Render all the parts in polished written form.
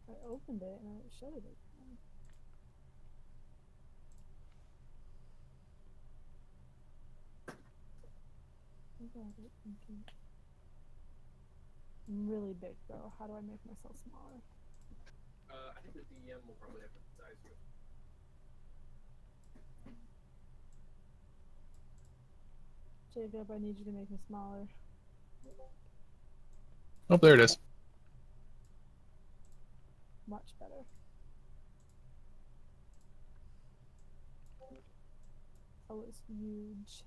I opened it and I shut it again. I got it. Okay. I'm really big though. How do I make myself smaller? I think the DM will probably have to size you. Jacob, I need you to make me smaller. Oh, there it is. Much better. That was huge.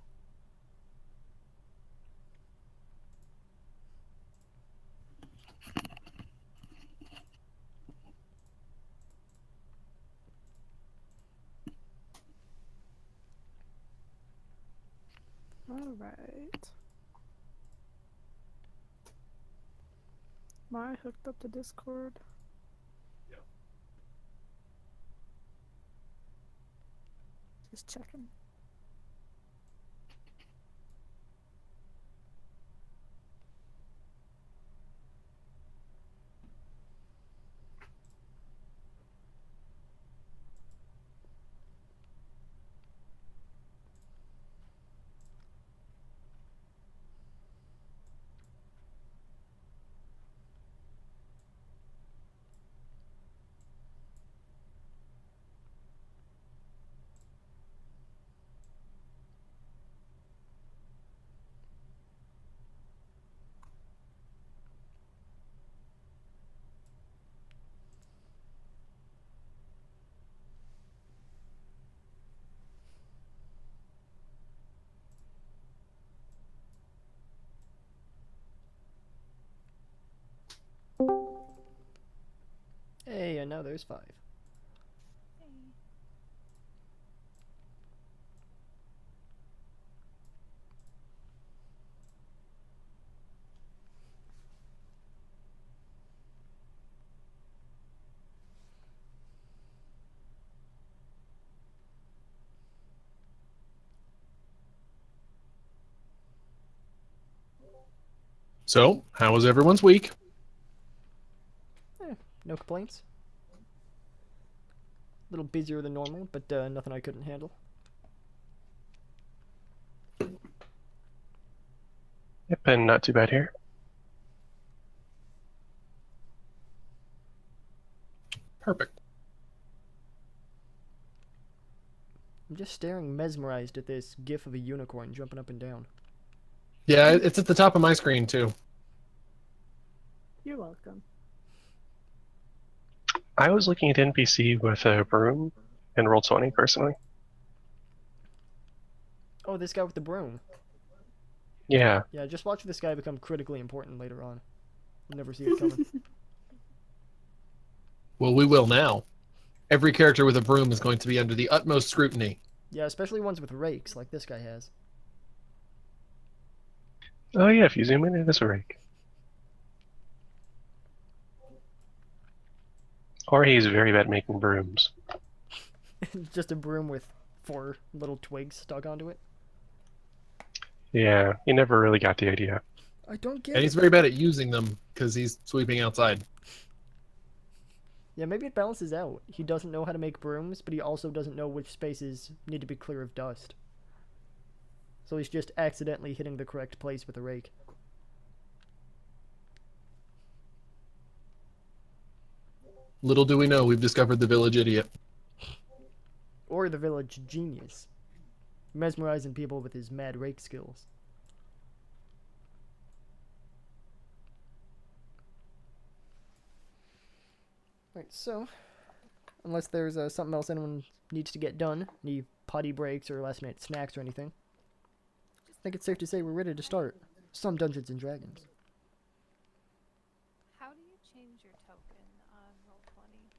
Alright. Am I hooked up to Discord? Yeah. Just checking. Hey, and now there's 5. Hey. So, how was everyone's week? No complaints. A little busier than normal, but nothing I couldn't handle. Yep, and not too bad here. Perfect. I'm just staring mesmerized at this gif of a unicorn jumping up and down. Yeah, it's at the top of my screen too. You're welcome. I was looking at NPC with a broom and roll 20 personally. Oh, this guy with the broom. Yeah. Yeah, just watch this guy become critically important later on. You'll never see it coming. Well, we will now. Every character with a broom is going to be under the utmost scrutiny. Yeah, especially ones with rakes, like this guy has. Oh yeah, if you zoom in, it is a rake. Or he's very bad at making brooms. Just a broom with 4 little twigs stuck onto it. Yeah, he never really got the idea. I don't get And it. he's very bad at using them because he's sweeping outside. Yeah, maybe it balances out. He doesn't know how to make brooms, but he also doesn't know which spaces need to be clear of dust. So he's just accidentally hitting the correct place with a rake. Little do we know, we've discovered the village idiot. Or the village genius, mesmerizing people with his mad rake skills. Right, so, unless there's something else anyone needs to get done, any potty breaks or last minute snacks or anything, I think it's safe to say we're ready to start some Dungeons and Dragons. How do you change your token on Roll20?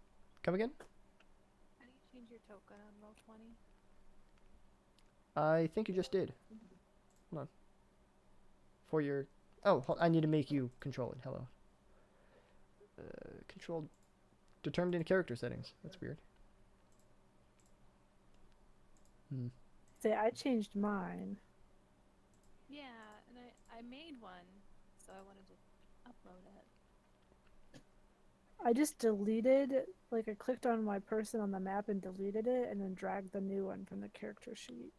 Come again? How do you change your token on Roll20? I think you just did. Hold on. For your... Oh, I need to make you control it. Hello. Control determined in character settings. That's weird. Hmm. Say, I changed mine. Yeah, and I made one, so I wanted to upload it. I just deleted, like I clicked on my person on the map and deleted it, and then dragged the new one from the character sheet.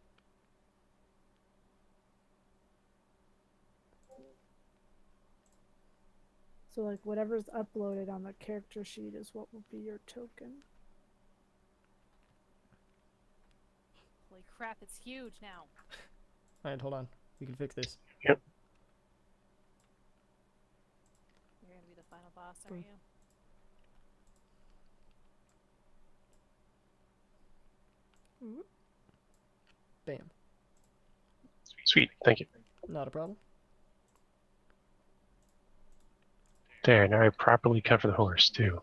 So like whatever's uploaded on the character sheet is what will be your token. Holy crap, it's huge now. Alright, hold on. We can fix this. Yep. You're gonna be the final boss, aren't you? Bam. Sweet. Thank you. Not a problem. There, now I properly cover the horse, too.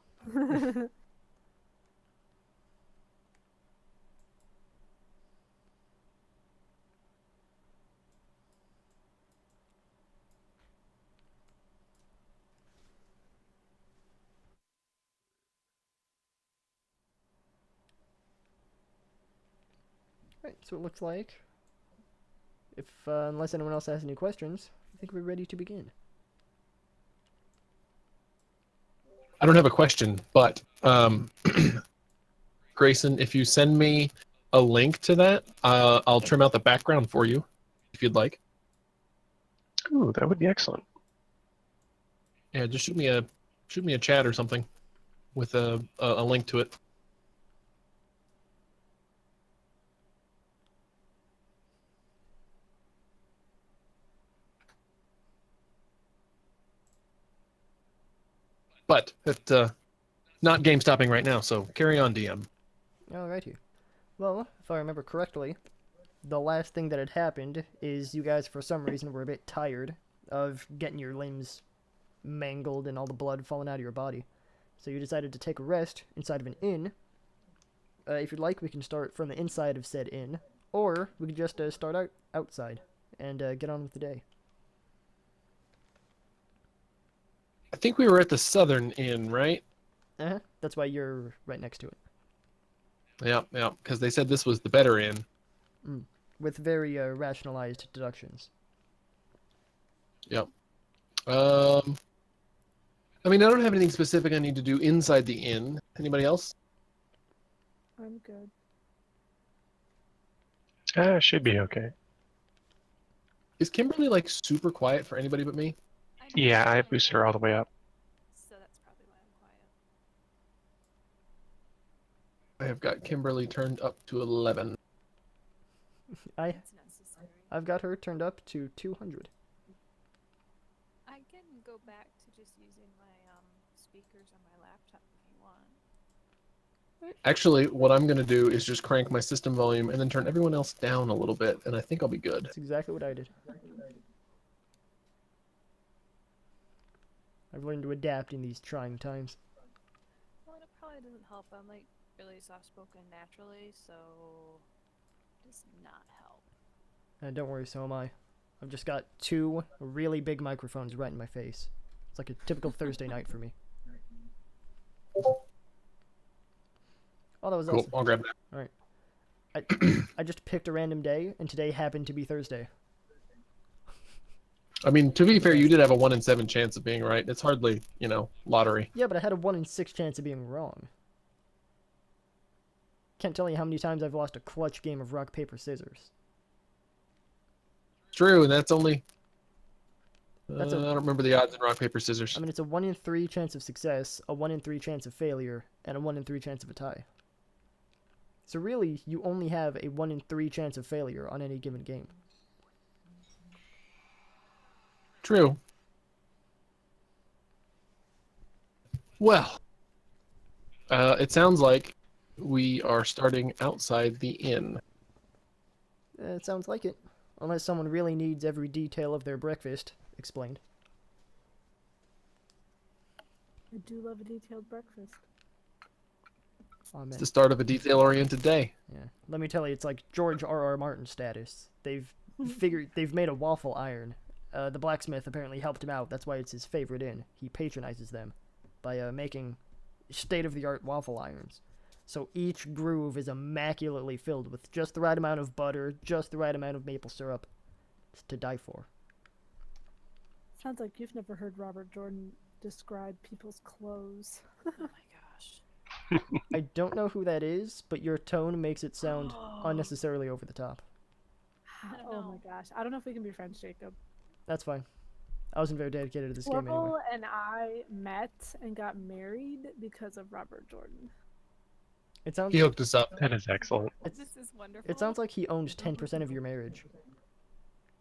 Right, so it looks like, if unless anyone else has any questions, I think we're ready to begin. I don't have a question, but Grayson, if you send me a link to that, I'll trim out the background for you, if you'd like. Ooh, that would be excellent. Yeah, just shoot me a chat or something with a link to it. But it's not game stopping right now, so carry on, DM. Alrighty. Well, if I remember correctly, the last thing that had happened is you guys, for some reason, were a bit tired of getting your limbs mangled and all the blood falling out of your body. So you decided to take a rest inside of an inn. If you'd like, we can start from the inside of said inn, or we can just start outside and get on with the day. I think we were at the Southern Inn, right? Uh-huh. That's why you're right next to it. Yeah, because they said this was the better inn. With very rationalized deductions. Yep. I mean, I don't have anything specific I need to do inside the inn. Anybody else? I'm good. Should be okay. Is Kimberly like super quiet for anybody but me? Yeah, I boosted her all the way up. So that's probably why I'm quiet. I have got Kimberly turned up to 11. It's necessary. I've got her turned up to 200. I can go back to just using my speakers on my laptop if you want. Actually, what I'm going to do is just crank my system volume and then turn everyone else down a little bit, and I think I'll be good. That's exactly what I did. I've learned to adapt in these trying times. Well, it probably doesn't help. I'm like really soft-spoken naturally, so it does not help. And don't worry, so am I. I've just got two really big microphones right in my face. It's like a typical Thursday night for me. Oh, that was Cool, awesome. I'll grab that. Alright. I just picked a random day, and today happened to be Thursday. I mean, to be fair, you did have a 1 in 7 chance of being right. It's hardly, lottery. Yeah, but I had a 1 in 6 chance of being wrong. Can't tell you how many times I've lost a clutch game of rock, paper, scissors. True, and that's only... That's I don't remember the odds in rock, paper, scissors. I mean, it's a 1 in 3 chance of success, a 1 in 3 chance of failure, and a 1 in 3 chance of a tie. So really, you only have a 1 in 3 chance of failure on any given game. True. Well, it sounds like we are starting outside the inn. It sounds like it. Unless someone really needs every detail of their breakfast explained. I do love a detailed breakfast. Amen. It's the start of a detail-oriented day. Yeah. Let me tell you, it's like George R.R. Martin status. They've made a waffle iron. The blacksmith apparently helped him out. That's why it's his favorite inn. He patronizes them by making state-of-the-art waffle irons. So each groove is immaculately filled with just the right amount of butter, just the right amount of maple syrup. It's to die for. Sounds like you've never heard Robert Jordan describe people's clothes. Oh my gosh. I don't know who that is, but your tone makes it sound unnecessarily over the top. I don't Oh my know. gosh. I don't know if we can be friends, Jacob. That's fine. I wasn't very dedicated to this game anyway. Orville and I met and got married because of Robert Jordan. It sounds He hooked us up. That is excellent. This is wonderful. it sounds like he owns 10% of your marriage.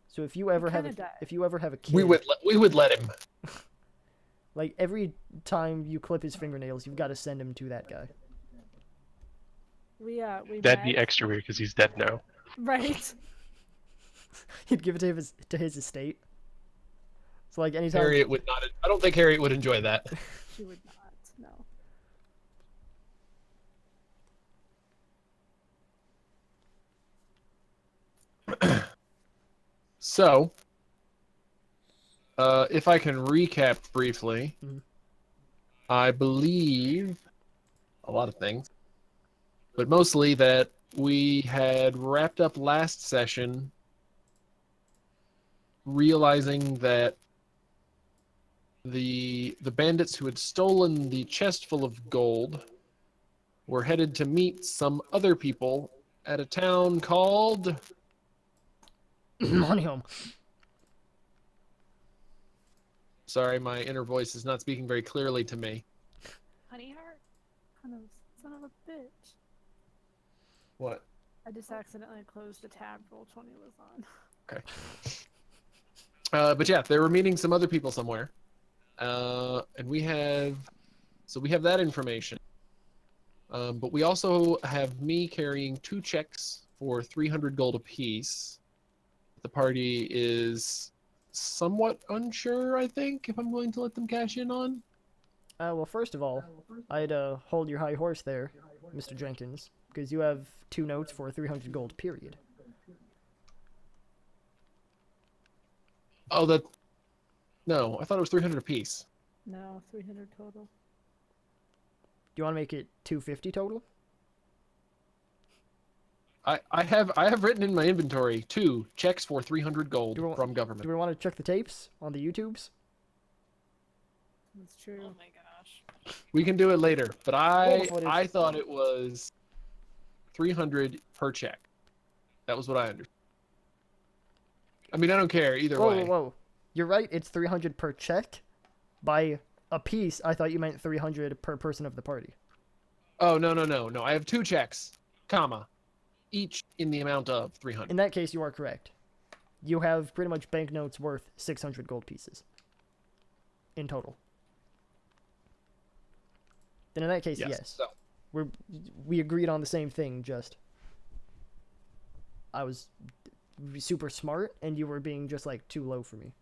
So if you ever have kinda does. if you ever have a kid, We would let him. like every time you clip his fingernails, you've got to send him to that guy. We That'd met. be extra weird because he's dead now. Right. He'd give it to his estate. So like anytime Harriet would not. I don't think Harriet would enjoy that. She would not. No. So, if I can recap briefly, Mhm. I believe a lot of things, but mostly that we had wrapped up last session realizing that the bandits who had stolen the chest full of gold were headed to meet some other people at a town called... money home. Sorry, my inner voice is not speaking very clearly to me. Honeyheart? Son of a bitch. What? I just accidentally closed the tab Roll20 was on. Okay. But yeah, they were meeting some other people somewhere. And we have that information. But we also have me carrying 2 checks for 300 gold apiece. The party is somewhat unsure, I think, if I'm going to let them cash in on. Well, first of all, I'd hold your high horse there, Mr. Jenkins, because you have 2 notes for 300 gold, period. Oh, no, I thought it was 300 apiece. No, 300 total. Do you want to make it 250 total? I have written in my inventory 2 checks for 300 gold Do you want- from government. Do we want to check the tapes on the YouTubes? That's true. Oh my gosh. We can do it later, but Roll footage. I thought it was 300 per check. That was what I understood. I mean, I don't care either Whoa, way. whoa, whoa. You're right, it's 300 per check. By a piece, I thought you meant 300 per person of the party. Oh, no. I have 2 checks, comma, each in the amount of 300. In that case, you are correct. You have pretty much banknotes worth 600 gold pieces. In total. Then in that case, yes. So, We agreed on the same thing, just... I was super smart, and you were being just, like, too low for me.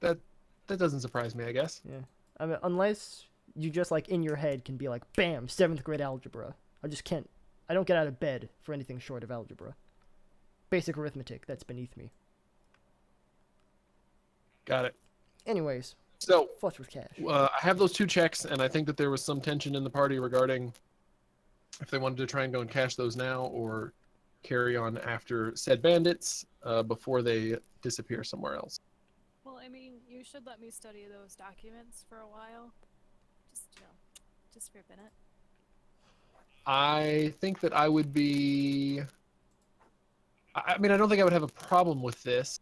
that doesn't surprise me, I guess. Yeah. I mean, unless you just, like, in your head can be like, bam, 7th grade algebra. I just can't... I don't get out of bed for anything short of algebra. Basic arithmetic, that's beneath me. Got it. Anyways, So, flush with cash. I have those 2 checks, and I think that there was some tension in the party regarding if they wanted to try and go and cash those now or carry on after said bandits before they disappear somewhere else. Well, I mean, you should let me study those documents for a while. Just, just for a minute. I think that I would be... I mean, I don't think I would have a problem with this.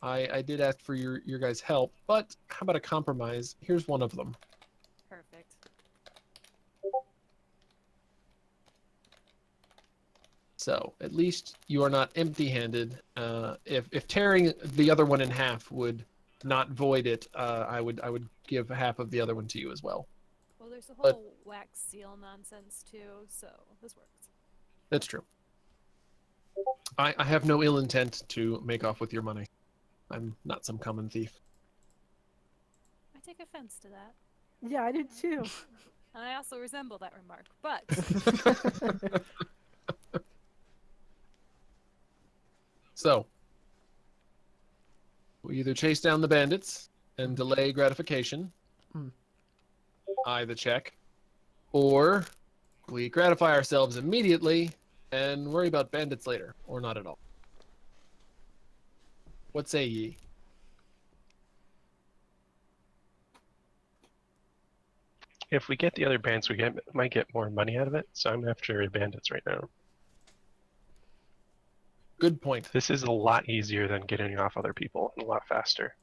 I did ask for your guys' help, but how about a compromise? Here's one of them. Perfect. So at least you are not empty-handed. If tearing the other one in half would not void it, I would give half of the other one to you as well. Well, there's a But- whole wax seal nonsense too, so this works. That's true. I have no ill intent to make off with your money. I'm not some common thief. I take offense to that. Yeah, I did too. And I also resemble that remark, but So, we either chase down the bandits and delay gratification, I the check, or we gratify ourselves immediately and worry about bandits later, or not at all. What say ye? if we get the other bands, might get more money out of it. So I'm after bandits right now. Good point. This is a lot easier than getting off other people and a lot faster.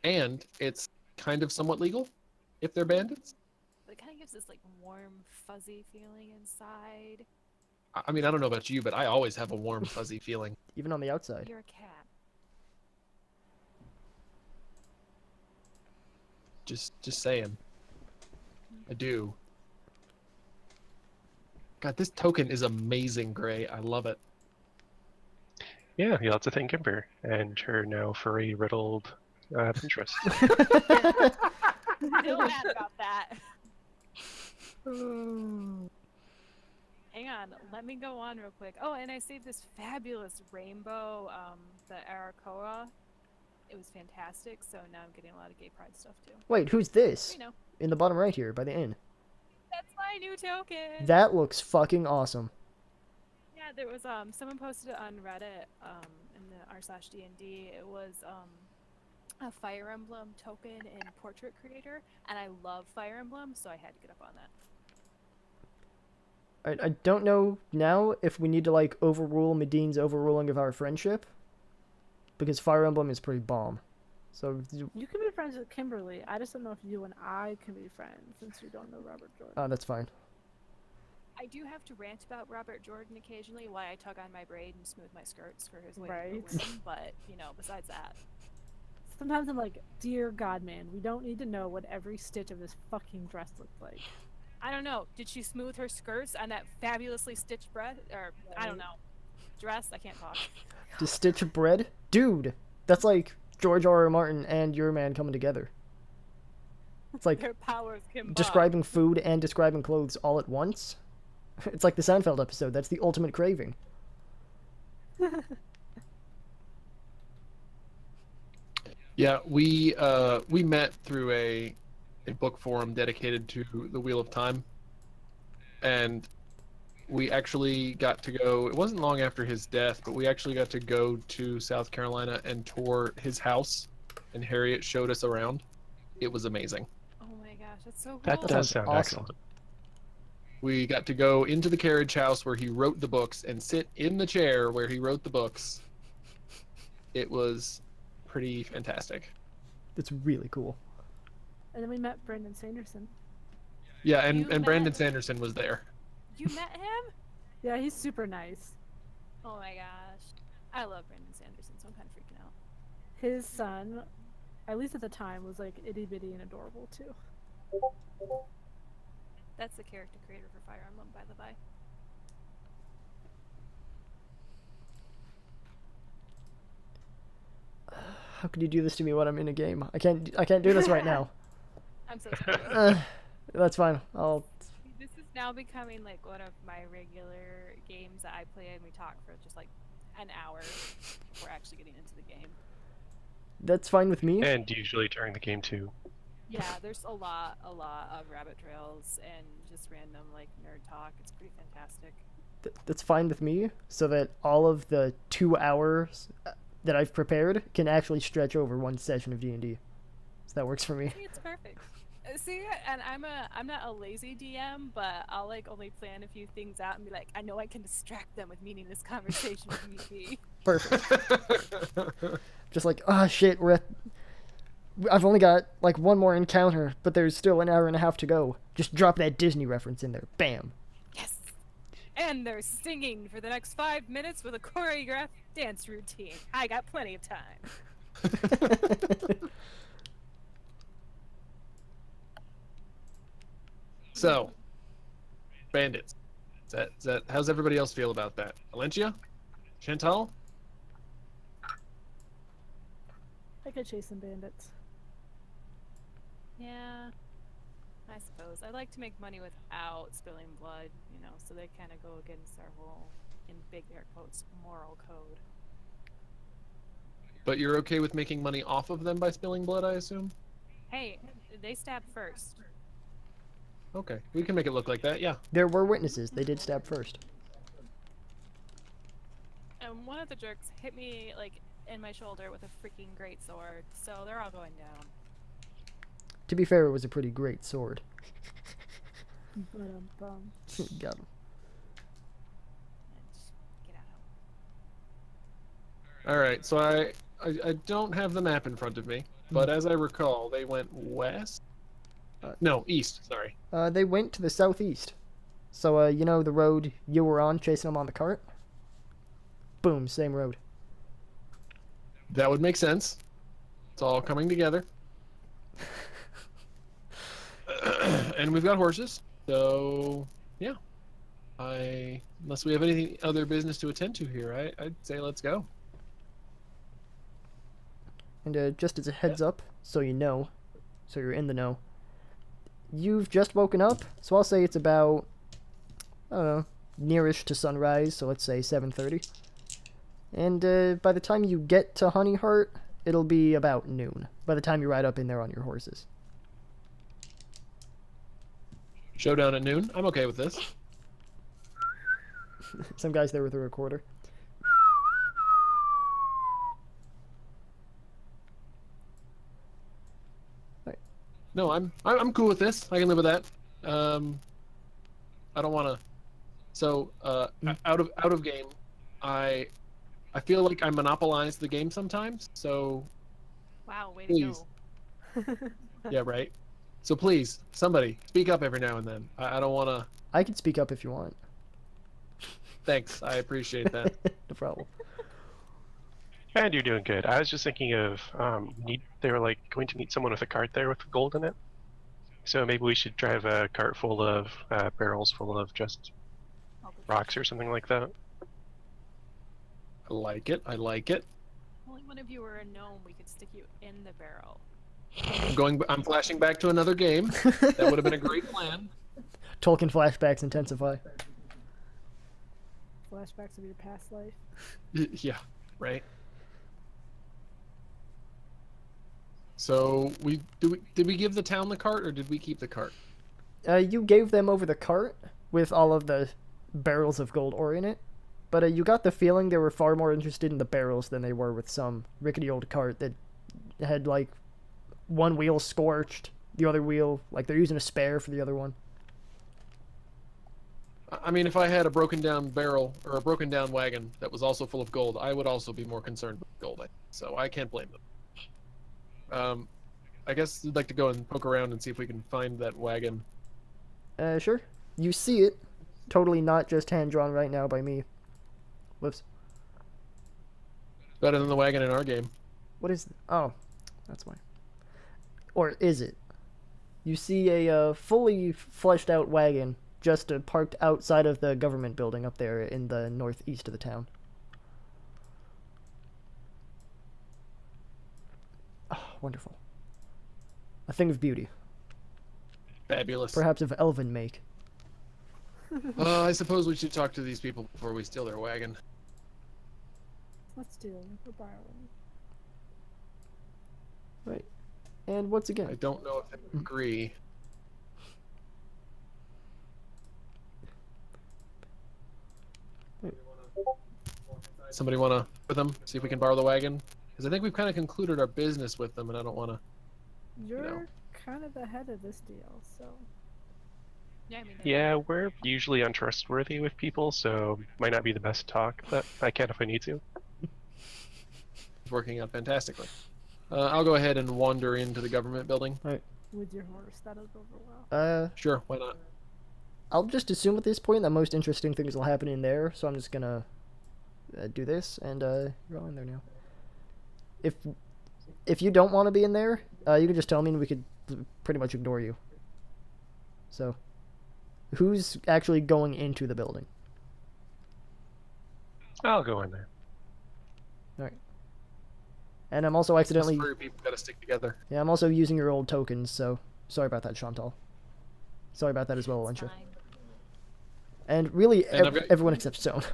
And it's kind of somewhat legal if they're bandits. But it kind of gives this like warm, fuzzy feeling inside. I mean, I don't know about you, but I always have a warm, fuzzy feeling. Even on the outside. You're a cat. Just saying. I do. God, this token is amazing, Gray. I love it. Yeah, you'll have to thank Kimber and her now furry riddled Pinterest. Still mad about that. Hang on, let me go on real quick. Oh, and I saved this fabulous rainbow, the Arakoa. It was fantastic, so now I'm getting a lot of gay pride stuff too. Wait, who's this? You know, In the bottom right here, by the inn. that's my new token. That looks fucking awesome. Yeah, there was someone posted it on Reddit in the r/D&D. It was a Fire Emblem token in Portrait Creator, and I love Fire Emblem, so I had to get up on that. I don't know now if we need to like overrule Medine's overruling of our friendship, because Fire Emblem is pretty bomb. So You can be friends with Kimberly. I just don't know if you and I can be friends since you don't know Robert Jordan. that's fine. I do have to rant about Robert Jordan occasionally, why I tug on my braid and smooth my skirts for his weight Right. for women, but, you know, besides that. Sometimes I'm like, dear God, man, we don't need to know what every stitch of this fucking dress looked like. I don't know, did she smooth her skirts on that fabulously stitched bread? Or, I don't know. Dress? I can't talk. To stitch bread? Dude, that's like George R. R. Martin and your man coming together. It's like Their powers combined. describing food and describing clothes all at once. It's like the Seinfeld episode. That's the ultimate craving. Yeah, we met through a book forum dedicated to the Wheel of Time, and we actually got to go. It wasn't long after his death, but we actually got to go to South Carolina and tour his house, and Harriet showed us around. It was amazing. Oh my gosh, that's so cool. That sounds does sound awesome. excellent. We got to go into the carriage house where he wrote the books and sit in the chair where he wrote the books. It was pretty fantastic. It's really cool. And then we met Brandon Sanderson. Yeah, You and Brandon met- Sanderson was there. You met him? Yeah, he's super nice. Oh my gosh. I love Brandon Sanderson, so I'm kind of freaking out. His son, at least at the time, was like itty bitty and adorable too. That's the character creator for Fire Emblem, by the by. How could you do this to me when I'm in a game? I can't do this right now. I'm so sorry. That's fine. I'll This is now becoming like one of my regular games that I play, and we talk for just like an hour before actually getting into the game. That's fine with me. And usually during the game too. Yeah, there's a lot of rabbit trails and just random like nerd talk. It's pretty fantastic. That's fine with me, so that all of the 2 hours that I've prepared can actually stretch over one session of D&D. So that works for me. See, it's perfect. See, and I'm not a lazy DM, but I'll like only plan a few things out and be like, I know I can distract them with meaningless conversation if need be. Perfect. Just like, shit, I've only got like one more encounter, but there's still an hour and a half to go. Just drop that Disney reference in there. Bam. Yes. And they're singing for the next 5 minutes with a choreographed dance routine. I got plenty of time. So, bandits. Is that how's everybody else feel about that? Elentia? Chantal? I could chase some bandits. Yeah, I suppose. I like to make money without spilling blood, you know, so they kind of go against our whole, in big air quotes, moral code. But you're okay with making money off of them by spilling blood, I assume? Hey, they stabbed first. Okay, we can make it look like that, yeah. There were witnesses. They did stab first. And one of the jerks hit me, like, in my shoulder with a freaking great sword, so they're all going down. To be fair, it was a pretty great sword. Ba-dum-bum. Got him. Let's get out. All right, so I don't have the map in front of me, but as I recall, they went west. No, east. Sorry. They went to the southeast. So, you know the road you were on, chasing them on the cart? Boom, same road. That would make sense. It's all coming together. And we've got horses, so yeah. Unless we have anything other business to attend to here, I'd say let's go. And just as a heads up, so you know, so you're in the know, you've just woken up, so I'll say it's about, I don't know, nearish to sunrise, so let's say 7:30. And by the time you get to Honeyheart, it'll be about noon, by the time you ride up in there on your horses. Showdown at noon. I'm okay with this. Some guy's there with a recorder. No, I'm cool with this. I can live with that. I don't want to. So out of game, I feel like I monopolize the game sometimes. So Wow, way Please. to go. yeah, right. So please, somebody speak up every now and then. I don't want to. I can speak up if you want. Thanks, I appreciate that. No problem. And you're doing good. I was just thinking of they were like going to meet someone with a cart there with gold in it. So maybe we should drive a cart full of barrels full of just rocks or something like that. I like it. I like it. Only one of you were a gnome, we could stick you in the barrel. I'm flashing back to another game. That would have been a great plan. Tolkien flashbacks intensify. Flashbacks of your past life. Yeah, right. So did we give the town the cart or did we keep the cart? You gave them over the cart with all of the barrels of gold ore in it, but you got the feeling they were far more interested in the barrels than they were with some rickety old cart that had like one wheel scorched, the other wheel like they're using a spare for the other one. I mean, if I had a broken down barrel or a broken down wagon that was also full of gold, I would also be more concerned with gold. So I can't blame them. I guess we'd like to go and poke around and see if we can find that wagon. Sure. You see it. Totally not just hand-drawn right now by me. Whoops. Better than the wagon in our game. What is... Oh, that's why. Or is it? You see a fully fleshed out wagon just parked outside of the government building up there in the northeast of the town. Oh, wonderful. A thing of beauty. Fabulous. Perhaps of elven make. I suppose we should talk to these people before we steal their wagon. Let's do it. We're borrowing. Right. And once I again, don't know if they agree. Somebody want to with them? See if we can borrow the wagon? Because I think we've kind of concluded our business with them, and I don't want to. You're know. kind of the head of this deal, so Yeah, I mean, Yeah, we're usually untrustworthy with people, so might not be the best talk, but I can if I need to. It's working out fantastically. I'll go ahead and wander into the government building. with your horse, that'll go over well. Sure, why not? I'll just assume at this point that most interesting things will happen in there, so I'm just gonna do this, and you're all in there now. If you don't want to be in there, you can just tell me and we could pretty much ignore you. So, who's actually going into the building? I'll go in there. Alright. And I'm also accidentally... Three people gotta stick together. Yeah, I'm also using your old tokens, so sorry about that, Chantal. Sorry about that as well, it's Elentia. fine. And really, And I've got- everyone except Stone.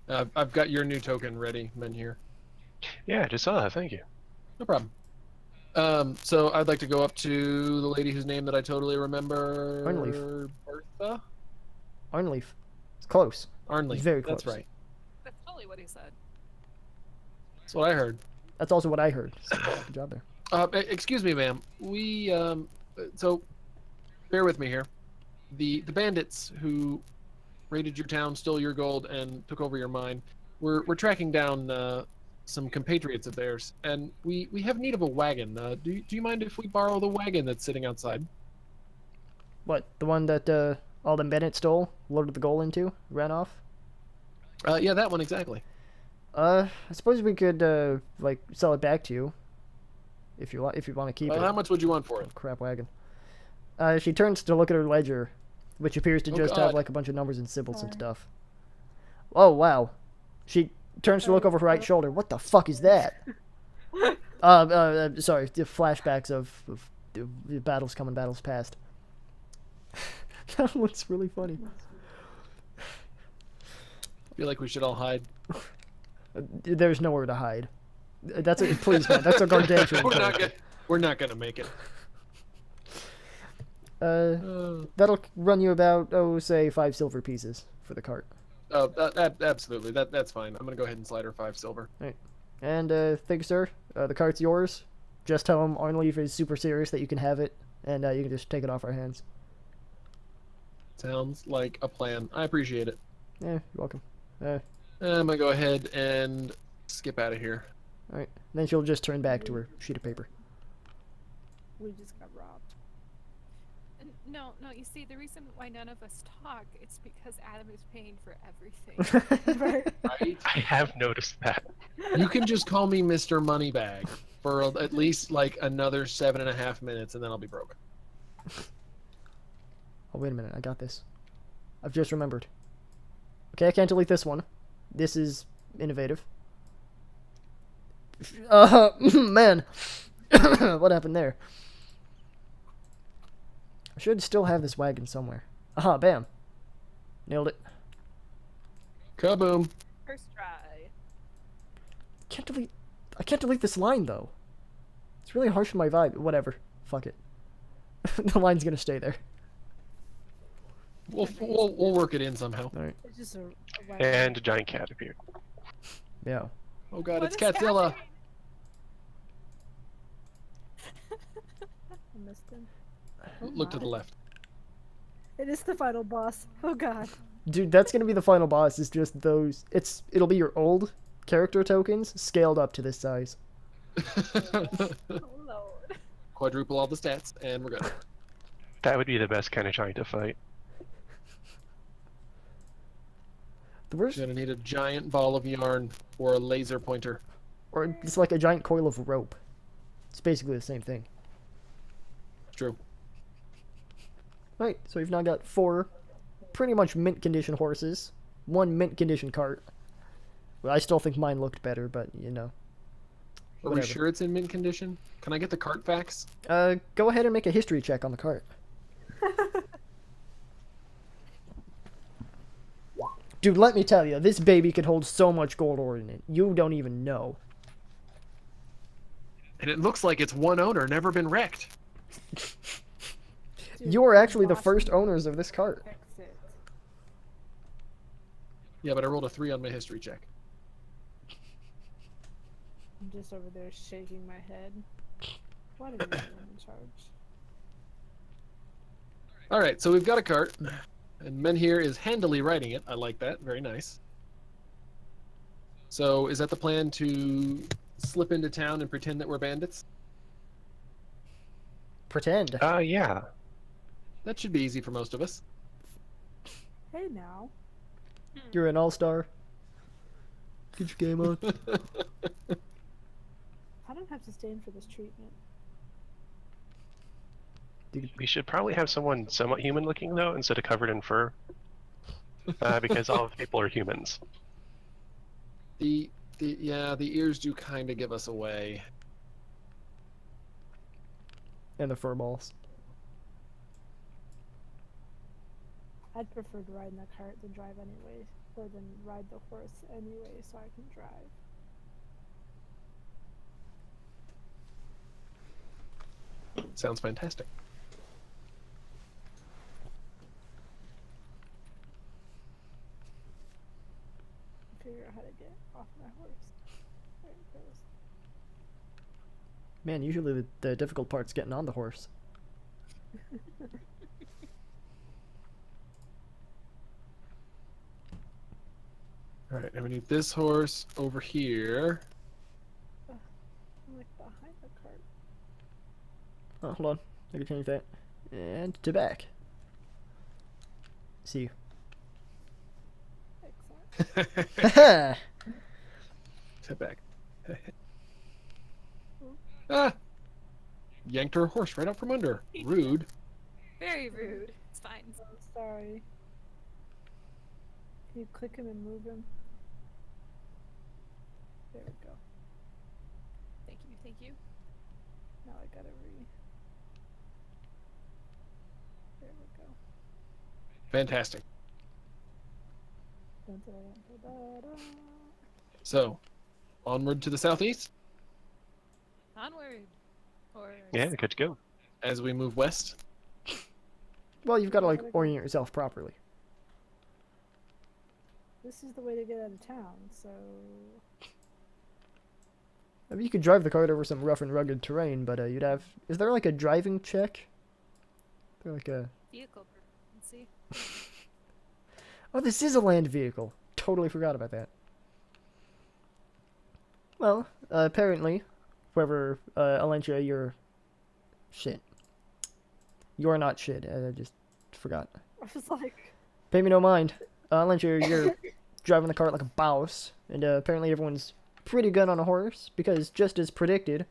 I've got your new token ready, Menhir. Yeah, I just saw that, thank you. No problem. So I'd like to go up to the lady whose name that I totally remember. Arnleif. Bertha? Arnleif. It's close. Arnleif. Very That's close. right. That's totally what he said. That's what I heard. That's also what I heard. So, good job there. Excuse me, ma'am. So, bear with me here. The bandits who raided your town, stole your gold, and took over your mine. We're tracking down some compatriots of theirs, and we have need of a wagon. Do you mind if we borrow the wagon that's sitting outside? What, the one that all them Bennett stole, loaded the gold into, ran off? Yeah, that one exactly. I suppose we could like sell it back to you, if you want to keep it. How much would you want for it? Crap wagon. She turns to look at her ledger, which appears to Oh, just have God. like a bunch of numbers and symbols and Sorry. stuff. Oh wow. She turns to look over her right shoulder. What the fuck is that? Sorry, the flashbacks of the battles coming, battles past. That looks really funny. Feel like we should all hide. There's nowhere to hide. That's a please, man. That's a gargantuan. We're not gonna make it. That'll run you about say 5 silver pieces for the cart. Absolutely. That's fine. I'm gonna go ahead and slide her 5 silver. And thank you, sir. The cart's yours. Just tell him Arnleaf is super serious that you can have it, and you can just take it off our hands. Sounds like a plan. I appreciate it. Yeah, you're welcome. I'm gonna go ahead and skip out of here. All right. Then she'll just turn back to her sheet of paper. We just got robbed. No, you see, the reason why none of us talk, it's because Adam is paying for everything. Right. Right? I have noticed that. You can just call me Mr. Moneybag for at least like another 7.5 minutes, and then I'll be broke. Oh, wait a minute. I got this. I've just remembered. Okay, I can't delete this one. This is innovative. Man. What happened there? I should still have this wagon somewhere. Aha, bam. Nailed it. Kaboom. First try. I can't delete this line, though. It's really harsh on my vibe. Whatever. Fuck it. The line's gonna stay there. We'll work it in somehow. Alright. It's just a wagon. And a giant cat appeared. Yeah. Oh god, What it's is Catzilla. happening? I missed him. Look to the my. left. It is the final boss. Oh god. Dude, that's gonna be the final boss, is just those it'll be your old character tokens scaled up to this size. Oh lord. Quadruple all the stats, and we're good. That would be the best kind of giant to fight. The worst, You're gonna need a giant ball of yarn or a laser pointer. or it's like a giant coil of rope. It's basically the same thing. True. Right, so we've now got 4 pretty much mint condition horses, 1 mint condition cart. Well, I still think mine looked better, but you know. Are we Whatever. sure it's in mint condition? Can I get the cart facts? Go ahead and make a history check on the cart. Dude, let me tell you, this baby could hold so much gold ore in it. You don't even know. And it looks like it's one owner, never been wrecked. Dude, You are actually the boss first owners of this cart. fix it. Yeah, but I rolled a 3 on my history check. I'm just over there shaking my head. Why did you put him in charge? Alright, so we've got a cart. And Menhir is handily riding it. I like that. Very nice. So, is that the plan, to slip into town and pretend that we're bandits? Pretend. Yeah. That should be easy for most of us. Hey now. You're an all-star. Get your game on. I don't have to stand for this treatment. We should probably have someone somewhat human looking though, instead of covered in fur. Because all of the people are humans. The ears do kind of give us away. And the fur balls. I'd prefer to ride in the cart than drive anyway, or than ride the horse anyway, so I can drive. Sounds fantastic. Figure out how to get off my horse. There it goes. Man, usually the difficult part's getting on the horse. All right, and we need this horse over here. I'm like behind the cart. Oh, hold on. I can change that. And to back. See. Excellent. Haha! Sit back. Ah! Yanked her horse right out from under. Rude. Very rude. It's fine. I'm sorry. Can you click him and move him? There we go. Thank you. Thank you. Now I gotta There we go. Fantastic. Dun, dun, dun, dun, dun. So, onward to the southeast Onward. Or Yeah, good to go. as we move west. Well, you've got to, like, orient yourself properly. This is the way to get out of town, so I mean, you could drive the cart over some rough and rugged terrain, but you'd have... Is there, like, a driving check? Is there, like, a... vehicle proficiency. Oh, this is a land vehicle. Totally forgot about that. Well, apparently, whoever, Elentia, you're... Shit. You're not shit. I just forgot. I was like, Pay me no mind. Elentia, you're driving the cart like a boss, and apparently everyone's pretty good on a horse, because just as predicted,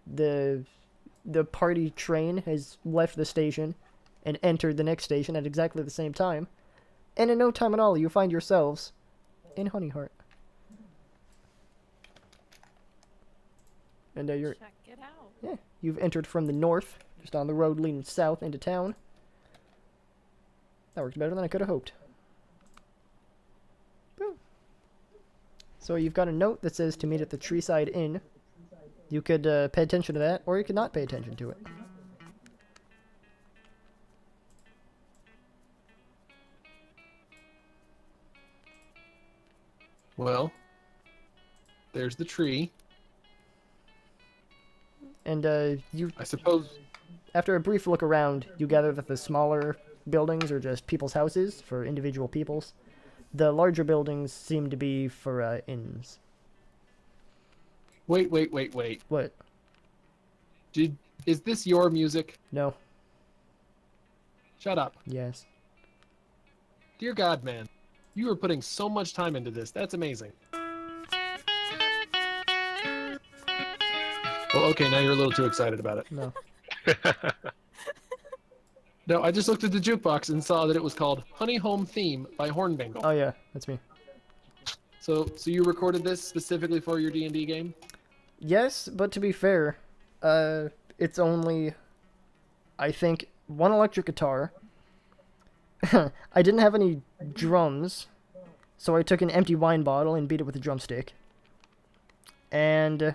the party train has left the station and entered the next station at exactly the same time, and in no time at all you find yourselves in Honeyheart. And you're... Check it out. Yeah, you've entered from the north, just on the road leading south into town. That worked better than I could have hoped. Boom. So you've got a note that says to meet at the Treeside Inn. You could pay attention to that, or you could not pay attention to it. Well, there's the tree. And you, I suppose. after a brief look around, you gather that the smaller buildings are just people's houses for individual peoples. The larger buildings seem to be for inns. Wait. What? Is this your music? No. Shut up. Yes. Dear God, man. You are putting so much time into this. That's amazing. Well, okay, now you're a little too excited about it. No. No, I just looked at the jukebox and saw that it was called Honey Home Theme by Hornbangle. Oh yeah, that's me. So you recorded this specifically for your D&D game? Yes, but to be fair, it's only, I think, one electric guitar. I didn't have any drums, so I took an empty wine bottle and beat it with a drumstick. And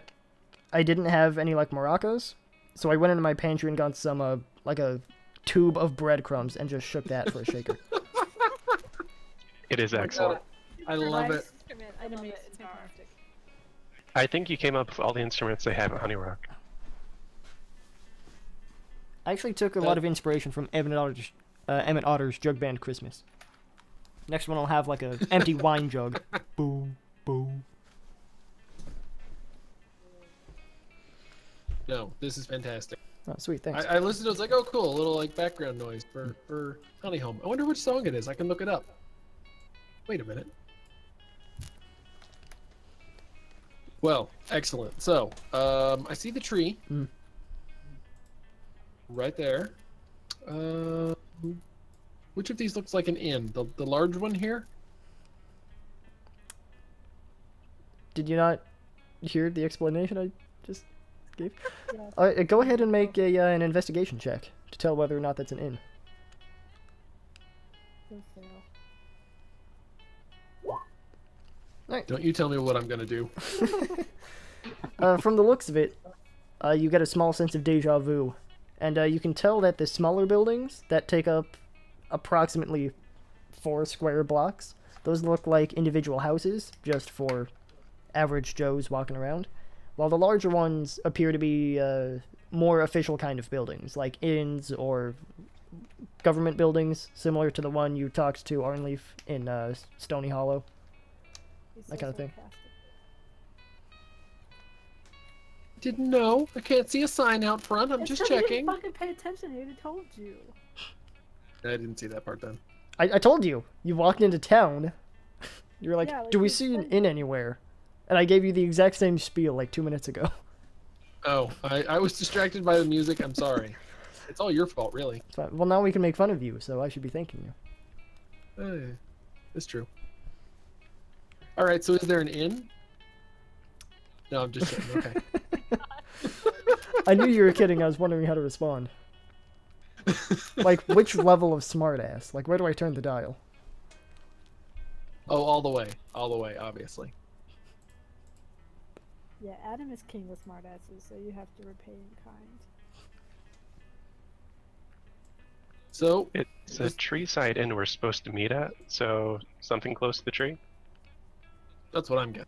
I didn't have any, like, maracas, so I went into my pantry and got some, like a tube of breadcrumbs and just shook that for a shaker. It is excellent. I love it. Instrument. I love it. It's fantastic. I think you came up with all the instruments they have at Honey Rock. I actually took a lot of inspiration from Emmett Otter's Jug Band Christmas. Next one I'll have, like, a empty wine jug. Boom, boom. No, this is fantastic. Oh, sweet, thanks. I listened to it, I was like, oh, cool, a little like background noise for Honey Home. I wonder which song it is. I can look it up. Wait a minute. Well, excellent. So, I see the tree. Mm. Right there. Which of these looks like an inn? The large one here? Did you not hear the explanation I just gave? yeah. Go ahead and make an investigation check to tell whether or not that's an inn. You'll fail. Don't you tell me what I'm gonna do. From the looks of it, you get a small sense of deja vu. And you can tell that the smaller buildings that take up approximately 4 square blocks, those look like individual houses, just for average Joes walking around. while the larger ones appear to be more official kind of buildings, like inns or government buildings, similar to the one you talked to Arnleaf in Stony Hollow. He's That kind of thing. sarcastic. Didn't know. I can't see a sign out front. I'm It's just 'cause you checking. didn't fucking pay attention. He already told you. I didn't see that part then. I told you. You walked into town. You were like, Yeah, like do we you see an said. inn anywhere? And I gave you the exact same spiel like 2 minutes ago. Oh, I was distracted by the music. I'm sorry. It's all your fault, really. It's fine. Well, now we can make fun of you, so I should be thanking you. It's true. All right, so is there an inn? No, I'm just kidding. Okay. I knew you were kidding. I was wondering how to respond. Like, which level of smartass? Like, where do I turn the dial? Oh, all the way. All the way, obviously. Yeah, Adam is king with smartasses, so you have to repay in kind. So, It's a tree side inn we're supposed to meet at, so something close to the tree. that's what I'm getting.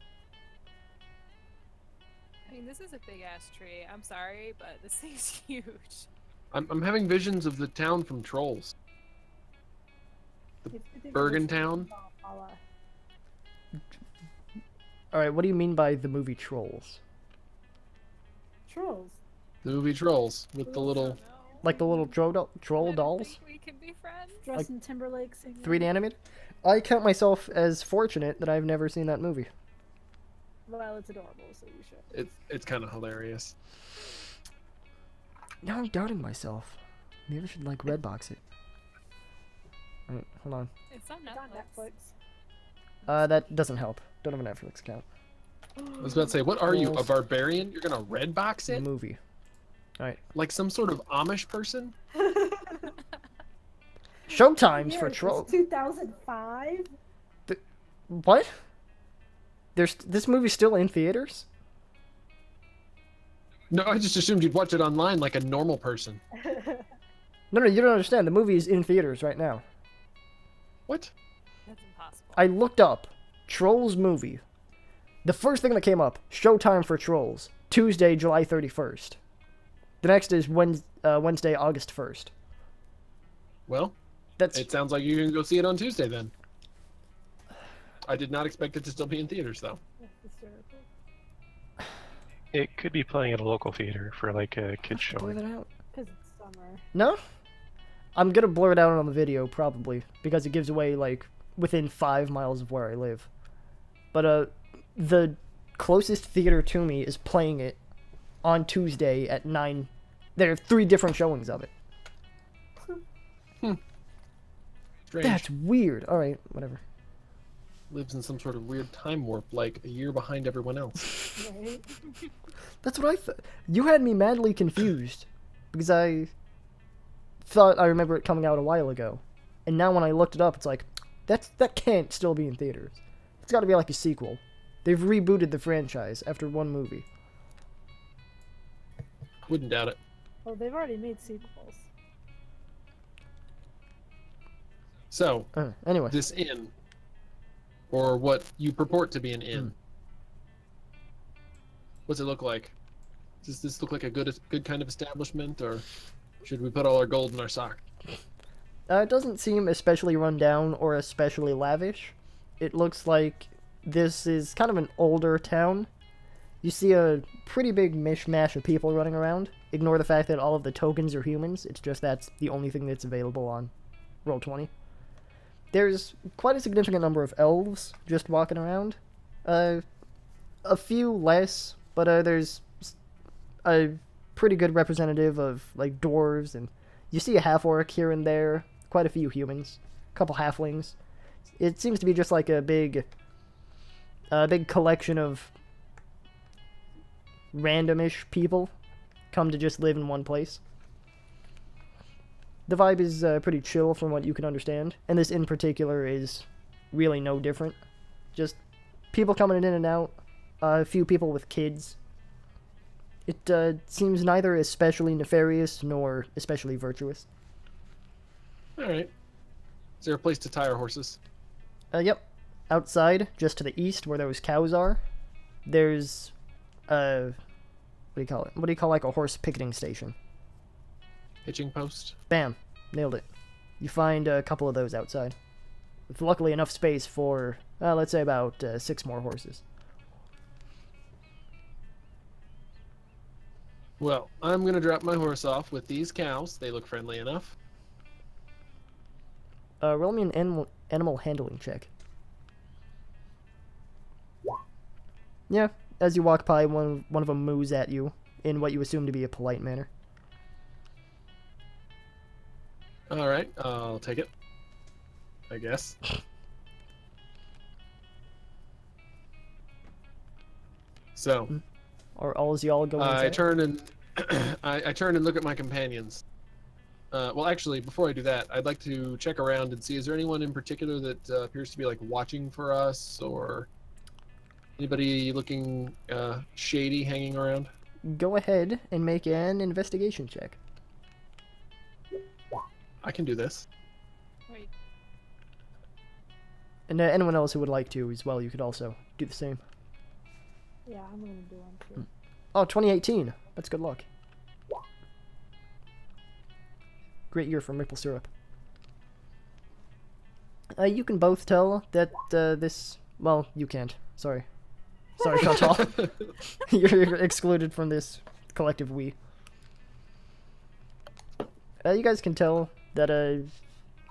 I mean, this is a big ass tree. I'm sorry, but this thing's huge. I'm having visions of the town from Trolls. Bergen Town. Valhalla. Alright, what do you mean by the movie Trolls? Trolls. The movie Trolls with the Oh, little. no. Like the little troll I don't dolls? think we can be friends. Justin Timberlake singing. 3D animated? I count myself as fortunate that I've never seen that movie. Well, it's adorable, so you should. It's kind of hilarious. Now I'm doubting myself. Maybe I should, like, Redbox it. Alright, hold on. It's on It's on Netflix. Netflix. That doesn't help. Don't have a Netflix account. I was about to say, what are you, a Trolls. barbarian? You're gonna red box it? Movie. Alright. Like some sort of Amish person? Showtimes Yeah, for it's Trolls. 2005. What? This movie's still in theaters? No, I just assumed you'd watch it online like a normal person. No, you don't understand. The movie is in theaters right now. What? That's impossible. I looked up Trolls movie. The first thing that came up, Showtime for Trolls, Tuesday, July 31st. The next is Wednesday, August 1st. Well, That's it sounds like you can go see it on Tuesday then. I did not expect it to still be in theaters though. That's hysterical. It could be playing at a local theater for like a kid blur showing. that out. Because it's summer. No? I'm gonna blur it out on the video, probably, because it gives away, like, within 5 miles of where I live. But, the closest theater to me is playing it on Tuesday at 9. There are 3 different showings of it. Strange. That's weird. Alright, whatever. Lives in some sort of weird time warp, like a year behind everyone else. Right? That's what I thought. You had me madly confused, because I thought I remember it coming out a while ago. And now when I looked it up, it's like, that can't still be in theaters. It's gotta be like a sequel. They've rebooted the franchise after 1 movie. Wouldn't doubt it. Well, they've already made sequels. So, Anyway. this inn, or what you purport to be an inn, what's it look like? Does this look like a good kind of establishment, or should we put all our gold in our sock? It doesn't seem especially run down or especially lavish. It looks like this is kind of an older town. You see a pretty big mishmash of people running around. Ignore the fact that all of the tokens are humans. It's just that's the only thing that's available on Roll20. There's quite a significant number of elves just walking around. A few less, but there's a pretty good representative of, like, dwarves, and you see a half-orc here and there, quite a few humans, a couple halflings. It seems to be just like a big collection of randomish people come to just live in one place. The vibe is pretty chill from what you can understand, and this in particular is really no different. Just people coming in and out, a few people with kids. It seems neither especially nefarious nor especially virtuous. Alright. Is there a place to tie our horses? Yep. Outside, just to the east where those cows are, there's what do you call it? What do you call like a horse picketing station? Hitching post. Bam, nailed it. You find a couple of those outside, with luckily enough space for let's say about 6 more horses. Well, I'm gonna drop my horse off with these cows. They look friendly enough. Roll me an animal handling check. Yeah, as you walk by, one of them moos at you in what you assume to be a polite manner. All right, I'll take it. I guess. So Or all's y'all go I inside? turn and I turn and look at my companions. Well, actually, before I do that, I'd like to check around and see, is there anyone in particular that appears to be like watching for us, or anybody looking shady hanging around? Go ahead and make an investigation check. I can do this. Wait, And anyone else who would like to as well, you could also do the same. Yeah, I'm gonna do one too. Oh, 2018. That's good luck. Great year for maple syrup. You can both tell that this... Well, you can't. Sorry. Sorry, Chantal. You're excluded from this collective we. You guys can tell that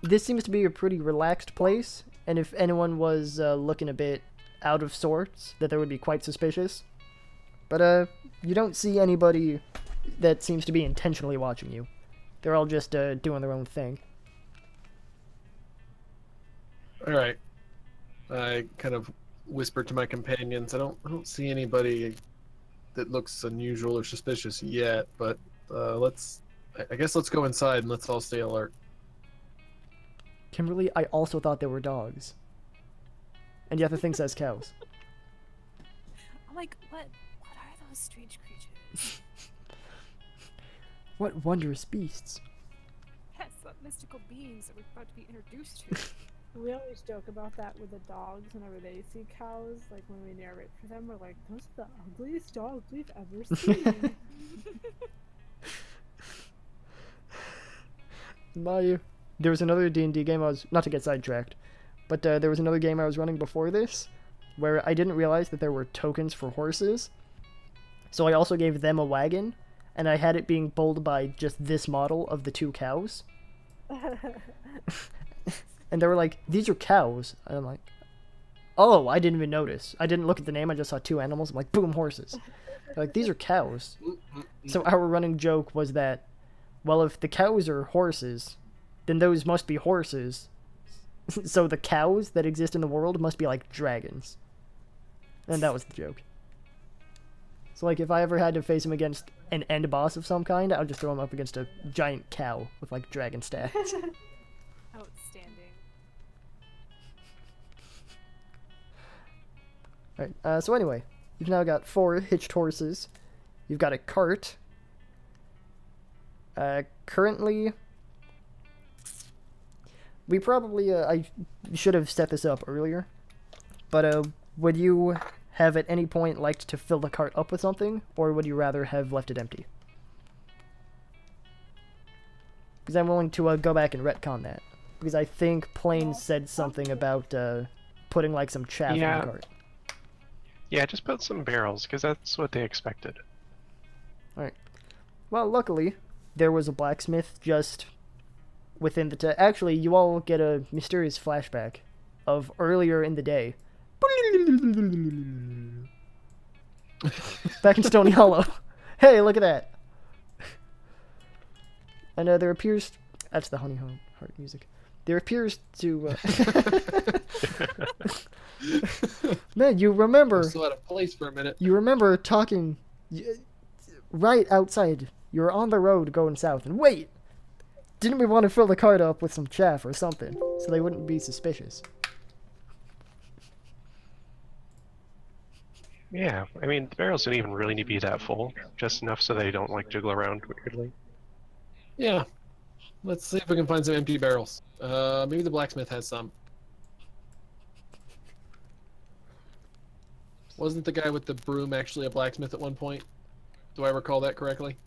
this seems to be a pretty relaxed place, and if anyone was looking a bit out of sorts, that they would be quite suspicious. But you don't see anybody that seems to be intentionally watching you. They're all just doing their own thing. All right. I kind of whisper to my companions. I don't see anybody that looks unusual or suspicious yet, but I guess let's go inside and let's all stay alert. Kimberly, I also thought they were dogs. And yet the thing says cows. I'm like, what are those strange creatures? What wondrous beasts. Yes, what mystical beings that we're about to be introduced to. We always joke about that with the dogs whenever they see cows. Like when we narrate for them, we're like, "Those are the ugliest dogs we've ever seen." There was another D&D game I was... Not to get sidetracked, but there was another game I was running before this where I didn't realize that there were tokens for horses. So I also gave them a wagon, and I had it being pulled by just this model of the 2 cows. And they were like, "These are cows." And I'm like, "Oh, I didn't even notice. I didn't look at the name. I just saw 2 animals." I'm like, "Boom, horses." They're like, "These are cows." So our running joke was that, well, if the cows are horses, then those must be horses. So the cows that exist in the world must be like dragons. And that was the joke. So like if I ever had to face him against an end boss of some kind, I would just throw him up against a giant cow with like dragon stats. Outstanding. Alright, so anyway, you've now got 4 hitched horses. You've got a cart. Currently, we probably, I should have set this up earlier, but would you have at any point liked to fill the cart up with something, or would you rather have left it empty? Because I'm willing to go back and retcon that, because I think Plains said something about putting like some chaff in the cart. Yeah, just put some barrels, because that's what they expected. Alright. Well, luckily, there was a blacksmith just within the... Actually, you all get a mysterious flashback of earlier in the day. Back in Stony Hollow. Hey, look at that! And there appears... That's the Honey Heart music. There appears to... Man, you remember... So out of place for a minute. You remember talking right outside. You were on the road going south, and wait! Didn't we want to fill the cart up with some chaff or something, so they wouldn't be suspicious? Yeah, I mean, the barrels don't even really need to be that full, just enough so they don't, like, jiggle around weirdly. Yeah. Let's see if we can find some empty barrels. Maybe the blacksmith has some. Wasn't the guy with the broom actually a blacksmith at one point? Do I recall that correctly?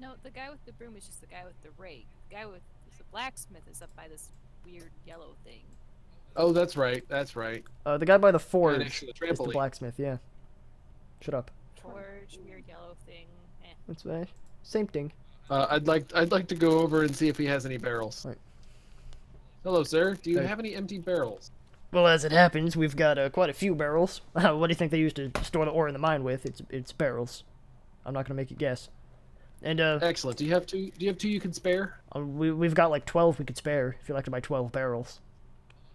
No, the guy with the broom is just the guy with the rake. The guy with the blacksmith is up by this weird yellow thing. Oh, that's right. That's right. The guy by the Guy forge next to the is the trampoline. blacksmith. Yeah. Shut up. Forge, weird yellow thing. Eh. That's right. Same thing. I'd like to go over and see if he has any barrels. Right. Hello, sir. Do you Hey. have any empty barrels? Well, as it happens, we've got quite a few barrels. What do you think they used to store the ore in the mine with? It's barrels. I'm not gonna make you guess. And Excellent. Do you have two? Do you have two you can spare? we've got like 12 we could spare if you'd like to buy 12 barrels.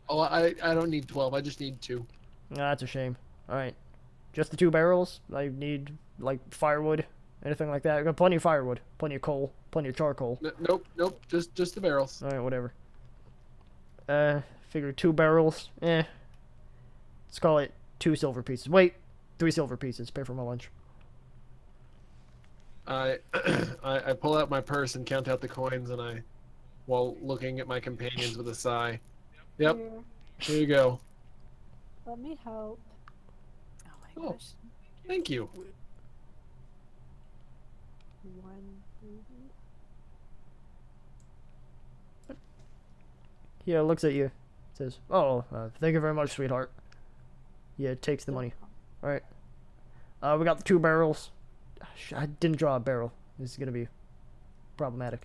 Oh, I don't need 12. I just need 2. That's a shame. All right, just the 2 barrels. I need like firewood, anything like that. I got plenty of firewood, plenty of coal, plenty of charcoal. Nope. Just the barrels. All right, whatever. Figure 2 barrels. Let's call it 2 silver pieces. Wait, 3 silver pieces. Pay for my lunch. I I pull out my purse and count out the coins, and while looking at my companions with a sigh. Yep. Here, Here you go. let me help. Oh my Oh. gosh. Thank you. 1, 3. He looks at you, says, "Oh, thank you very much, sweetheart." Yeah, takes the money. All right. We got the 2 barrels. I didn't draw a barrel. This is gonna be problematic.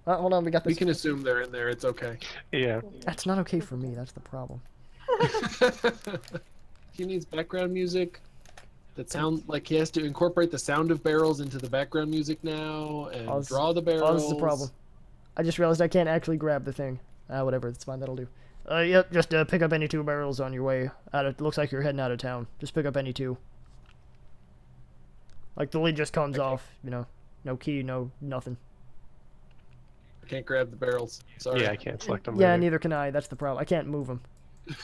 Hold on, we got this. We can assume they're in there. It's okay. Yeah. That's not okay for me. That's the problem. He needs background music that sounds like he has to incorporate the sound of barrels into the background music now and Oh, this- draw the barrels. Oh, this is a problem. I just realized I can't actually grab the thing. Whatever. That's fine. That'll do. Yep. Just pick up any 2 barrels on your way. Looks like you're heading out of town. Just pick up any 2. Like the lid just comes Okay. off. You know, no key, no nothing. I can't grab the barrels. Sorry. Yeah, I can't select them. Yeah, either. neither can I. That's the problem. I can't move them.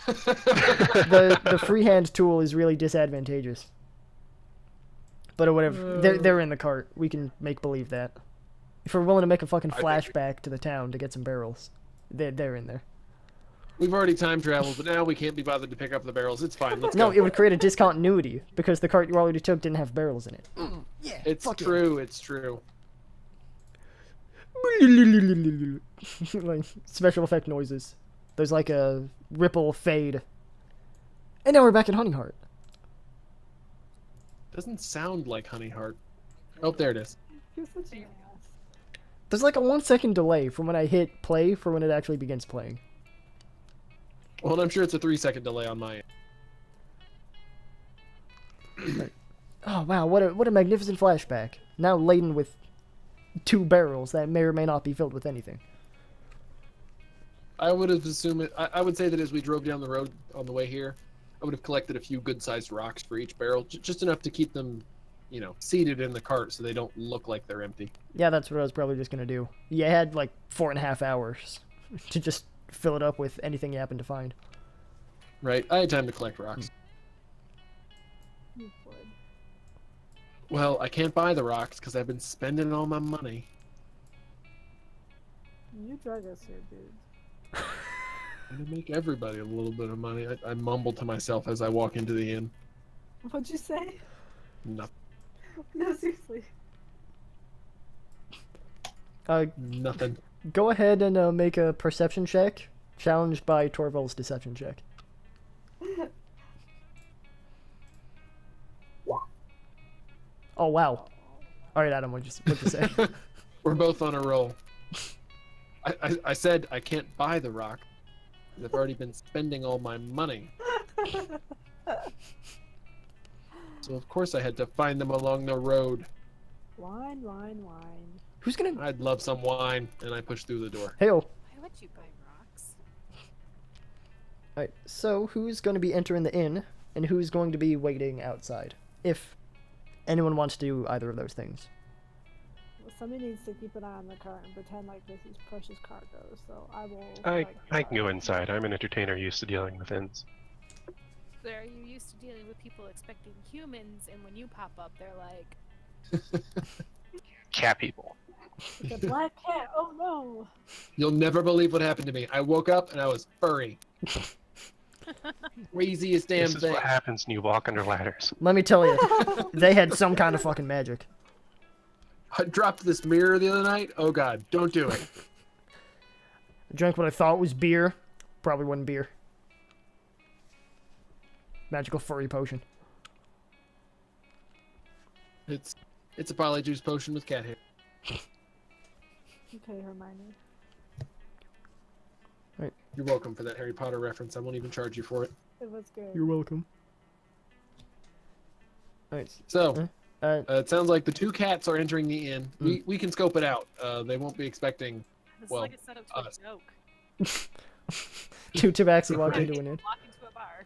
The freehand tool is really disadvantageous. But whatever. They're in the cart. We can make believe that. If we're willing to make a fucking I think we- flashback to the town to get some barrels, they're in there. We've already time traveled, but now we can't be bothered to pick up the barrels. It's fine. Let's No, go. it would create a discontinuity because the cart you already took didn't have barrels in it. Yeah, It's fuck yeah. true. It's true. Like special effect noises. There's like a ripple fade. And now we're back in Honeyheart. Doesn't sound like Honey Heart. Oh, there it is. You're such an ass. There's like a 1-second delay from when I hit play for when it actually begins playing. Well, and I'm sure it's a 3-second delay on my end. Oh wow, what a magnificent flashback. Now laden with 2 barrels that may or may not be filled with anything. I would have assumed it. I would say that as we drove down the road on the way here, I would have collected a few good-sized rocks for each barrel, just enough to keep them, seated in the cart so they don't look like they're empty. Yeah, that's what I was probably just gonna do. You had like 4.5 hours to just fill it up with anything you happen to find. Right? I had time to collect rocks. You would. Well, I can't buy the rocks because I've been spending all my money. You drug us here, dude. I'm gonna make everybody a little bit of money. I mumble to myself as I walk into the inn. What'd you say? Nothing. No, seriously. Nothing. Go ahead and make a perception check, challenged by Torvald's deception check. Oh wow! All right, Adam, what'd you say? We're both on a roll. I said I can't buy the rock. 'Cause I've already been spending all my money. So of course I had to find them along the road. Wine, wine, wine. Who's gonna? I'd love some wine, and I pushed through the door. Hey-oh. Why would you buy rocks? Alright, so who's going to be entering the inn, and who's going to be waiting outside? If anyone wants to do either of those things. Well, somebody needs to keep an eye on the cart and pretend like this is precious cargo, so I will... I can go inside. I'm an entertainer used to dealing with inns. So are you used to dealing with people expecting humans, and when you pop up, they're like, Cat people. The black cat, oh no! You'll never believe what happened to me. I woke up and I was furry. Craziest damn This is thing. what happens when you walk under ladders. Let me tell you, they had some kind of fucking magic. I dropped this mirror the other night. Oh god, don't do it. I drank what I thought was beer. Probably wasn't beer. Magical furry potion. It's a polyjuice potion with cat hair. Okay, Hermione. You're welcome for that Harry Potter reference. I won't even charge you for it. It was good. You're welcome. Alright. So, Uh, it sounds like the two cats are entering the inn. We can scope it out. They won't be expecting. This Well, is like a setup to us. a joke. two tabaxi walk Right. into an inn. Walk into a bar.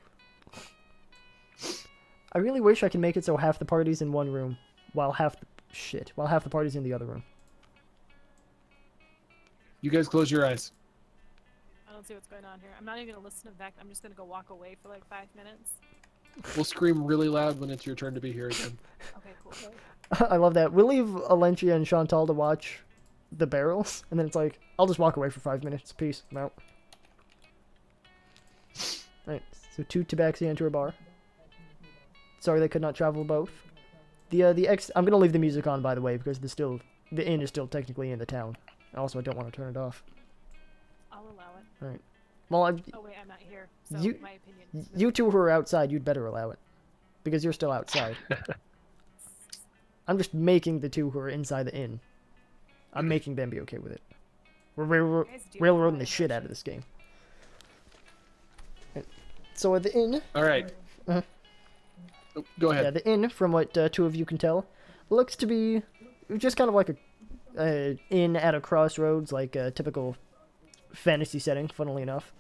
I really wish I could make it so half the party's in one room, while half the party's in the other room. You guys close your eyes. I don't see what's going on here. I'm not even gonna listen to back. I'm just gonna go walk away for like 5 minutes. We'll scream really loud when it's your turn to be here again. Okay, cool. I love that. We'll leave Elentia and Chantal to watch the barrels, and then it's like, I'll just walk away for 5 minutes. Peace. I'm out. Alright, so two tabaxi enter a bar. Sorry they could not travel both. I'm gonna leave the music on, by the way, because the inn is still technically in the town. Also, I don't want to turn it off. I'll allow it. Well, Oh wait, I'm not here, so You- my opinion. is you two who are outside, you'd better allow it. Because you're still outside. I'm just making the two who are inside the inn. I'm making them be okay with it. We're You guys do railroading the have shit out of this game. So at the inn, All right. Uh-huh. Oh, go ahead. yeah, the inn, from what two of you can tell, looks to be just kind of like a inn at a crossroads, like a typical fantasy setting, funnily enough.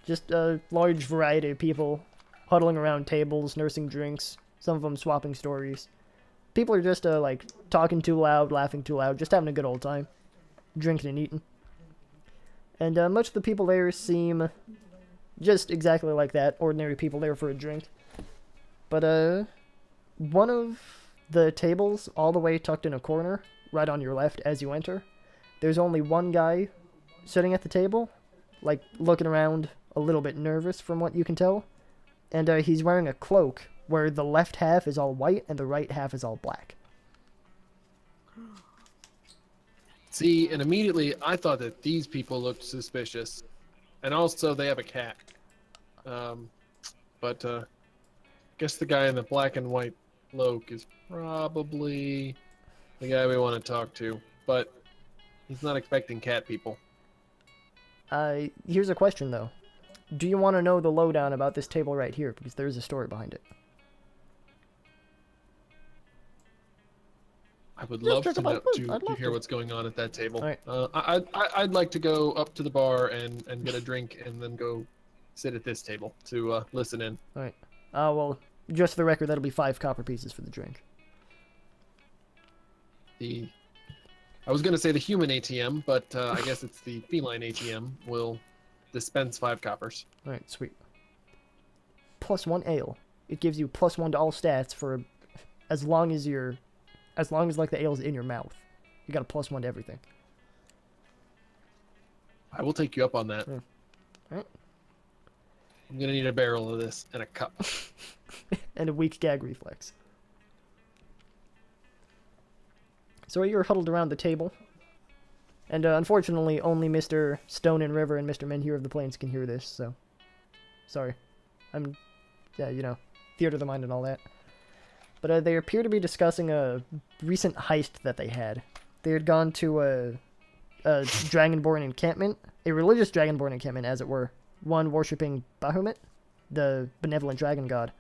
Just a large variety of people huddling around tables, nursing drinks, some of them swapping stories. People are just like talking too loud, laughing too loud, just having a good old time, drinking and eating. And much of the people there seem just exactly like that, ordinary people there for a drink. But one of the tables, all the way tucked in a corner, right on your left as you enter, there's only one guy sitting at the table, like looking around a little bit nervous from what you can tell. And he's wearing a cloak where the left half is all white and the right half is all black. See, and immediately I thought that these people looked suspicious, and also they have a cat. But I guess the guy in the black and white cloak is probably the guy we want to talk to, but he's not expecting cat people. Here's a question though. Do you want to know the lowdown about this table right here? Because there's a story behind it. I would Yes, love talk to about know food. I'd to love hear to. what's going on at that table. Alright. I'd like to go up to the bar and get a drink and then go sit at this table to listen in. Alright. Well, just for the record, that'll be 5 copper pieces for the drink. I was gonna say the human ATM, but I guess it's the feline ATM will dispense 5 coppers. Alright, sweet. +1 ale. It gives you +1 to all stats for as long as like the ale's in your mouth. You got a +1 to everything. I will take you up on that. Alright. I'm gonna need a barrel of this and a cup. And a weak gag reflex. So you're huddled around the table. And unfortunately, only Mr. Stone and River and Mr. Menhir-of-the-Plains can hear this, so... Sorry. Yeah, you know, theater of the mind and all that. But they appear to be discussing a recent heist that they had. They had gone to a Dragonborn encampment, a religious Dragonborn encampment, as it were, one worshipping Bahamut, the benevolent dragon god.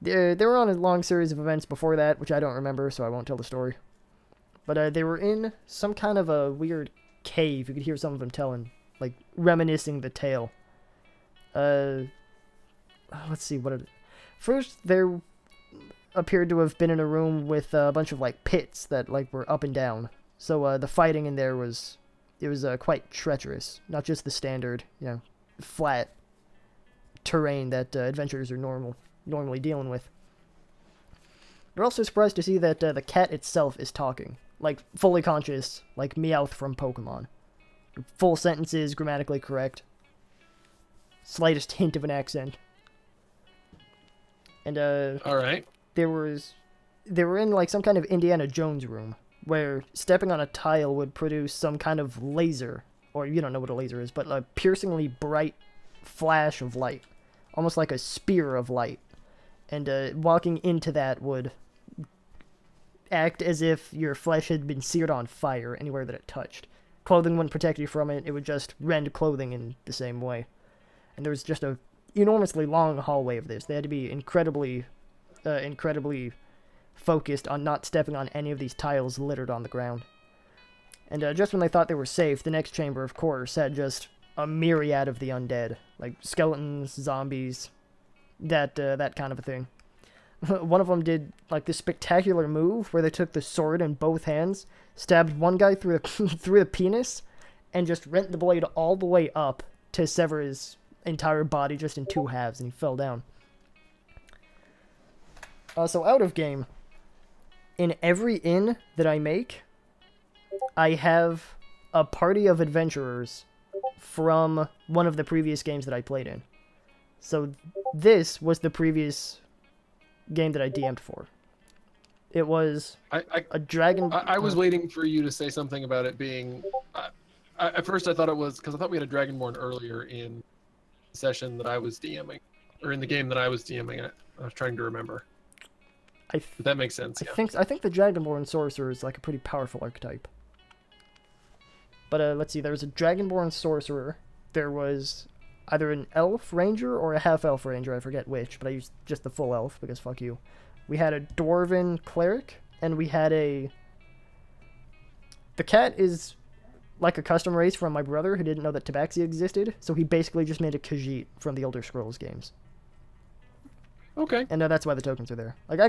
They were on a long series of events before that, which I don't remember, so I won't tell the story. But they were in some kind of a weird cave. You could hear some of them telling, like, reminiscing the tale. Let's see, first, there appeared to have been in a room with a bunch of, like, pits that, like, were up and down. So, the fighting in there was quite treacherous. Not just the standard, you know, flat terrain that adventurers are normally dealing with. You're also surprised to see that the cat itself is talking. Like, fully conscious, like Meowth from Pokemon. Full sentences, grammatically correct. slightest hint of an accent. And All right. they were in like some kind of Indiana Jones room where stepping on a tile would produce some kind of laser, or you don't know what a laser is, but a piercingly bright flash of light, almost like a spear of light. And walking into that would act as if your flesh had been seared on fire anywhere that it touched. Clothing wouldn't protect you from it, it would just rend clothing in the same way. And there was just a enormously long hallway of this. They had to be incredibly focused on not stepping on any of these tiles littered on the ground. And just when they thought they were safe, the next chamber, of course, had just a myriad of the undead. Like skeletons, zombies, that kind of a thing. One of them did like this spectacular move where they took the sword in both hands, stabbed one guy through through the penis, and just rent the blade all the way up to sever his entire body just in two halves, and he fell down. So out of game, in every inn that I make, I have a party of adventurers from one of the previous games that I played in. So this was the previous game that I DM'd for. It was a dragon... I was waiting for you to say something about it being... at first I thought it was... Because I thought we had a Dragonborn earlier in the session that I was DMing. Or in the game that I was DMing. I was trying to remember. But that makes sense, yeah. I think the Dragonborn Sorcerer is like a pretty powerful archetype. But let's see, there was a Dragonborn Sorcerer. There was either an Elf Ranger or a Half-Elf Ranger, I forget which, but I used just the full Elf, because fuck you. We had a Dwarven Cleric, and we had a... The cat is like a custom race from my brother, who didn't know that Tabaxi existed, so he basically just made a Khajiit from the Elder Scrolls games. Okay. And that's why the tokens are there. Like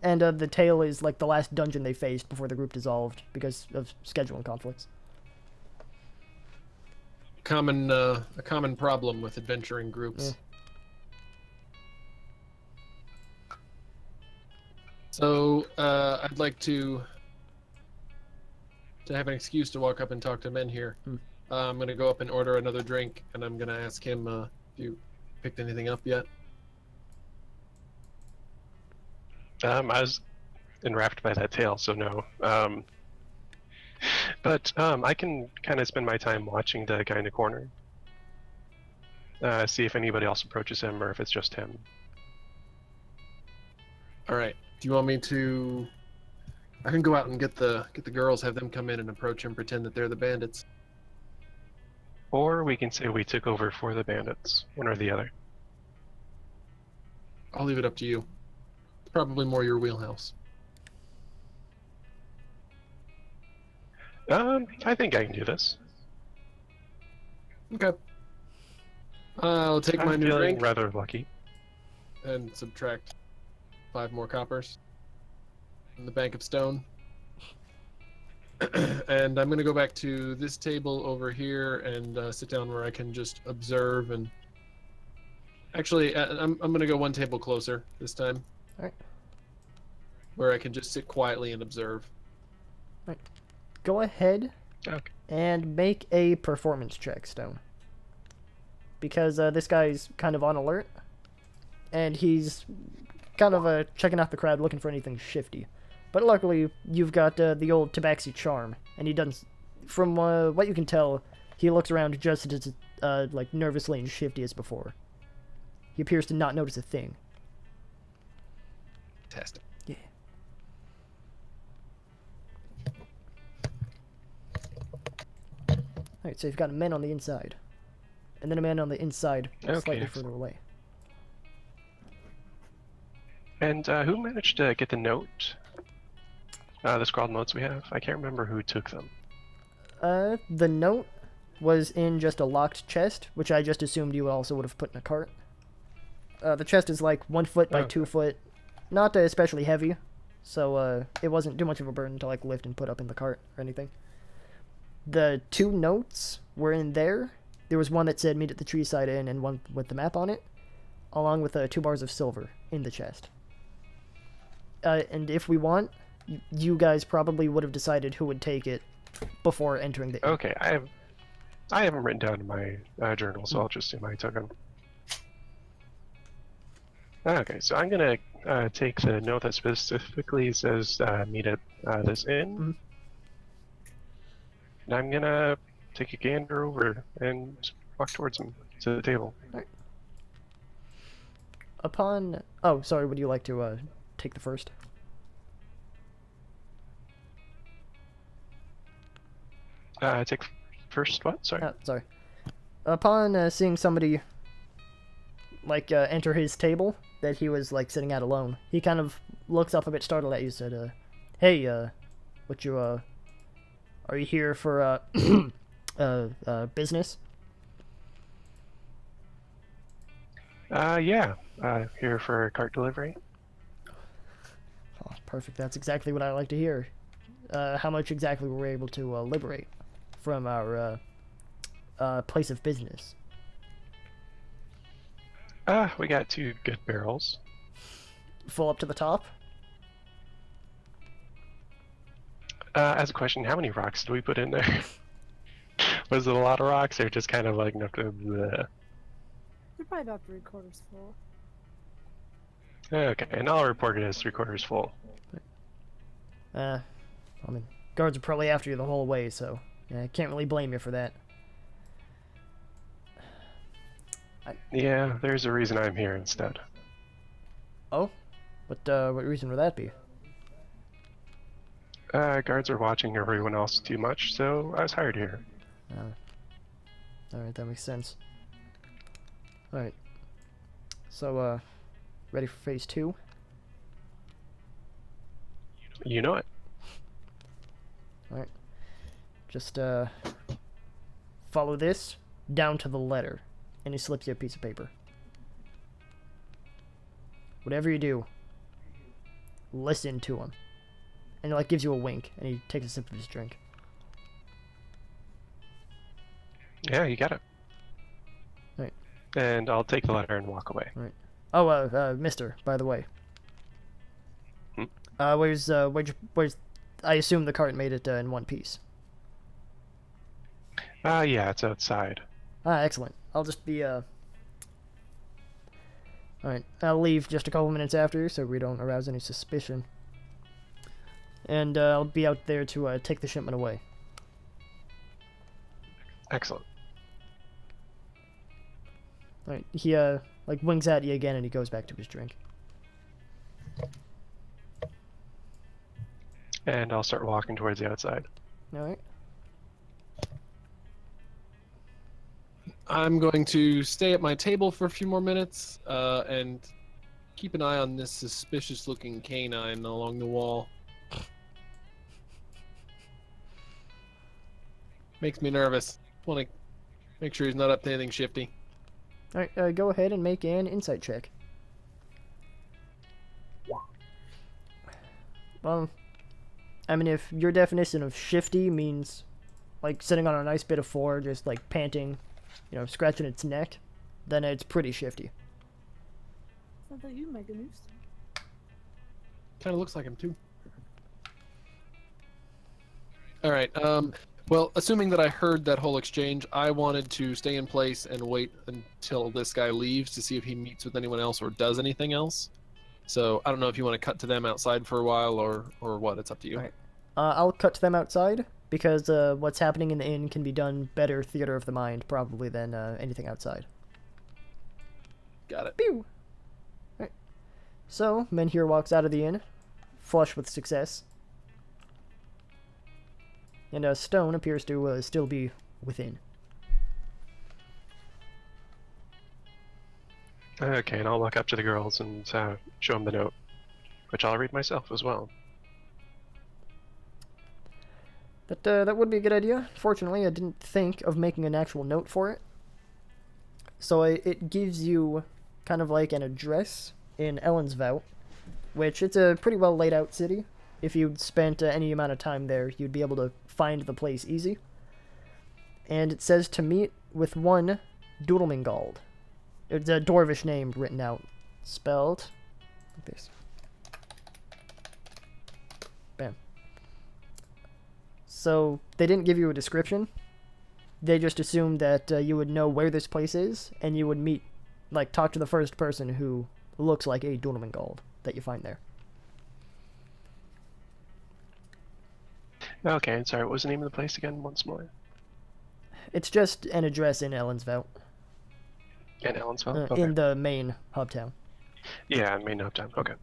and the tail is like the last dungeon they faced before the group dissolved because of scheduling conflicts. A common problem with adventuring groups. Yeah. So I'd like to have an excuse to walk up and talk to Menhir. I'm gonna go up and order another drink, and I'm gonna ask him if you picked anything up yet. I was enwrapped by that tale, so no. But I can kind of spend my time watching the guy in the corner. See if anybody else approaches him or if it's just him. All right. Do you want me to? I can go out and get the girls, have them come in and approach him, pretend that they're the bandits. Or we can say we took over for the bandits, one or the other. I'll leave it up to you. It's probably more your wheelhouse. I think I can do this. Okay. I'll take my I'm new feeling drink rather lucky. and subtract 5 more coppers from the bank of stone. And I'm going to go back to this table over here and sit down where I can just observe and... Actually, I'm going to go one table closer this time. Alright. Where I can just sit quietly and observe. Right. Go ahead Okay. and make a performance check, Stone. Because this guy's kind of on alert. And he's kind of checking out the crowd, looking for anything shifty. But luckily, you've got the old Tabaxi charm. And he doesn't... From what you can tell, he looks around just as like nervously and shifty as before. He appears to not notice a thing. Fantastic. Yeah. Alright, so you've got a man on the inside. And then a man on the inside, slightly Okay. further away. And who managed to get the note? The scrawled notes we have? I can't remember who took them. The note was in just a locked chest, which I just assumed you also would have put in a cart. The chest is like 1 foot by 2 foot, not especially heavy, so it wasn't too much of a burden to like lift and put up in the cart or anything. The 2 notes were in there. There was one that said meet at the Treeside Inn and one with the map on it, along with 2 bars of silver in the chest. And if we want, you guys probably would have decided who would take it before entering the inn. Okay, I haven't written down in my journal, so I'll just do my token. Okay, so I'm gonna take the note that specifically says meet at this inn, Mhm. and I'm gonna take a gander over and walk towards him to the table. Upon... Oh, sorry, would you like to take the first? Take first what? Sorry. Sorry. Upon seeing somebody, like, enter his table, that he was, like, sitting at alone, he kind of looks up a bit startled at you, said, hey, what you, are you here for, business? Yeah. Here for cart delivery. Oh, perfect, that's exactly what I like to hear. How much exactly were we able to, liberate from our, place of business? We got 2 good barrels. Full up to the top? As a question, how many rocks did we put in there? Was it a lot of rocks, or just kind of like bleh? You're probably about 3/4 full. Okay, and I'll report it as 3/4 full. I mean, guards are probably after you the whole way, so yeah, I can't really blame you for that. Yeah, there's a reason I'm here instead. Oh? What reason would that be? Guards are watching everyone else too much, so I was hired here. Alright, that makes sense. Alright. So, ready for phase 2? You know it. Alright. Just, follow this down to the letter. And he slips you a piece of paper. Whatever you do, listen to him. And he, like, gives you a wink, and he takes a sip of his drink. Yeah, you got it. Right. And I'll take the letter and walk away. Right. Oh, mister, by the way. Hmm? Where's, I assume the cart made it, in one piece. Yeah, it's outside. Ah, excellent. I'll just be, Alright, I'll leave just a couple minutes after, so we don't arouse any suspicion. And, I'll be out there to, take the shipment away. Excellent. Alright, he, like, winks at you again, and he goes back to his drink. And I'll start walking towards the outside. Alright. I'm going to stay at my table for a few more minutes and keep an eye on this suspicious-looking canine along the wall. Makes me nervous. Want to make sure he's not up to anything shifty. Alright, go ahead and make an insight check. Well, I mean, if your definition of shifty means, like, sitting on a nice bit of floor, just, like, panting, you know, scratching its neck, then it's pretty shifty. Sounds like you, Megan News. Kind of looks like him, too. Alright, well, assuming that I heard that whole exchange, I wanted to stay in place and wait until this guy leaves to see if he meets with anyone else or does anything else. So, I don't know if you want to cut to them outside for a while or what, it's up to you. Alright. I'll cut to them outside, because what's happening in the inn can be done better theater of the mind, probably, than anything outside. Got it. Pew! Alright. So, Menhir walks out of the inn, flush with success. And Stone appears to still be within. Okay, and I'll walk up to the girls and show them the note, which I'll read myself as well. That would be a good idea. Fortunately, I didn't think of making an actual note for it. So it gives you kind of like an address in Ellensvout, which it's a pretty well laid out city. If you'd spent any amount of time there, you'd be able to find the place easy. And it says to meet with one Doodlemingald. It's a Dwarvish name written out, spelled like this. Bam. So they didn't give you a description, They just assumed that you would know where this place is, and you would meet, like, talk to the first person who looks like a Donovan Gold that you find there. Okay, and sorry, what was the name of the place again once more? It's just an address in Ellensville, In Ellensville? Okay. in the main hub town. Yeah, in Main Uptown. Okay.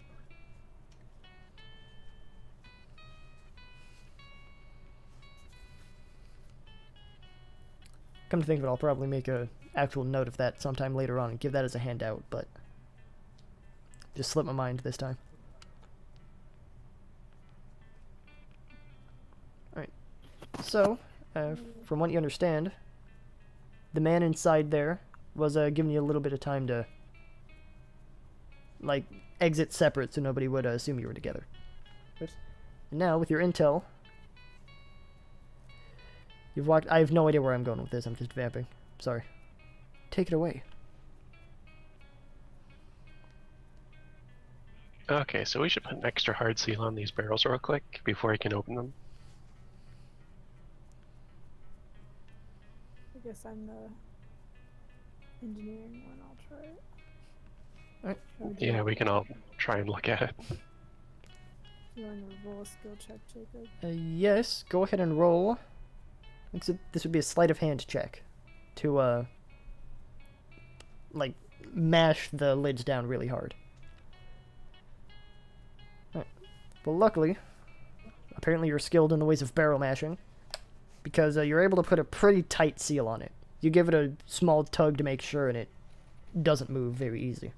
Come to think of it, I'll probably make a actual note of that sometime later on and give that as a handout, but just slipped my mind this time. Alright, so, from what you understand, the man inside there was giving you a little bit of time to, like, exit separate so nobody would assume you were together. And now, with your intel, you've walked. I have no idea where I'm going with this. I'm just vamping. Sorry. Take it away. Okay, so we should put an extra hard seal on these barrels real quick before I can open them. I guess I'm the engineering one. I'll try it. Alright. Shall we do Yeah, it? we can all try and look at it. You want to roll a skill check, Jacob? Yes, go ahead and roll. This would be a sleight of hand check to, like, mash the lids down really hard. Alright. Well, luckily, apparently you're skilled in the ways of barrel mashing, because you're able to put a pretty tight seal on it. You give it a small tug to make sure, and it doesn't move very easy.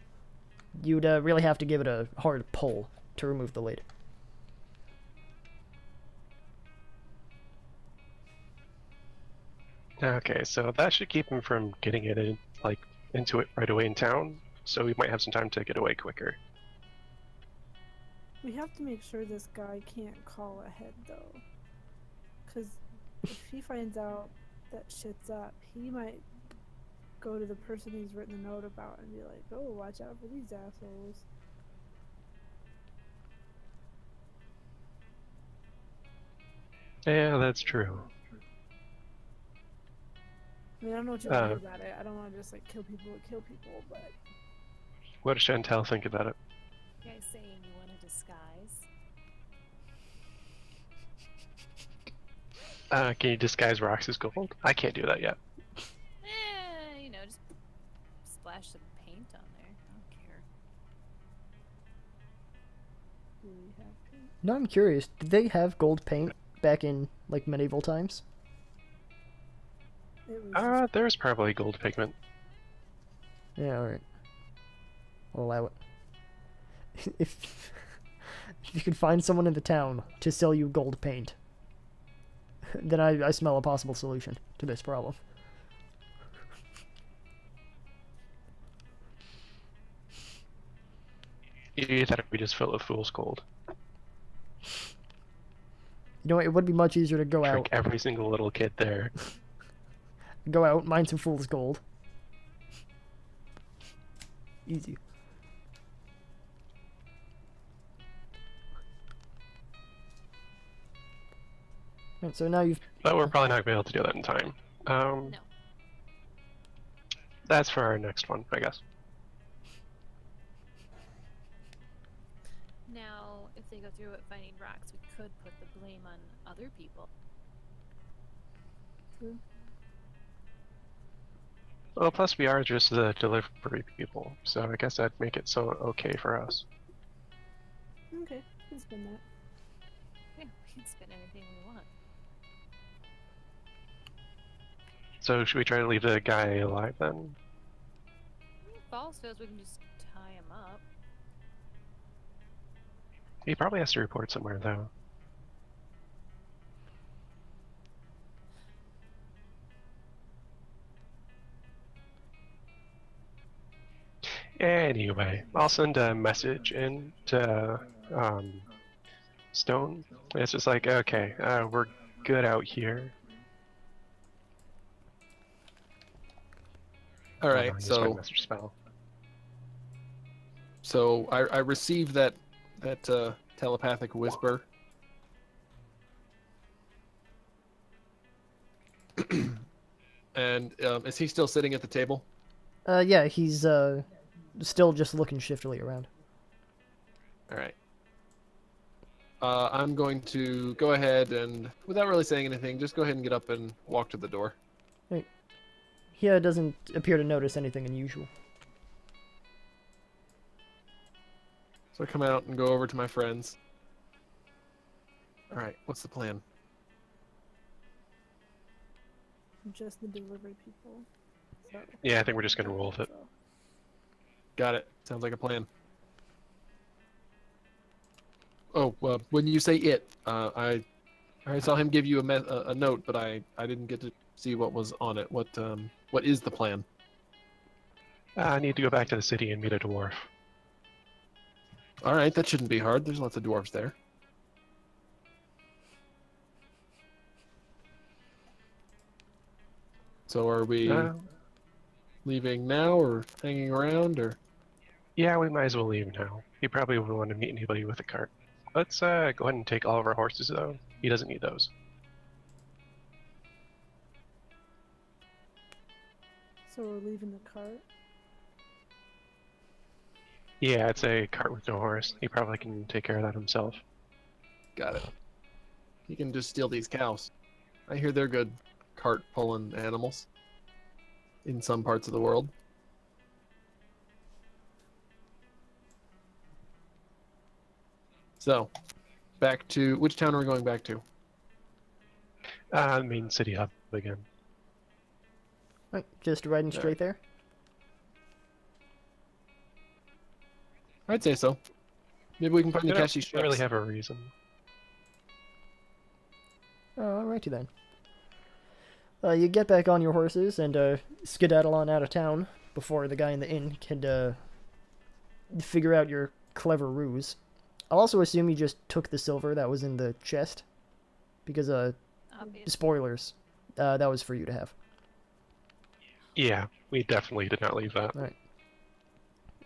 You'd really have to give it a hard pull to remove the lid. Okay, so that should keep him from getting it in, like, into it right away in town, so we might have some time to get away quicker. We have to make sure this guy can't call ahead, though. Because if he finds out that shit's up, he might go to the person he's written a note about and be like, oh, watch out for these assholes. Yeah, that's true. I mean, I don't know what you want to do about it. I don't want to just, like, kill people, but... What does Chantal think about it? You guys saying you want to disguise? Can you disguise rocks as gold? I can't do that yet. You know, just splash some paint on there. I don't care. Do we have to? No, I'm curious. Did they have gold paint back in, like, medieval times? It was There's probably gold pigment. Yeah, alright. I'll allow it. If you can find someone in the town to sell you gold paint, then I smell a possible solution to this problem. You thought we just fill it with fool's gold. You know what, it would be much easier to go Trick out, every single little kid there. mine some fool's gold. Easy. Right, so now you've... But we're probably not going to be able to do that in time. No. That's for our next one, I guess. Now, if they go through it finding rocks, we could put the blame on other people. Well, plus we are just the delivery people, so I guess that'd make it so okay for us. Okay, we can spin that. Yeah, we can spin anything we want. So should we try to leave the guy alive then? If Falls fails, we can just tie him up. He probably has to report somewhere though. Anyway, I'll send a message in to Stone. It's just like, okay, we're good out here. All right, Use my so message spell. I received that telepathic whisper. And is he still sitting at the table? Yeah, he's still just looking shiftily around. All right. I'm going to go ahead and, without really saying anything, just go ahead and get up and walk to the door. He doesn't appear to notice anything unusual. So I come out and go over to my friends. All right, what's the plan? Just the delivery people. So, Yeah, I think we're just gonna roll with it. so- Got it. Sounds like a plan. Oh, when you say it, I saw him give you a note, but I didn't get to see what was on it. What is the plan? I need to go back to the city and meet a dwarf. All right, that shouldn't be hard. There's lots of dwarves there. So are we leaving now, or hanging around, or? Yeah, we might as well leave now. He probably won't want to meet anybody with a cart. Let's go ahead and take all of our horses, though. He doesn't need those. So we're leaving the cart. Yeah, it's a cart with no horse. He probably can take care of that himself. Got it. He can just steal these cows. I hear they're good cart pulling animals in some parts of the world. So, back to which town are we going back to? Main city hub again. Right, just riding Yeah. straight there. I'd say so. Maybe we can find We the don't Cashy really Shreks. have a reason. Alrighty then. You get back on your horses and skedaddle on out of town before the guy in the inn can figure out your clever ruse. I'll also assume you just took the silver that was in the chest, because Obviously. spoilers, that was for you to have. Yeah, we definitely did not leave that.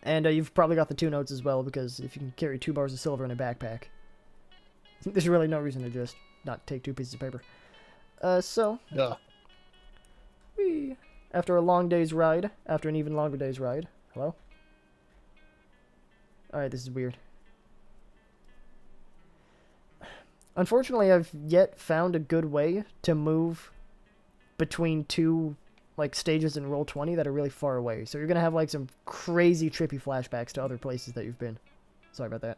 And you've probably got the 2 notes as well, because if you can carry 2 bars of silver in a backpack, there's really no reason to just not take 2 pieces of paper. So, Duh. after a long day's ride, after an even longer day's ride, hello? Alright, this is weird. Unfortunately, I've yet found a good way to move between 2 stages in Roll20 that are really far away. So you're gonna have some crazy trippy flashbacks to other places that you've been. Sorry about that.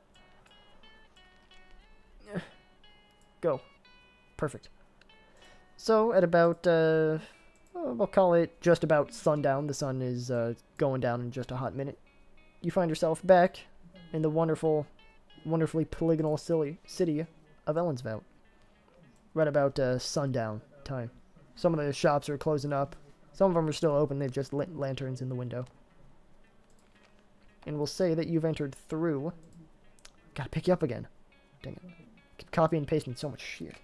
Go. Perfect. So at about we'll call it just about sundown. The sun is going down in just a hot minute. You find yourself back in the wonderfully polygonal city of Ellensvout. Right about sundown time. Some of the shops are closing up. Some of them are still open. They've just lit lanterns in the window. And we'll say that you've entered through. Gotta pick you up again. Dang it. Keep copying and pasting so much shit.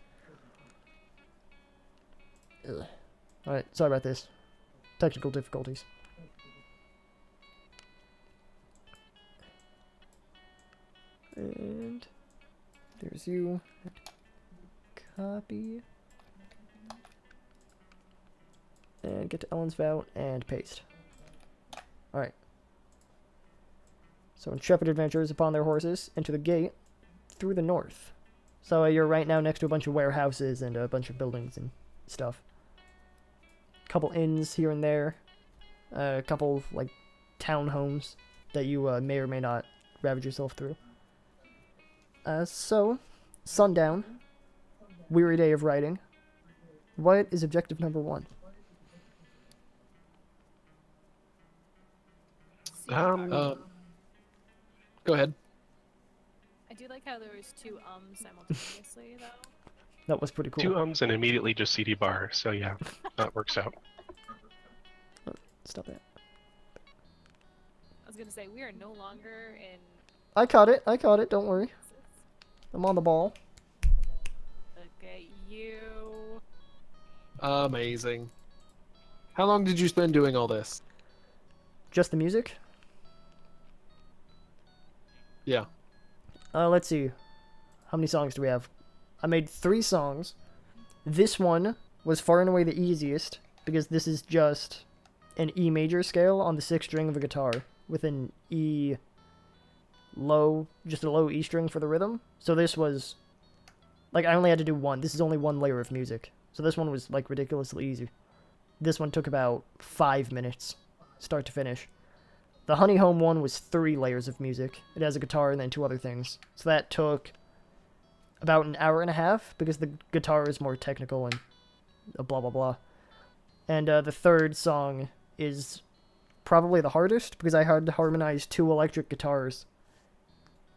Ugh. Alright, sorry about this. Technical difficulties. And there's you. Copy. And get to Ellensvout and paste. Alright. So intrepid adventurers upon their horses enter the gate through the north. So you're right now next to a bunch of warehouses and a bunch of buildings and stuff. Couple inns here and there. A couple townhomes that you may or may not ravage yourself through. So, sundown. Weary day of riding. What is objective number 1? Go ahead. I do like how there was 2 simultaneously though. That was pretty cool. 2 ums and immediately just CD bar, so yeah, that works out. Stop that. I was gonna say we are no longer in. I caught it, don't worry. I'm on the ball. Look at you. Amazing. How long did you spend doing all this? Just the music? Yeah. Let's see. How many songs do we have? I made 3 songs. This one was far and away the easiest, because this is just an E major scale on the 6th string of a guitar with an E low, just a low E string for the rhythm. So this was, like, I only had to do one. This is only one layer of music. So this one was, like, ridiculously easy. This one took about 5 minutes, start to finish. The Honey Home one was 3 layers of music. It has a guitar and then 2 other things. So that took about an hour and a half, because the guitar is more technical and blah blah blah. And the third song is probably the hardest, because I had to harmonize 2 electric guitars.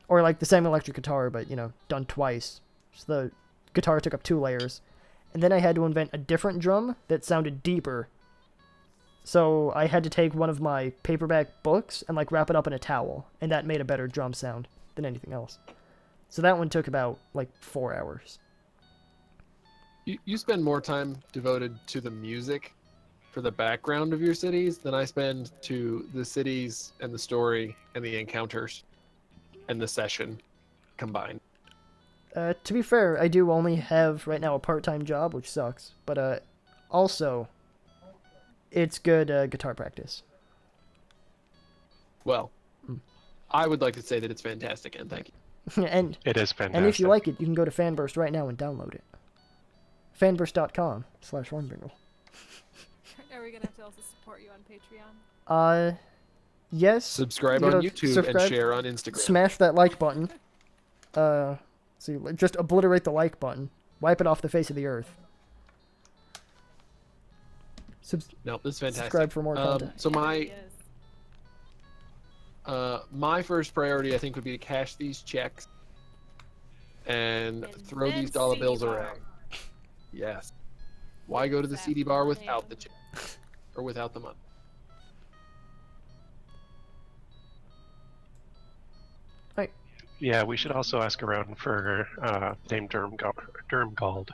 Or like the same electric guitar, but, you know, done twice. So the guitar took up 2 layers. And then I had to invent a different drum that sounded deeper. So I had to take one of my paperback books and, like, wrap it up in a towel. And that made a better drum sound than anything else. So that one took about, like, 4 hours. You spend more time devoted to the music for the background of your cities than I spend to the cities and the story and the encounters and the session combined. To be fair, I do only have right now a part-time job, which sucks. But also, it's good guitar practice. Well, I would like to say that it's fantastic, and thank you. and It is fantastic. and if you like it, you can go to Fanburst right now and download it. Fanburst.com/hornbingle. Are we gonna have to also support you on Patreon? Yes. Subscribe You on gotta YouTube and subscribe, share on Instagram. Smash that like button. See, just obliterate the like button. Wipe it off the face of the earth. No, this is fantastic. Subscribe for more content. So Yeah, he is. my first priority, I think, would be to cash these checks and And throw then these dollar CD bills bar. around. Yes. Why go to the CD bar without the check or without the money? Yeah, we should also ask around for name Dermgald.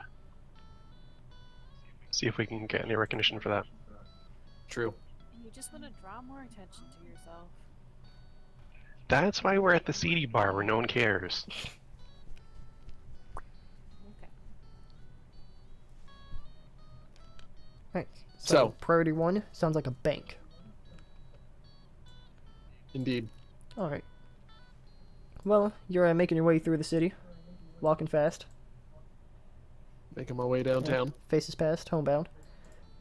See if we can get any recognition for that. True. You just want to draw more attention to yourself. That's why we're at the CD bar where no one cares. Okay. Right. So- priority 1 sounds like a bank. Indeed. All right. Well, you're making your way through the city, walking fast. Making my way downtown. Faces past, homebound.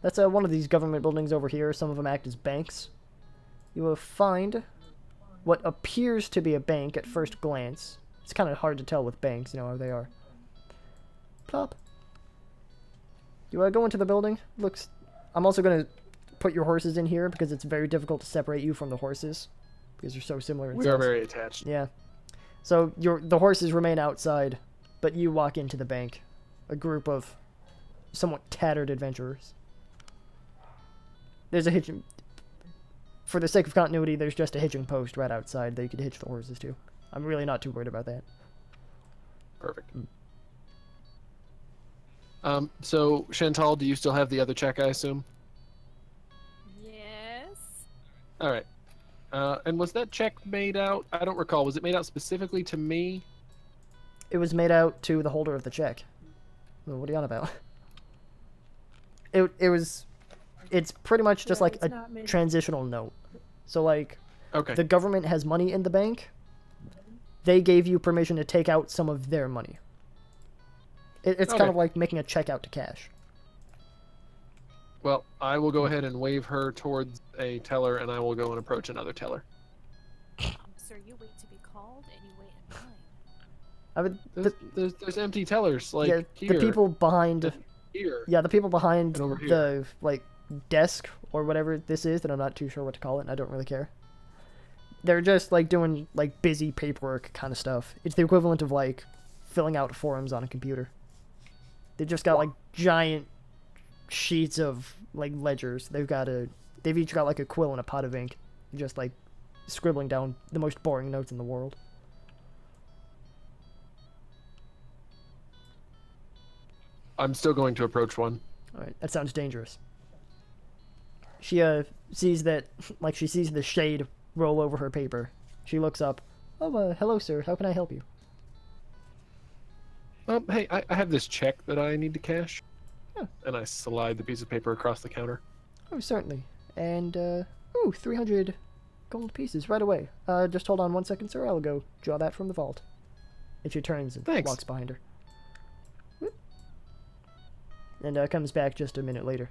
That's one of these government buildings over here. Some of them act as banks. You will find what appears to be a bank at first glance. It's kind of hard to tell with banks, you know how they are. Plop. You go into the building. Looks. I'm also gonna put your horses in here because it's very difficult to separate you from the horses because you're so similar in We are size. very attached. Yeah. So the horses remain outside, but you walk into the bank. A group of somewhat tattered adventurers. There's a hitching... For the sake of continuity, there's just a hitching post right outside that you could hitch the horses to. I'm really not too worried about that. Perfect. So, Chantal, do you still have the other check, I assume? Yes. All right. And was that check made out? I don't recall. Was it made out specifically to me? It was made out to the holder of the check. Well, what are you on about? It's pretty much just Yeah, like it's a not made- transitional note. So, like, Okay. the government has money in the bank. They gave you permission to take out some of their money. It's kind Okay. of like making a check out to cash. Well, I will go ahead and wave her towards a teller, and I will go and approach another teller. Sir, you wait to be called and you wait in line. I would, There's empty tellers, like yeah, here, the people behind, here. yeah, the people behind And over here. the like desk or whatever this is that I'm not too sure what to call it, and I don't really care. They're just like doing like busy paperwork kind of stuff. It's the equivalent of like filling out forms on a computer. They just got like giant sheets of like ledgers. They've each got like a quill and a pot of ink, just like scribbling down the most boring notes in the world. I'm still going to approach one. All right, that sounds dangerous. She sees that, like she sees the shade roll over her paper. She looks up. Oh, hello, sir. How can I help you? Hey, I have this check that I need to cash. And I slide the piece of paper across the counter. Oh, certainly. And, 300 gold pieces right away. Just hold on 1 second, sir. I'll go draw that from the vault. And she turns and Thanks. walks behind her. Whoop. And, comes back just a minute later.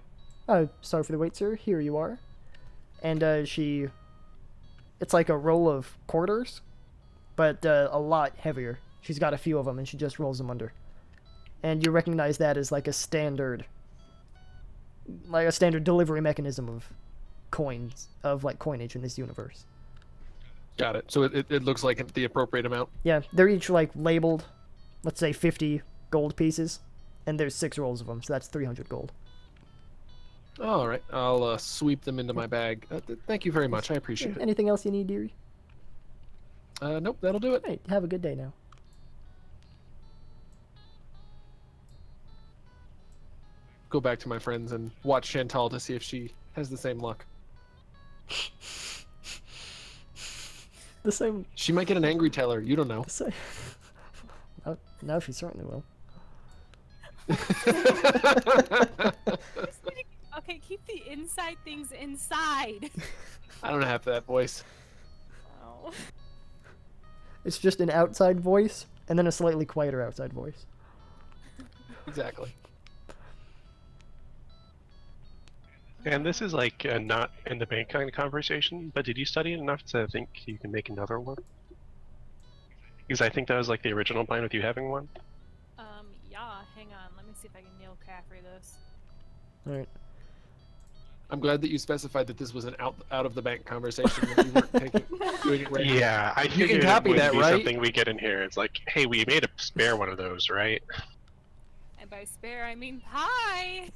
Sorry for the wait, sir. Here you are. And, it's like a roll of quarters, but, a lot heavier. She's got a few of them, and she just rolls them under. And you recognize that as like a standard delivery mechanism of coins, of like coinage in this universe. Got it. So it looks like the appropriate amount. Yeah, they're each like labeled, let's say 50 gold pieces, and there's 6 rolls of them, so that's 300 gold. All right. I'll sweep them into my bag. Thank you very much. I appreciate it. Anything else you need, dearie? Nope, that'll do it. Hey, have a good day now. Go back to my friends and watch Chantal to see if she has the same luck. The same. She might get an angry teller. You don't know. The same. No, she certainly will. Okay, keep the inside things inside. I don't have that voice. Oh. It's just an outside voice, and then a slightly quieter outside voice. Exactly. And this is like a not in the bank kind of conversation, but did you study it enough to think you can make another one? Because I think that was like the original plan with you having one. Yeah, hang on. Let me see if I can Neil Caffrey this. Alright. I'm glad that you specified that this was an out of the bank conversation. That we weren't doing it right. Yeah, I You figured can copy it would that, be right? something we get in here. It's like, hey, we made a spare one of those, right? And by spare, I mean pie!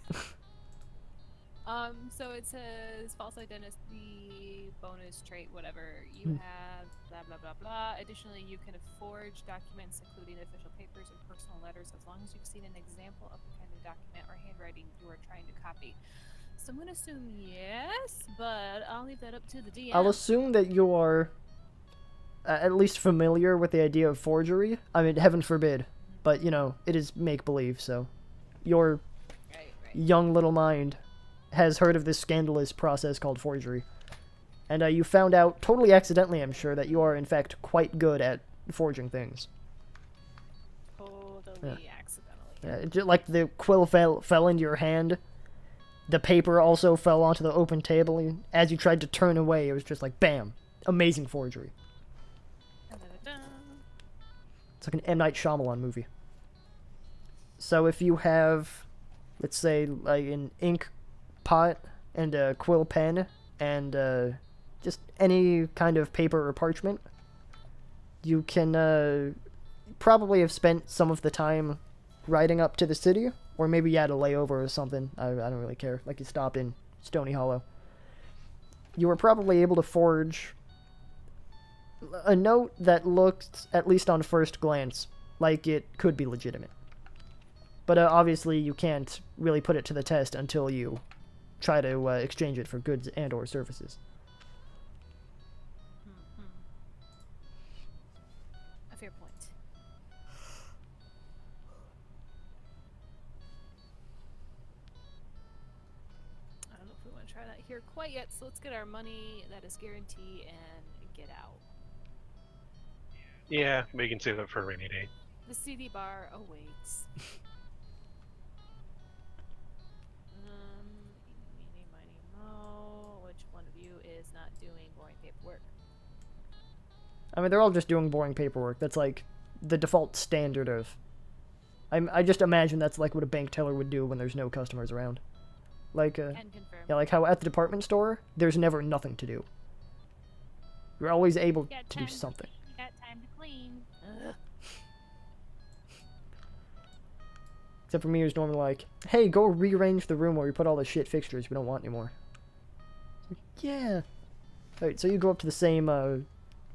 So it says false identity, bonus trait, whatever. You have blah blah blah blah. Additionally, you can forge documents, including official papers and personal letters, as long as you've seen an example of the kind of document or handwriting you are trying to copy. So I'm gonna assume yes, but I'll leave that up to the DM. I'll assume that you are at least familiar with the idea of forgery. I mean, heaven forbid, but you know, it is make-believe, so your Right. young little mind has heard of this scandalous process called forgery. And you found out, totally accidentally I'm sure, that you are in fact quite good at forging things. Totally accidentally. Like the quill fell into your hand, the paper also fell onto the open table, and as you tried to turn away, it was just like, bam! Amazing forgery. Da-da-da-da. It's like an M. Night Shyamalan movie. So if you have, let's say, like an ink pot and a quill pen and just any kind of paper or parchment, you can probably have spent some of the time riding up to the city, or maybe you had a layover or something. I don't really care. Like you stopped in Stony Hollow. You were probably able to forge a note that looked, at least on first glance, like it could be legitimate. But obviously you can't really put it to the test until you try to exchange it for goods and or services. A fair point. I don't know if we want to try that here quite yet, so let's get our money that is guaranteed and get out. Yeah, we can save that for a rainy day. The CD bar awaits. Meeny, miny, mo. Which one of you is not doing boring paperwork? I mean, they're all just doing boring paperwork. That's like the default standard of... I just imagine that's like what a bank teller would do when there's no customers around. Like, Can confirm. yeah, like how at the department store, there's never nothing to do. You're always able Got to do time to something. Got time to clean. Ugh. Except for me, who's normally like, hey, go rearrange the room where we put all the shit fixtures we don't want anymore. It's like, yeah. Alright, so you go up to the same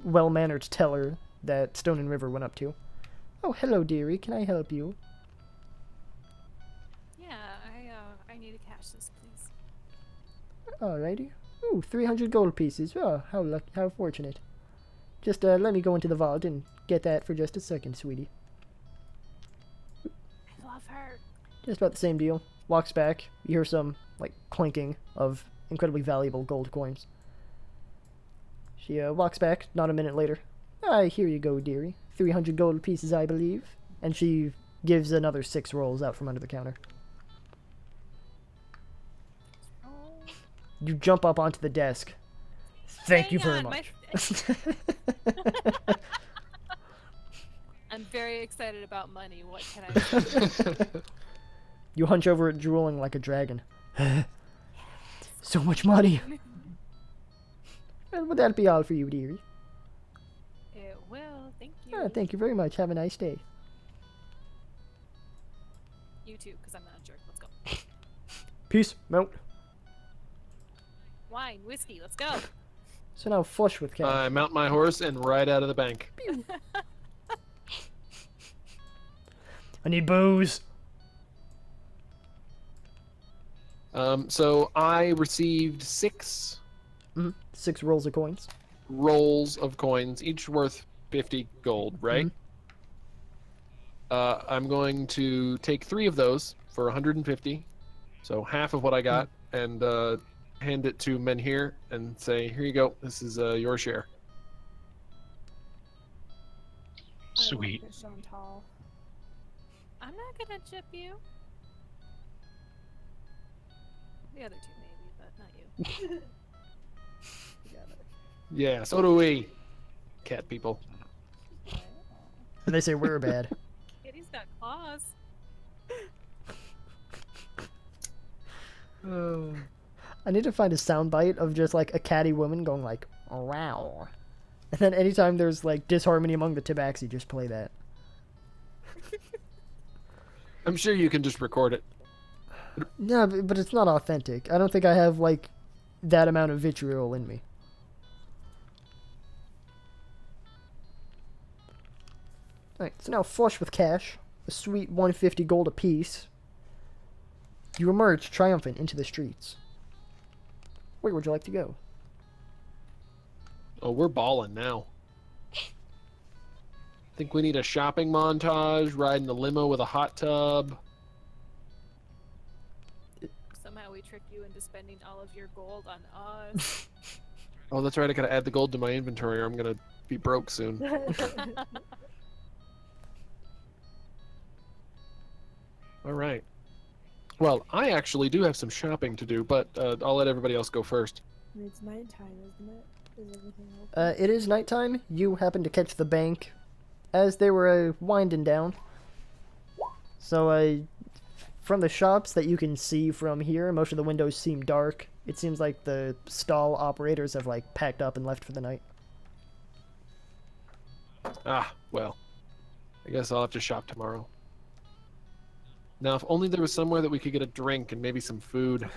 well-mannered teller that Stone and River went up to. Oh, hello, dearie. Can I help you? Yeah, I need to cash this, please. Alrighty. Ooh, 300 gold pieces. Oh, how fortunate. Just let me go into the vault and get that for just a second, sweetie. I love her. Just about the same deal. walks back. You hear some, like, clinking of incredibly valuable gold coins. She walks back, not a minute later. Here you go, dearie. 300 gold pieces, I believe. And she gives another 6 rolls out from under the counter. You jump up onto the desk. Thank you very Hang on, much. I'm very excited about money. What can I say? You hunch over it, drooling like a dragon. So much money. Would that be all for you, dearie? It will. Thank you. Thank you very much. Have a nice day. You too, because I'm not a jerk. Let's go. Peace. Mount. Wine, whiskey. Let's go. So now flush with cash. I mount my horse and ride out of the bank. I need booze. So I received 6 6 rolls of coins. rolls of coins, each worth 50 gold, right? I'm going to take 3 of those for 150, so half of what I got, and hand it to Menhir and say, "Here you go. This is your share." Sweet. I like it, Chantal. I'm not gonna chip you. The other two maybe, but not you. Together. Yeah, so do we, cat people. And they say we're bad. Kitty's got claws. I need to find a soundbite of just like a catty woman going like, wow. And then anytime there's like disharmony among the tabaxi, just play that. I'm sure you can just record it. No, but it's not authentic. I don't think I have like that amount of vitriol in me. Alright, so now flush with cash, a sweet 150 gold apiece. You emerge triumphant into the streets. Where would you like to go? Oh, we're balling now. Think we need a shopping montage, riding the limo with a hot tub. Somehow we tricked you into spending all of your gold on us. Oh, that's right. I gotta add the gold to my inventory, or I'm gonna be broke soon. All right. Well, I actually do have some shopping to do, but I'll let everybody else go first. And it's nighttime, isn't it? Is everything open? It is nighttime. You happen to catch the bank as they were winding down. So, from the shops that you can see from here, most of the windows seem dark. It seems like the stall operators have, like, packed up and left for the night. Ah, well. I guess I'll have to shop tomorrow. Now, if only there was somewhere that we could get a drink and maybe some food.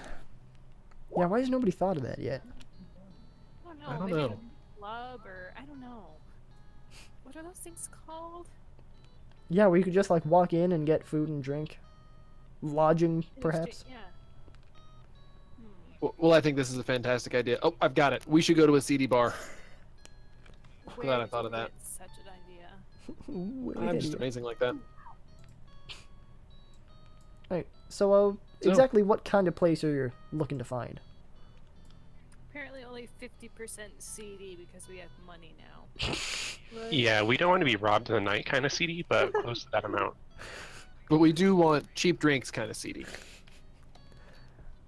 Yeah, why has nobody thought of that yet? I don't know. I don't maybe know. a club or I don't know. What are those things called? Yeah, where you could just, like, walk in and get food and drink. Lodging, perhaps? Yeah. Well, I think this is a fantastic idea. Oh, I've got it. We should go to a CD bar. Where Glad I did thought you of that. get such an idea. I'm just amazing like that. Alright, so, exactly what kind of place are you looking to find? Apparently only 50% CD because we have money now. Right? Yeah, we don't want to be robbed in the night kind of CD, but close to that amount. But we do want cheap drinks kind of CD.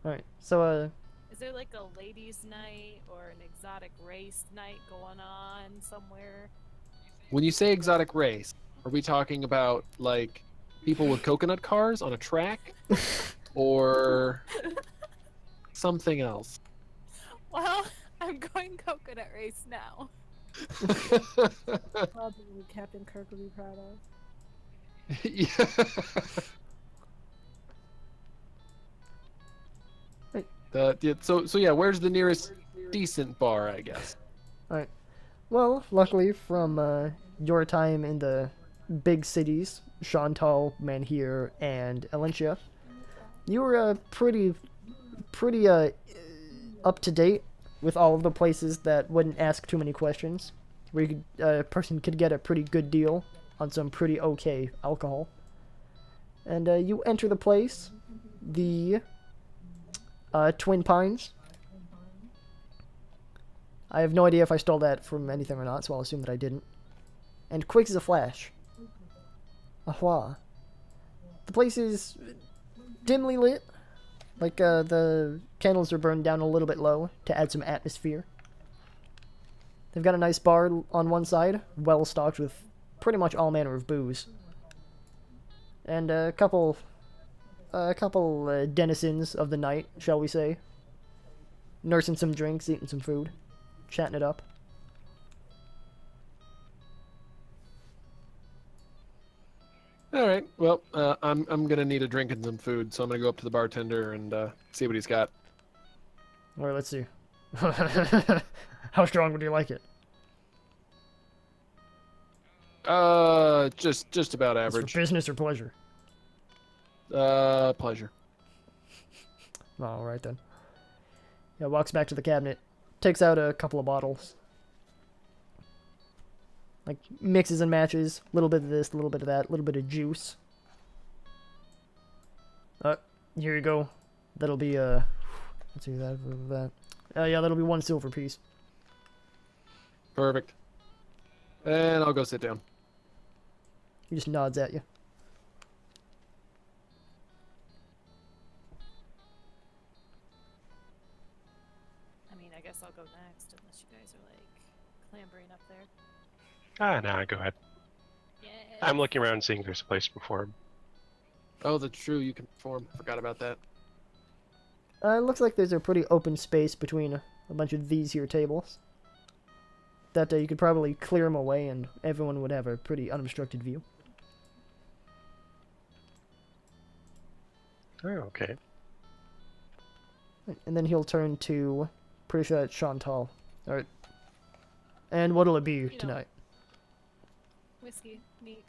Alright, so, Is there like a ladies' night or an exotic race night going on somewhere? When you say exotic race, are we talking about, like, people with coconut cars on a track? Or something else? Well, I'm going coconut race now. Probably Captain Kirk would be proud of. Yeah. Yeah, so yeah, where's the nearest decent bar, I guess? well, luckily from, your time in the big cities, Chantal, Menhir, and Elentia, you were, pretty, up to date with all of the places that wouldn't ask too many questions, where you could, a person could get a pretty good deal on some pretty okay alcohol. And you enter the place, the Twin Pines. I have no idea if I stole that from anything or not, so I'll assume that I didn't. And quick as a flash. Ahwa. The place is dimly lit. Like, the candles are burned down a little bit low to add some atmosphere. They've got a nice bar on one side, well stocked with pretty much all manner of booze. And a couple denizens of the night, shall we say. Nursing some drinks, eating some food, chatting it up. All right. Well, I'm gonna need a drink and some food, so I'm gonna go up to the bartender and see what he's got. All right, let's see. How strong would you like it? Just about Is average. for business or pleasure? Pleasure. All right then. Yeah, walks back to the cabinet, takes out a couple of bottles. Like, mixes and matches. A little bit of this, a little bit of that, a little bit of juice. Here you go. That'll be, let's see, that. Yeah, that'll be 1 silver piece. Perfect. And I'll go sit down. He just nods at you. I mean, I guess I'll go next unless you guys are like clambering up there. Nah, go ahead. Yeah. I'm looking around seeing if there's a place to perform. Oh, that's true. You can perform. Forgot about that. It looks like there's a pretty open space between a bunch of these here tables. That you could probably clear them away and everyone would have a pretty unobstructed view. Oh, okay. And then he'll turn to, pretty sure that's Chantal. Alright. And what'll it be know. tonight? Whiskey, neat.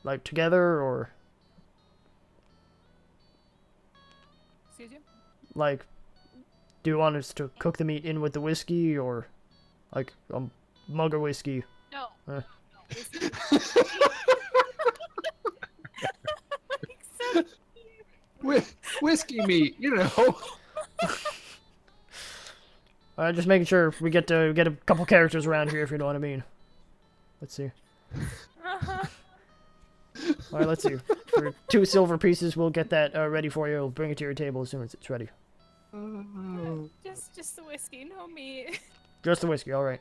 Like together or Excuse you? like, do you want us to cook the meat in with the whiskey or like a mug of whiskey? No. Eh. Whiskey. With whiskey meat, you know. Just making sure we get a couple characters around here, if you know what I mean. Let's see. All right, let's see. For 2 silver pieces, we'll get that ready for you. We'll bring it to your table as soon as it's ready. Just the whiskey, no meat. Just the whiskey, all right.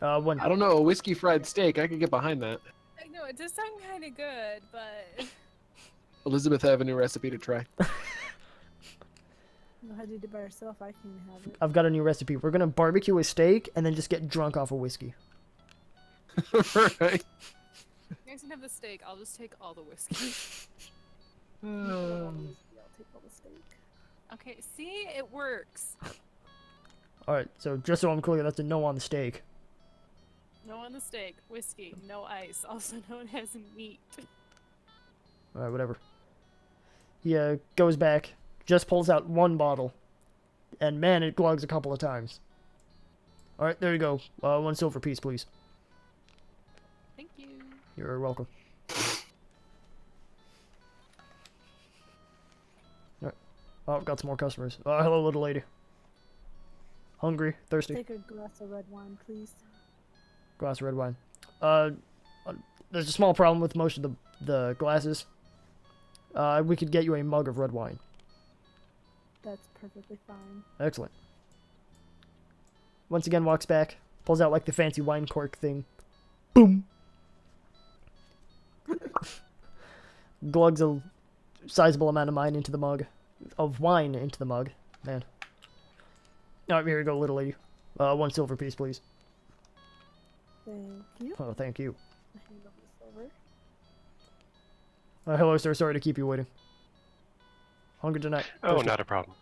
One. I don't know, a whiskey fried steak. I could get behind that. I know it does sound kind of good, but Elizabeth, I have a new recipe to try. You know how to do it by yourself. I can have it. I've got a new recipe. We're gonna barbecue a steak and then just get drunk off of whiskey. Right. you guys can have the steak. I'll just take all the whiskey. I'll take all the steak. Okay, see, it works. All right, so just so I'm clear, that's a no on the steak. No on the steak, whiskey, no ice, also known as meat. All right, whatever. He goes back, just pulls out 1 bottle, and man, it glugs a couple of times. All right, there you go. 1 silver piece, please. Thank you. You're welcome. Alright. Oh, got some more customers. Hello, little lady. Hungry? Thirsty? Take a glass of red wine, please. Glass of red wine. There's a small problem with most of the glasses. We could get you a mug of red wine. That's perfectly fine. Excellent. Once again, walks back. Pulls out, like, the fancy wine cork thing. Boom! Glugs a sizable amount of wine into the mug. Man. Alright, here you go, little lady. 1 silver piece, please. Thank you. Oh, thank you. I hand over the silver. Hello, sir. Sorry to keep you waiting. Hungry tonight? Oh, Thirsty? not a problem.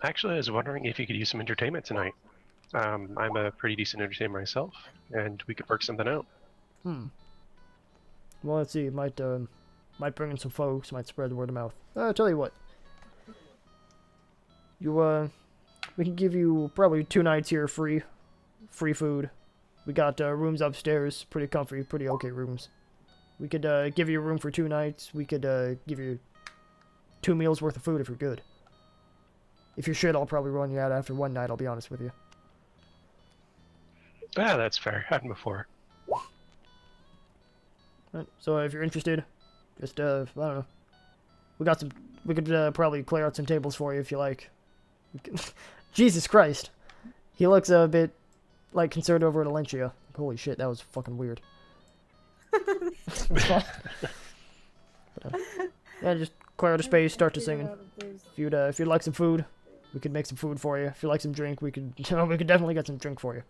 Actually, I was wondering if you could use some entertainment tonight. I'm a pretty decent entertainer myself, and we could work something out. Well, let's see. Might bring in some folks. Might spread the word of mouth. I'll tell you what. We can give you probably 2 nights here free. Free food. We got rooms upstairs. Pretty comfy. Pretty okay rooms. We could give you a room for 2 nights. We could give you 2 meals worth of food if you're good. If you're shit, I'll probably run you out after 1 night, I'll be honest with you. Ah, that's fair. Happened before. Right, so if you're interested, just, I don't know. We could probably clear out some tables for you if you like. Jesus Christ. He looks a bit, like, concerned over at Elentia. Holy shit, that was fucking weird. Yeah, just clear out a space, start to singing. If you'd like some food, we could make some food for you. If you'd like some drink, we could definitely get some drink for you.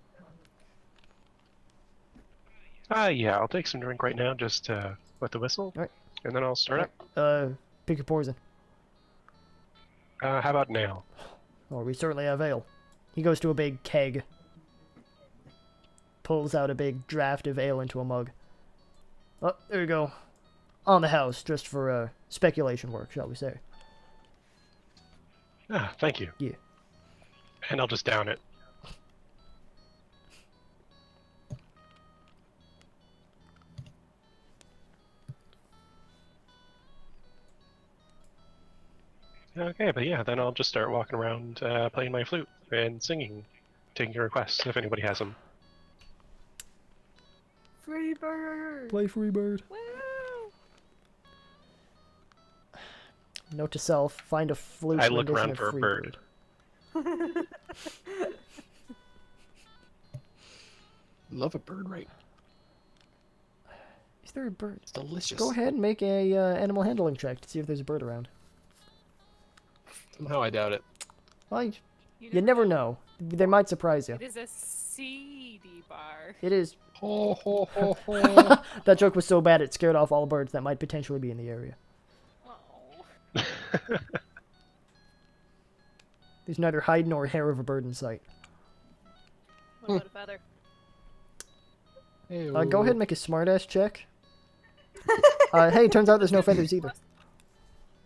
Yeah, I'll take some drink right now, just with the whistle. Alright. And then I'll start Pick your poison. up. How about now? Oh, we certainly have ale. He goes to a big keg. Pulls out a big draft of ale into a mug. Oh, there you go. On the house, just for speculation work, shall we say. Ah, thank you. Yeah. And I'll just down it. Okay, but yeah, then I'll just start walking around playing my flute and singing, taking requests if anybody has them. Free bird. Play Freebird. Woo! Note to self, find a flute I look rendition around of for a bird. Freebird. Love a bird right. Is there a bird? It's delicious. Go ahead and make a animal handling check to see if there's a bird around. Somehow I doubt it. Well, you never know. They might surprise you. It is a seedy bar. It is. Ho, ho, ho, ho. That joke was so bad it scared off all birds that might potentially be in the area. Oh. There's neither hide nor hair of a bird in sight. What about a feather? Go ahead and make a smartass check. Hey, turns out there's no feathers either.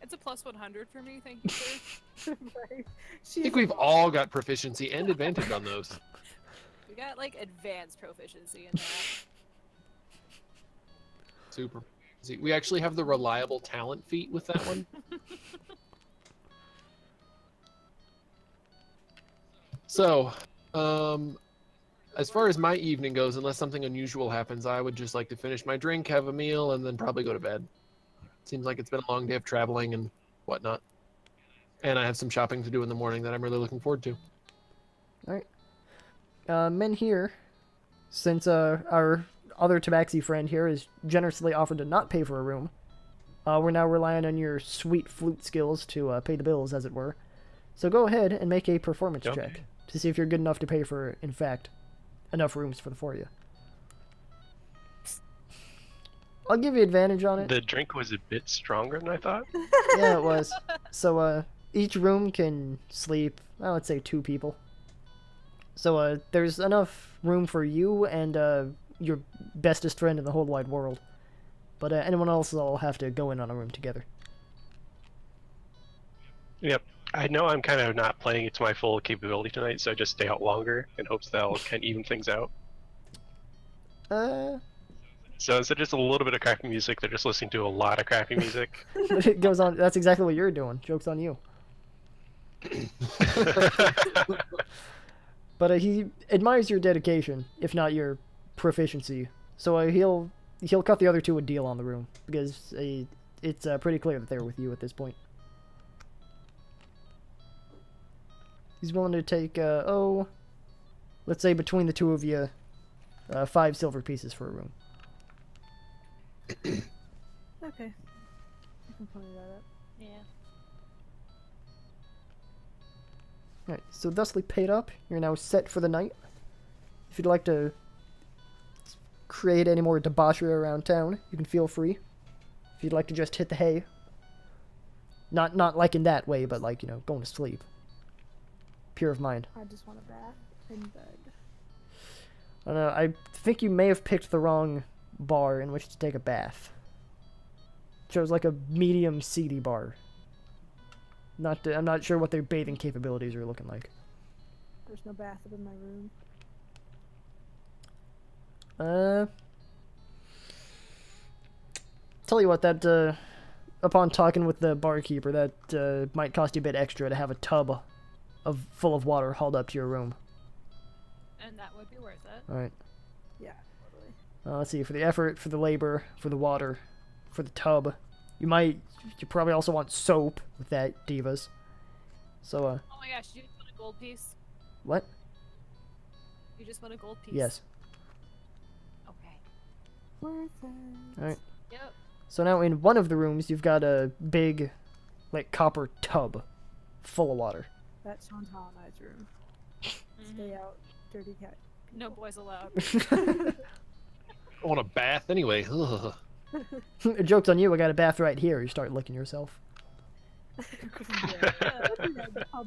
It's a plus 100 for me, thank you, sir. Right. I think we've all got proficiency and advantage on those. We got like advanced proficiency in that. Super. See, we actually have the reliable talent feat with that one. So, as far as my evening goes, unless something unusual happens, I would just like to finish my drink, have a meal, and then probably go to bed. Seems like it's been a long day of traveling and whatnot. And I have some shopping to do in the morning that I'm really looking forward to. Alright. Menhir, since our other tabaxi friend here has generously offered to not pay for a room, we're now relying on your sweet flute skills to pay the bills, as it were. So go ahead and make a performance check to see if you're good enough to pay for, in fact, enough rooms for the 4 of you. I'll give you advantage on it. The drink was a bit stronger than I thought. Yeah, it was. So, each room can sleep, well, let's say 2 people. So, there's enough room for you and, your bestest friend in the whole wide world. But, anyone else will have to go in on a room together. Yep. I know I'm kind of not playing it to my full capability tonight, so I just stay out longer in hopes that'll kind of even things out. So instead of just a little bit of crappy music, they're just listening to a lot of crappy music. It goes on, that's exactly what you're doing. Joke's on you. But he admires your dedication, if not your proficiency. So he'll cut the other 2 a deal on the room, because it's pretty clear that they're with you at this point. He's willing to take, let's say between the 2 of you, 5 silver pieces for a room. Okay. I can pony that up. Yeah. Alright, so thusly paid up, you're now set for the night. If you'd like to create any more debauchery around town, you can feel free. If you'd like to just hit the hay. Not like in that way, but like, going to sleep. Pure of mind. I just want a bath in bed. I don't know, I think you may have picked the wrong bar in which to take a bath. Chose like a medium seedy bar. I'm not sure what their bathing capabilities are looking like. There's no bath in my room. Tell you what, that upon talking with the barkeeper, that might cost you a bit extra to have a tub full of water hauled up to your room. And that would be worth it. All right. Yeah, totally. Let's see, for the effort, for the labor, for the water, for the tub, you probably also want soap with that, divas. So, Oh my gosh, you just want a gold piece? what? You just want a gold piece? Yes. Okay. Worth it. Alright. Yep. So now in one of the rooms, you've got a big, like, copper tub full of water. That's Chantal and I's room. Stay out, dirty cat. No boys allowed. I want a bath anyway. Ugh. Joke's on you, I got a bath right here. You start licking yourself.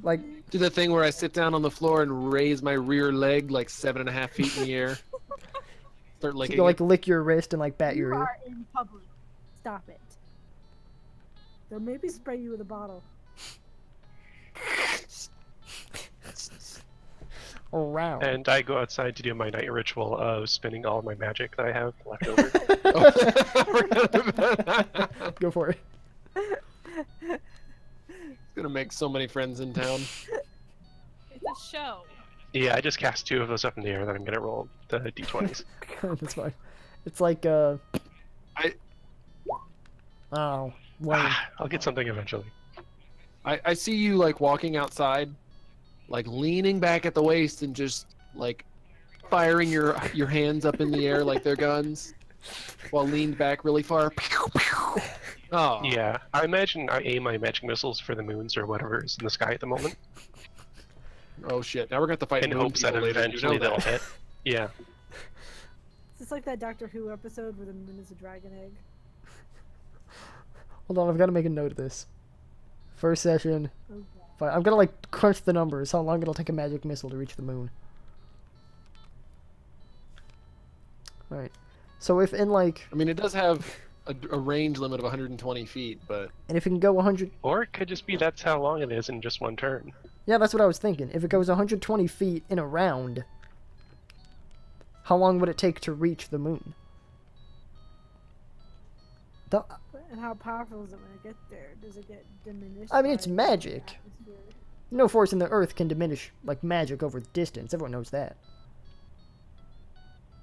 Like, Do the thing where I sit down on the floor and raise my rear leg like 7.5 feet in the air. Start so licking you, it. like, lick your wrist and, like, bat You your ear. are in public. Stop it. They'll maybe spray you with a bottle. Around. And I go outside to do my night ritual of spending all my magic that I have left over. Go for it. Gonna make so many friends in town. It's a show. Yeah, I just cast 2 of those up in the air, then I'm gonna roll the d20s. That's fine. It's like, Oh, lame. I'll get something eventually. I see you like walking outside, like leaning back at the waist and just like firing your hands up in the air like they're guns, while leaned back really far. Oh Yeah, I imagine I aim my magic missiles for the moons or whatever is in the sky at the moment, Oh shit! Now we're gonna have to fight in moon hopes that people later. You eventually know they'll that. hit. Yeah. Is this like that Doctor Who episode where the moon is a dragon egg? Hold on, I've got to make a note of this. First session. Oh, God. Fine. I'm gonna like crunch the numbers. How long it'll take a magic missile to reach the moon? All right. So if in like, I mean, it does have a range limit of 120 feet, but and if it can go 100, Or it could just be that's how long it is in just one turn. yeah, that's what I was thinking. If it goes 120 feet in a round, how long would it take to reach the moon? And how powerful is it when it gets there? Does it get diminished? I mean, by it's the magic. atmosphere? No force in the earth can diminish like magic over distance. Everyone knows that.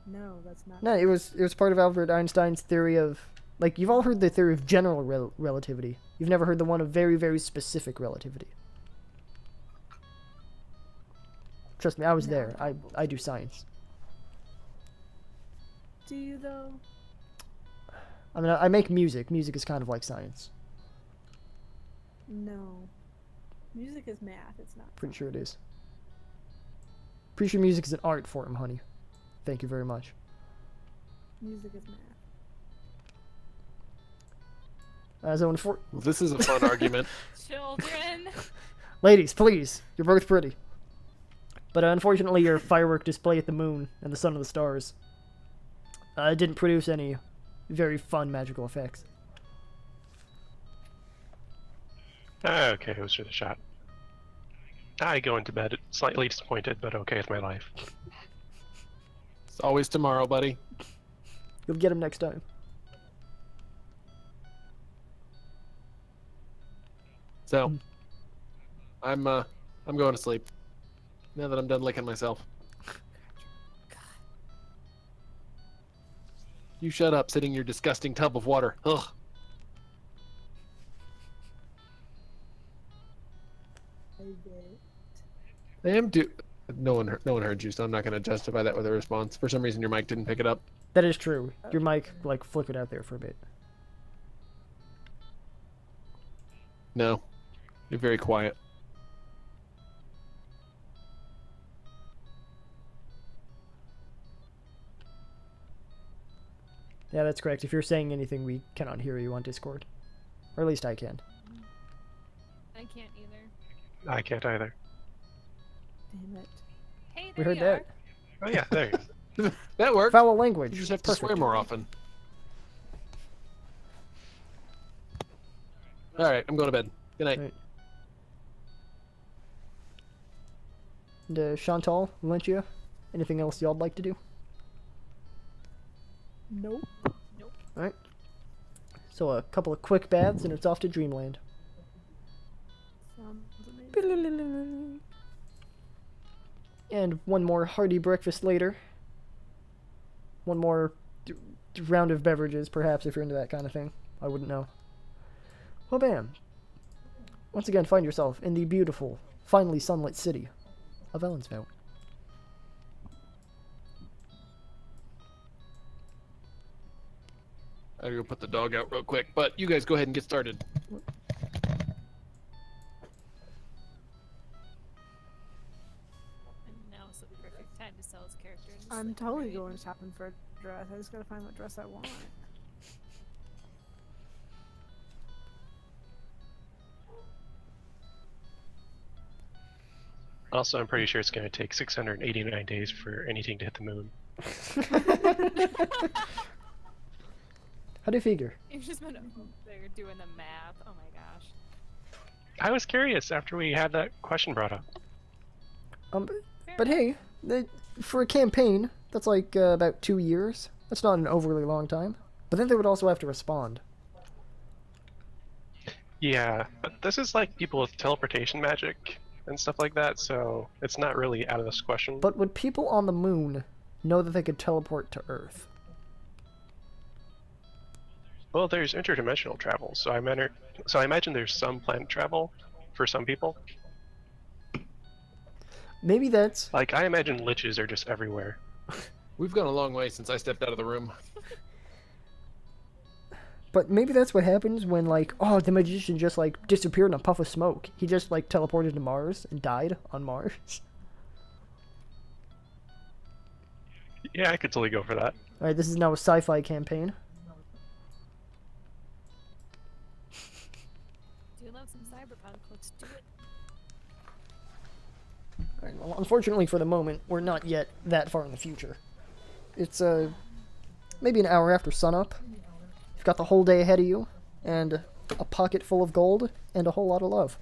No, that's not. No, it was part of Albert Einstein's theory of, like, you've all heard the theory of general relativity. You've never heard the one of very, very specific relativity. Trust me, I was there. I do science. Do you though? I mean, I make music. Music is kind of like science. No. Music is math. It's not. Pretty sure it is. Pretty sure music is an art form, honey. Thank you very much. Music is math. So, this is a fun argument. Children. ladies, please, you're both pretty. But unfortunately, your firework display at the moon and the sun and the stars didn't produce any very fun magical effects. Okay, it was worth a shot. I go into bed slightly disappointed, but okay with my life. It's always tomorrow, buddy. You'll get him next time. So, I'm going to sleep. Now that I'm done licking myself. You shut up, sitting in your disgusting tub of water. Ugh. I get it. I am No one heard you, so I'm not going to justify that with a response. For some reason, your mic didn't pick it up. That is true. Your mic, like, flickered out there for a bit. No, you're very quiet. Yeah, that's correct. If you're saying anything, we cannot hear you on Discord. Or at least I can. I can't either. I can't either. Damn it. Hey, there We heard you that. Oh yeah, there. That worked. Foul language. You just have to Perfect. swear more often. All right, I'm going to bed. Good night. Right. And Chantal, Elentia, anything else y'all'd like to do? Nope. So So a couple of quick baths and it's off to dreamland. Sounds amazing. And one more hearty breakfast later. One more round of beverages, perhaps, if you're into that kind of thing. I wouldn't know. Well, bam. Once again, find yourself in the beautiful, finely sunlit city of Ellensvale. I gotta go put the dog out real quick, but you guys go ahead and get started. And now's the perfect time to sell his character. and just, I'm like, totally create- going shopping for a dress. I just gotta find what dress I want. Also, I'm pretty sure it's going to take 689 days for anything to hit the moon. How do you figure? You've just been there doing the math. Oh my gosh. I was curious after we had that question brought up. Fair But enough. hey, for a campaign, that's like about 2 years. That's not an overly long time. But then they would also have to respond. Yeah, but this is like people with teleportation magic and stuff like that, so it's not really out of this question. But would people on the moon know that they could teleport to Earth? Well, there's interdimensional travel, so I imagine there's some planet travel for some people. Maybe that's... Like, I imagine liches are just everywhere. We've gone a long way since I stepped out of the room. But maybe that's what happens when, like, oh, the magician just, like, disappeared in a puff of smoke. He just, like, teleported to Mars and died on Mars. Yeah, I could totally go for that. Alright, this is now a sci-fi campaign. Do you love some cyberpunk? Let's do it. Alright, well, unfortunately for the moment, we're not yet that far in the future. It's, maybe an hour after sunup. You've got the whole day ahead of you, and a pocket full of gold, and a whole lot of love.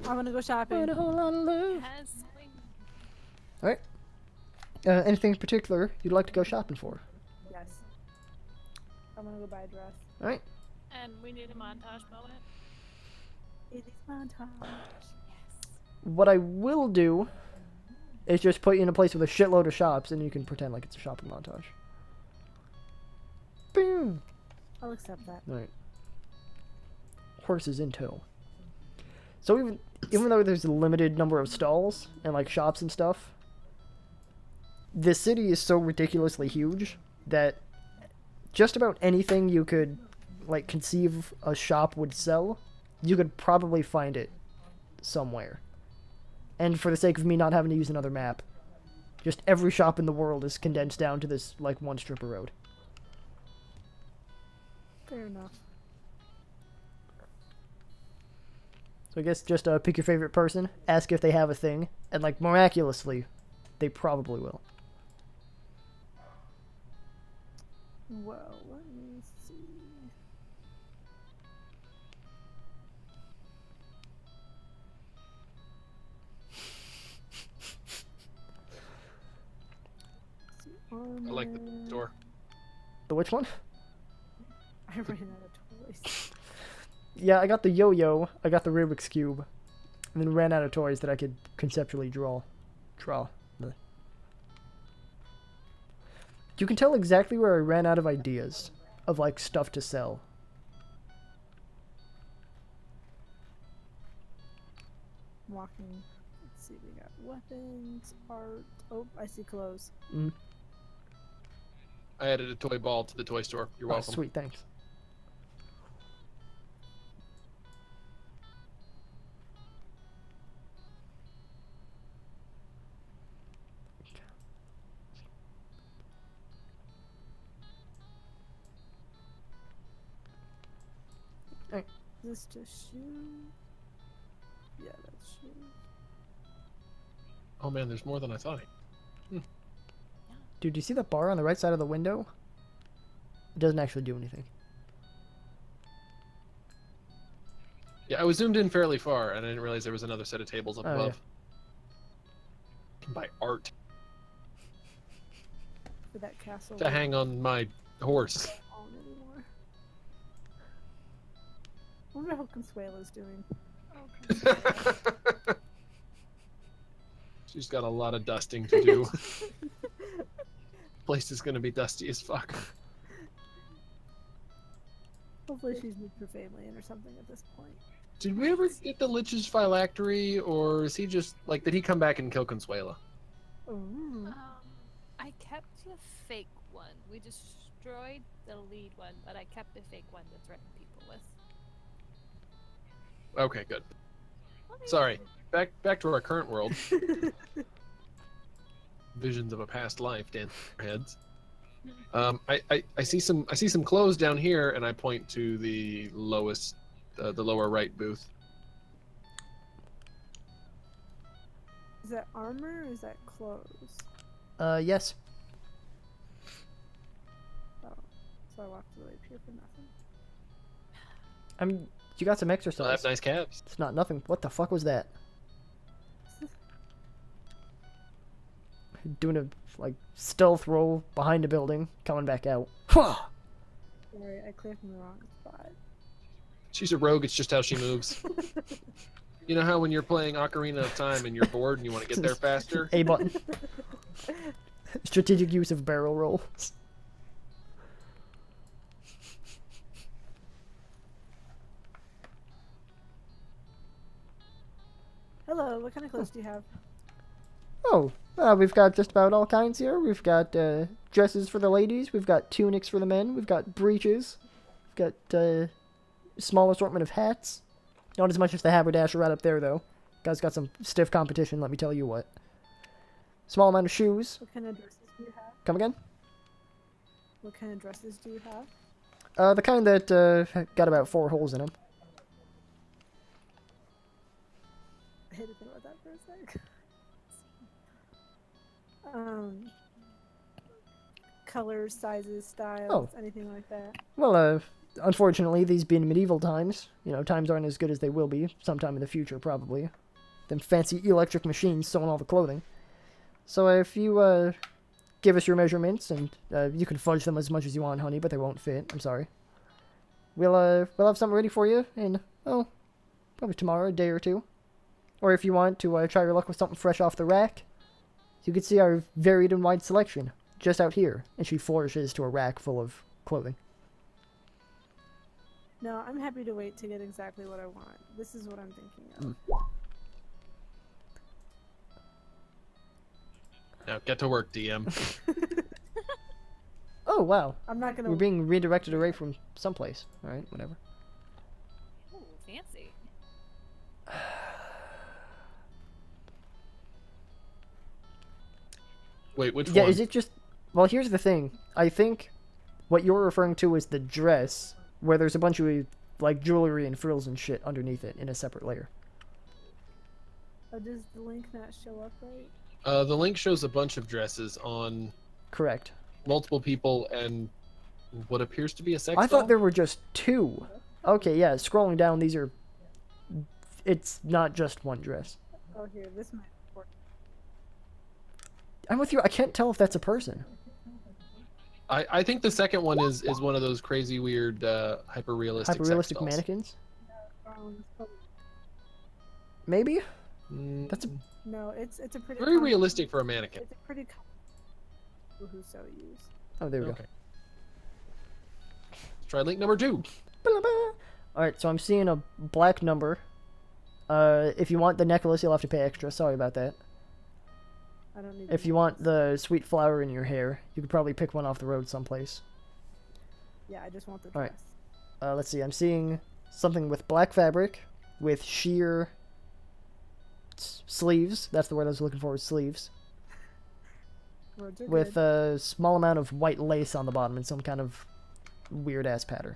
I'm gonna go shopping. And a whole lot of love. Has swing. Alright. Anything in particular you'd like to go shopping for? Yes. I'm gonna go buy a dress. Alright. And we need a montage moment. It is montage. Yes. What I will do is just put you in a place with a shitload of shops, and you can pretend like it's a shopping montage. Boom! I'll accept that. Alright. Horses in tow. So even though there's a limited number of stalls and like shops and stuff, the city is so ridiculously huge that just about anything you could like conceive a shop would sell, you could probably find it somewhere. And for the sake of me not having to use another map, just every shop in the world is condensed down to this like one strip of road. Fair enough. So I guess just pick your favorite person, ask if they have a thing, and like miraculously, they probably will. Well, let me see. I like the door. The which one? I ran out of toys. Yeah, I got the yo-yo, I got the Rubik's Cube, and then ran out of toys that I could conceptually draw. Bleh. You can tell exactly where I ran out of ideas of like stuff to sell. Walking. Let's see, we got weapons, art. Oh, I see clothes. I added a toy ball to the toy store. You're Oh, welcome. sweet, thanks. Is this just shoes? Yeah, that's shoes. Oh man, there's more than I thought. Dude, do you see that bar on the right side of the window? It doesn't actually do anything. Yeah, I was zoomed in fairly far, and I didn't realize there was another set of tables up Oh, above. Can buy art For that castle. to hang on my horse. on it wonder how Consuela's doing. She's got a lot of dusting to do. Place is gonna be dusty as fuck. Hopefully she's moved her family in or something at this point. Did we ever get the Lich's phylactery, or is he just like? Did he come back and kill Consuela? Ooh. I kept the fake one. We destroyed the lead one, but I kept the fake one to threaten people with. Okay, good. Sorry. Back to our current world. Visions of a past life dance in our heads. I see some clothes down here, and I point to the lowest, the lower right booth. Is that armor or is that clothes? Yes. Oh, so I walked all the way up here for nothing. I mean, you got some I exercise. have nice calves. It's not nothing. What the fuck was that? Doing a like stealth roll behind a building, coming back out. Huh! Sorry, I clicked in the wrong spot. She's a rogue. It's just how she moves. You know how when you're playing Ocarina of Time and you're bored and you want to get there faster? A button. Strategic use of barrel rolls. Hello, what kind of clothes do you have? Oh, we've got just about all kinds here. We've got dresses for the ladies. We've got tunics for the men. We've got breeches. We've got small assortment of hats. Not as much as the haberdasher right up there, though. Guy's got some stiff competition, let me tell you what. Small amount of shoes. What kind of dresses do you have? Come again? What kind of dresses do you have? The kind that got about 4 holes in them. I had to think about that for a sec. Colors, sizes, styles, anything like that. Well, unfortunately, these being medieval times, times aren't as good as they will be sometime in the future, probably. Them fancy electric machines sewing all the clothing. So if you give us your measurements, and you can fudge them as much as you want, honey, but they won't fit. I'm sorry. We'll have something ready for you in, probably tomorrow, a day or two. Or if you want to try your luck with something fresh off the rack, you can see our varied and wide selection just out here. And she flourishes to a rack full of clothing. No, I'm happy to wait to get exactly what I want. This is what I'm thinking of. Now get to work, DM. Oh, wow. I'm not gonna. We're being redirected away from someplace. Alright, whatever. Ooh, fancy. Wait, which Yeah, one? is it just... Well, here's the thing. I think what you're referring to is the dress, where there's a bunch of, like, jewelry and frills and shit underneath it in a separate layer. Oh, does the link not show up right? The link shows a bunch of dresses on Correct. multiple people and what appears to be a sex I doll. thought there were just 2. Okay, yeah, scrolling down, these are... It's not just one dress. Oh, here, this might work. I'm with you. I can't tell if that's a person. I think the second one is one of those crazy, weird, hyper-realistic Hyper-realistic sex dolls. mannequins? It's probably- Maybe? Mm, That's a... No, it's a pretty. very realistic for a mannequin. It's a pretty. Who so use? Oh, there we Okay. Let's try link number 2. go. Alright, so I'm seeing a black number. If you want the necklace, you'll have to pay extra. Sorry about that. I don't need. If you want the sweet flower in your hair, you could probably pick one off the road someplace. Yeah, I just want the Alright. dress. Let's see, I'm seeing something with black fabric, with sheer sleeves. That's the word I was looking for, sleeves. Words are With good. a small amount of white lace on the bottom and some kind of weird-ass pattern.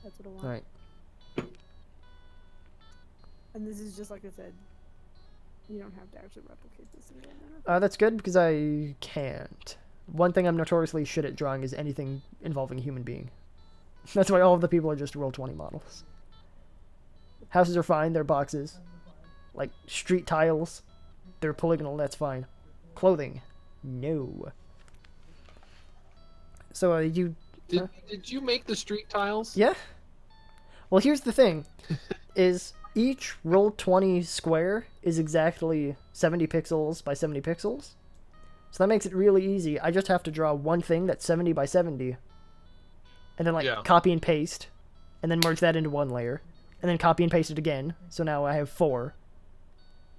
That's what I want. Alright. And this is just like I said. You don't have to actually replicate this again. That's good because I can't. One thing I'm notoriously shit at drawing is anything involving a human being. That's why all of the people are just Roll20 models. Houses are fine, they're boxes. Like, street tiles, they're polygonal, that's fine. Clothing, no. So, you Did you make the street tiles? Yeah. Well, here's the thing: is each roll-20 square is exactly 70 pixels by 70 pixels. So that makes it really easy. I just have to draw one thing that's 70 by 70, and then like Yeah. copy and paste, and then merge that into one layer, and then copy and paste it again. So now I have 4.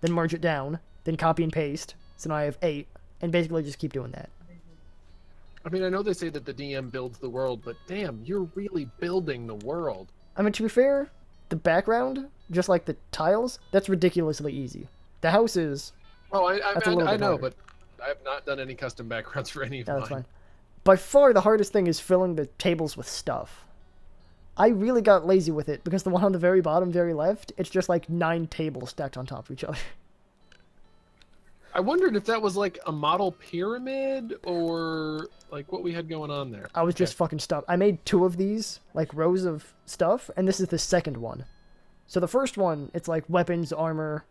Then merge it down, then copy and paste. So now I have 8, and basically just keep doing that. I mean, I know they say that the DM builds the world, but damn, you're really building the world. I mean, to be fair, the background, just like the tiles, that's ridiculously easy. The houses, Oh, That's a little I bit know, harder. but I have not done any custom backgrounds for any of that's mine. fine. By far, the hardest thing is filling the tables with stuff. I really got lazy with it, because the one on the very bottom, very left, it's just like 9 tables stacked on top of each other. I wondered if that was like a model pyramid or like what we had going on there. I was just fucking stuck. I made 2 of these, like, rows of stuff, and this is the second one. So the first one, it's like weapons, armor,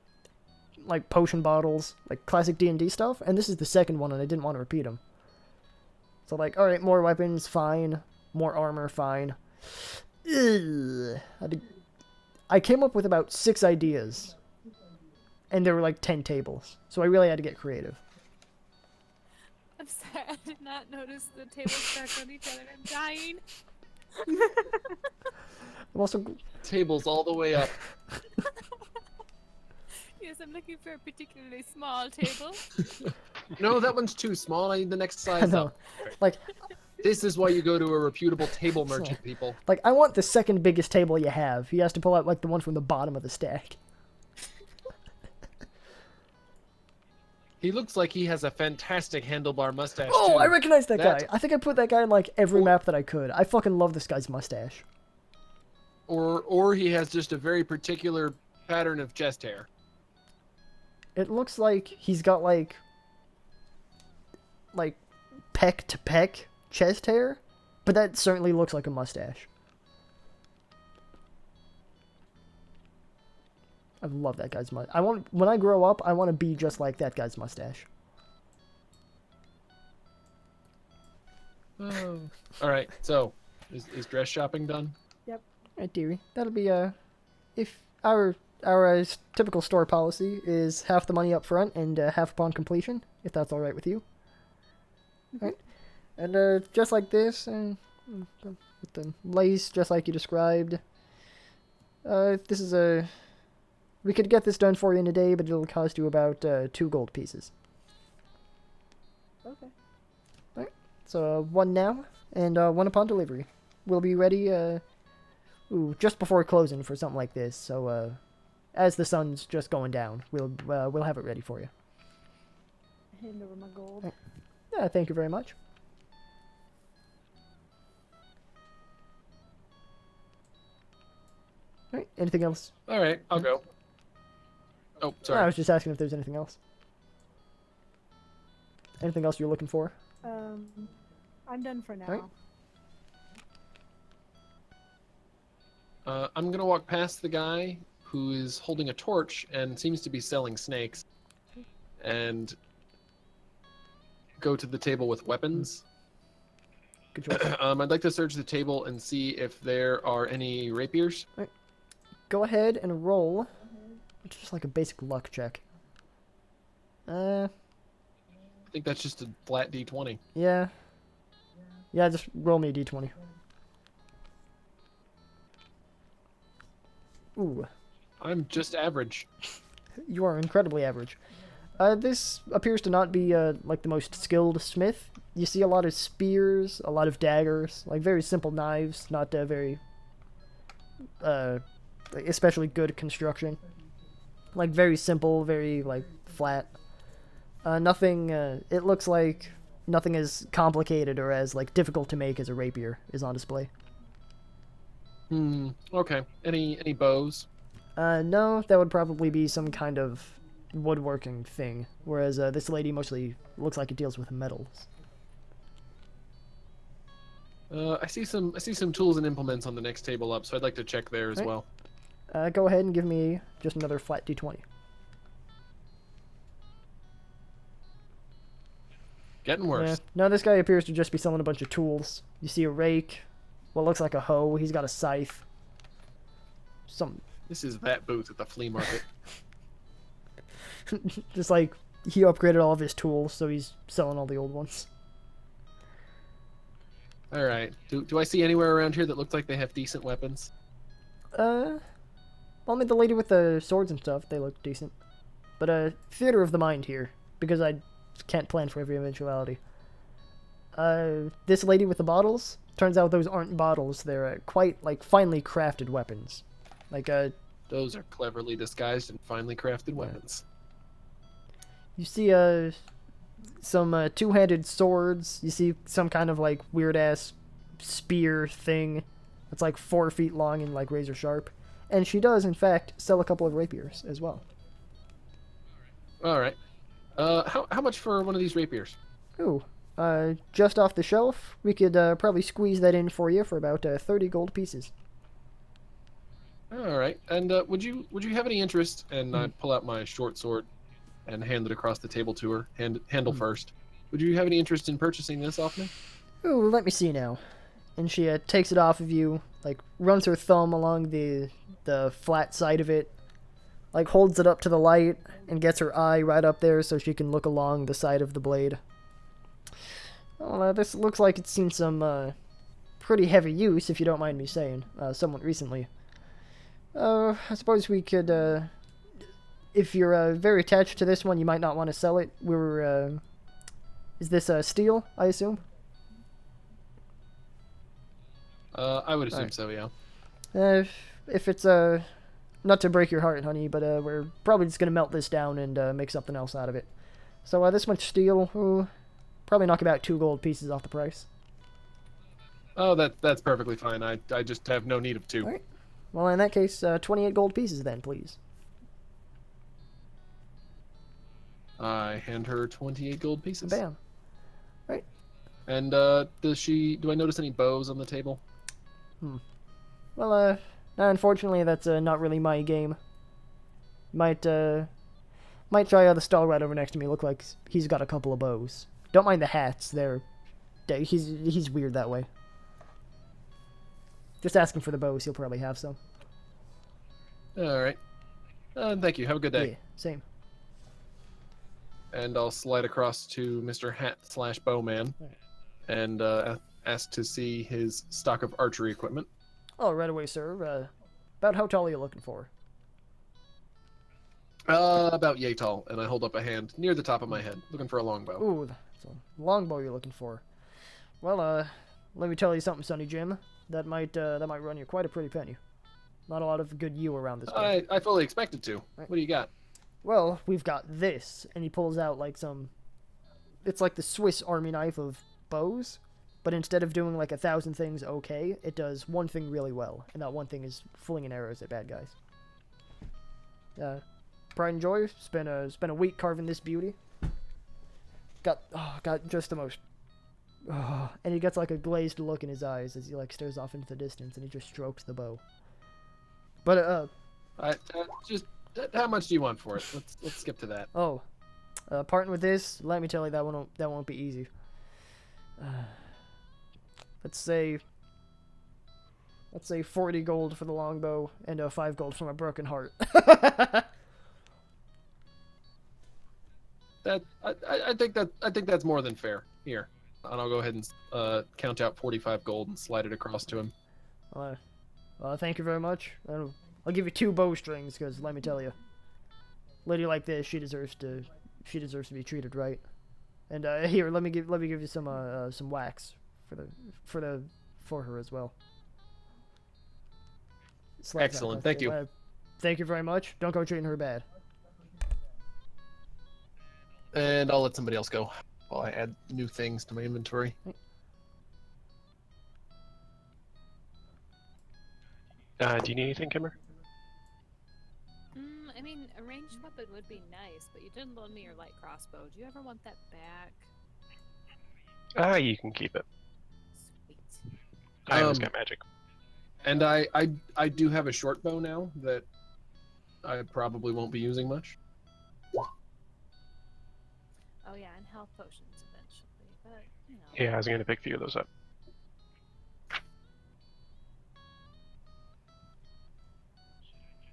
like potion bottles, like classic D&D stuff, and this is the second one, and I didn't want to repeat them. So like, alright, more weapons, fine. More armor, fine. Ugh. I came up with about 6 ideas, and there were like 10 tables, so I really had to get creative. I'm sorry, I did not notice the tables stacked on each other. I'm dying. I'm also Tables all the way up. Yes, I'm looking for a particularly small table. No, that one's too small. I need the next I size know. up. Like, This is why you go to a reputable table merchant, people. like I want the second biggest table you have. He has to pull out like the one from the bottom of the stack. He looks like he has a fantastic handlebar mustache. Oh, too. I recognize that guy. That- I think I put that guy in like every map that I could. I fucking love this guy's mustache. Or he has just a very particular pattern of chest hair. It looks like he's got like peck to peck chest hair, but that certainly looks like a mustache. I love that guy's mustache. When I grow up, I want to be just like that guy's mustache. Oh. All right. So, is dress shopping done? Right, dearie. That'll be if our typical store policy is half the money up front and half upon completion, if that's all right with you. Right, and just like this, and with the lace, just like you described. This is we could get this done for you in a day, but it'll cost you about 2 gold pieces. Okay. So 1 now, and 1 upon delivery. We'll be ready. Just before closing for something like this. So, as the sun's just going down, we'll have it ready for you. Hand over my gold. Yeah, thank you very much. All right, anything else? All right, I'll go. Oh, I sorry. was just asking if there's anything else. Anything else you're looking for? I'm done for now. Alright. I'm gonna walk past the guy who is holding a torch and seems to be selling snakes, and go to the table with weapons. Good choice. I'd like to search the table and see if there are any rapiers. Go ahead and roll. It's just like a basic luck check. I think that's just a flat D20. Yeah. Yeah, just roll me a d20. Ooh, I'm just average. you are incredibly average. This appears to not be like the most skilled smith. You see a lot of spears, a lot of daggers, like very simple knives, not very especially good construction. Like very simple, very like flat. Nothing. It looks like nothing as complicated or as like difficult to make as a rapier is on display. Okay. Any bows? No, that would probably be some kind of woodworking thing. Whereas this lady mostly looks like it deals with metals. I see some tools and implements on the next table up, so I'd like to check there as Right. well. Go ahead and give me just another flat d20. Getting worse. Yeah. No, this guy appears to just be selling a bunch of tools. You see a rake, what looks like a hoe. He's got a scythe. Some, This is that booth at the flea market. just like he upgraded all of his tools, so he's selling all the old ones. All right. Do I see anywhere around here that looks like they have decent weapons? Well, I mean, the lady with the swords and stuff, they look decent. But, theater of the mind here, because I can't plan for every eventuality. This lady with the bottles, turns out those aren't bottles, they're, quite, like, finely crafted weapons. Like, Those are cleverly disguised and finely crafted weapons. you see, some, two-handed swords, you see some kind of, like, weird-ass spear thing that's, like, 4 feet long and, like, razor sharp. And she does, in fact, sell a couple of rapiers as well. All right. How much for one of these rapiers? Ooh, just off the shelf, we could probably squeeze that in for you for about 30 gold pieces. All right. And would you have any interest? And I pull out my short sword and hand it across the table to her. Handle first. Would you have any interest in purchasing this off me? Ooh, let me see now. And she takes it off of you, like runs her thumb along the flat side of it, like holds it up to the light and gets her eye right up there so she can look along the side of the blade. Well, this looks like it's seen some pretty heavy use, if you don't mind me saying, somewhat recently. I suppose we could, if you're very attached to this one, you might not want to sell it. Is this steel, I assume? I would assume Alright. so, yeah. If it's, not to break your heart, honey, but we're probably just gonna melt this down and make something else out of it. So this much steel, ooh, probably knock about 2 gold pieces off the price. Oh, that's perfectly fine. I just have no need of 2. Alright. Well, in that case, 28 gold pieces then, please. I hand her 28 gold pieces. Bam. And do I notice any bows on the table? Well, unfortunately, that's not really my game. Might try the stall right over next to me. Look like he's got a couple of bows. Don't mind the hats. He's weird that way. Just ask him for the bows. He'll probably have some. All right. Thank you. Have a good day. Yeah, same. And I'll slide across to Mr. Hat/Bowman and ask to see his stock of archery equipment. Oh, right away, sir. About how tall are you looking for? About yay tall, and I hold up a hand near the top of my head, looking for a longbow. Ooh, that's a longbow you're looking for. Well, let me tell you something, Sonny Jim. That might run you quite a pretty penny. Not a lot of good you around this place. I fully expected to. Right. What do you got? Well, we've got this, and he pulls out like some. It's like the Swiss Army knife of bows, but instead of doing like 1,000 things okay, it does one thing really well, and that one thing is flinging arrows at bad guys. Pride and joy. Spent a week carving this beauty. Got just the most. And he gets like a glazed look in his eyes as he like stares off into the distance, and he just strokes the bow. But Just how much do you want for it? Let's skip to that. oh, parting with this, let me tell you that won't be easy. Let's say 40 gold for the longbow and 5 gold for my broken heart. I think that's more than fair. Here, and I'll go ahead and count out 45 gold and slide it across to him. Thank you very much. I'll give you 2 bowstrings because let me tell you, lady like this, she deserves to be treated right. And here, let me give you some wax for her as well. Slides that Excellent, across thank the- you. Thank you very much. Don't go treating her bad. And I'll let somebody else go while I add new things to my inventory. Do you need anything, Kimmer? I mean, a ranged weapon would be nice, but you didn't loan me your light crossbow. Do you ever want that back? You can keep it. Sweet. I always got magic. And I do have a short bow now that I probably won't be using much. Oh yeah, and health potions eventually. You know. Yeah, I was gonna pick a few of those up.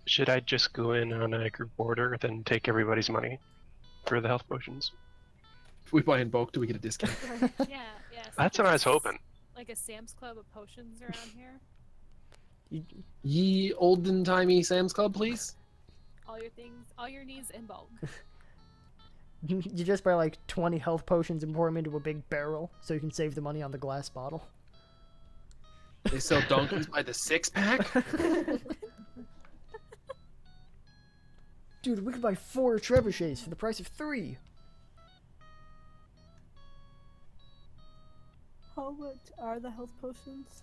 Should I just go in on a group order, then take everybody's money for the health potions? If we buy in bulk, do we get a discount? Yeah, yeah. That's what I was hoping. Like a Sam's Club of potions around here. Ye olden timey Sam's Club, please. All your things, all your needs in bulk. You just buy like 20 health potions and pour them into a big barrel so you can save the money on the glass bottle. They sell donkeys by the 6-pack. Dude, we could buy 4 trebuchets for the price of 3. How much are the health potions?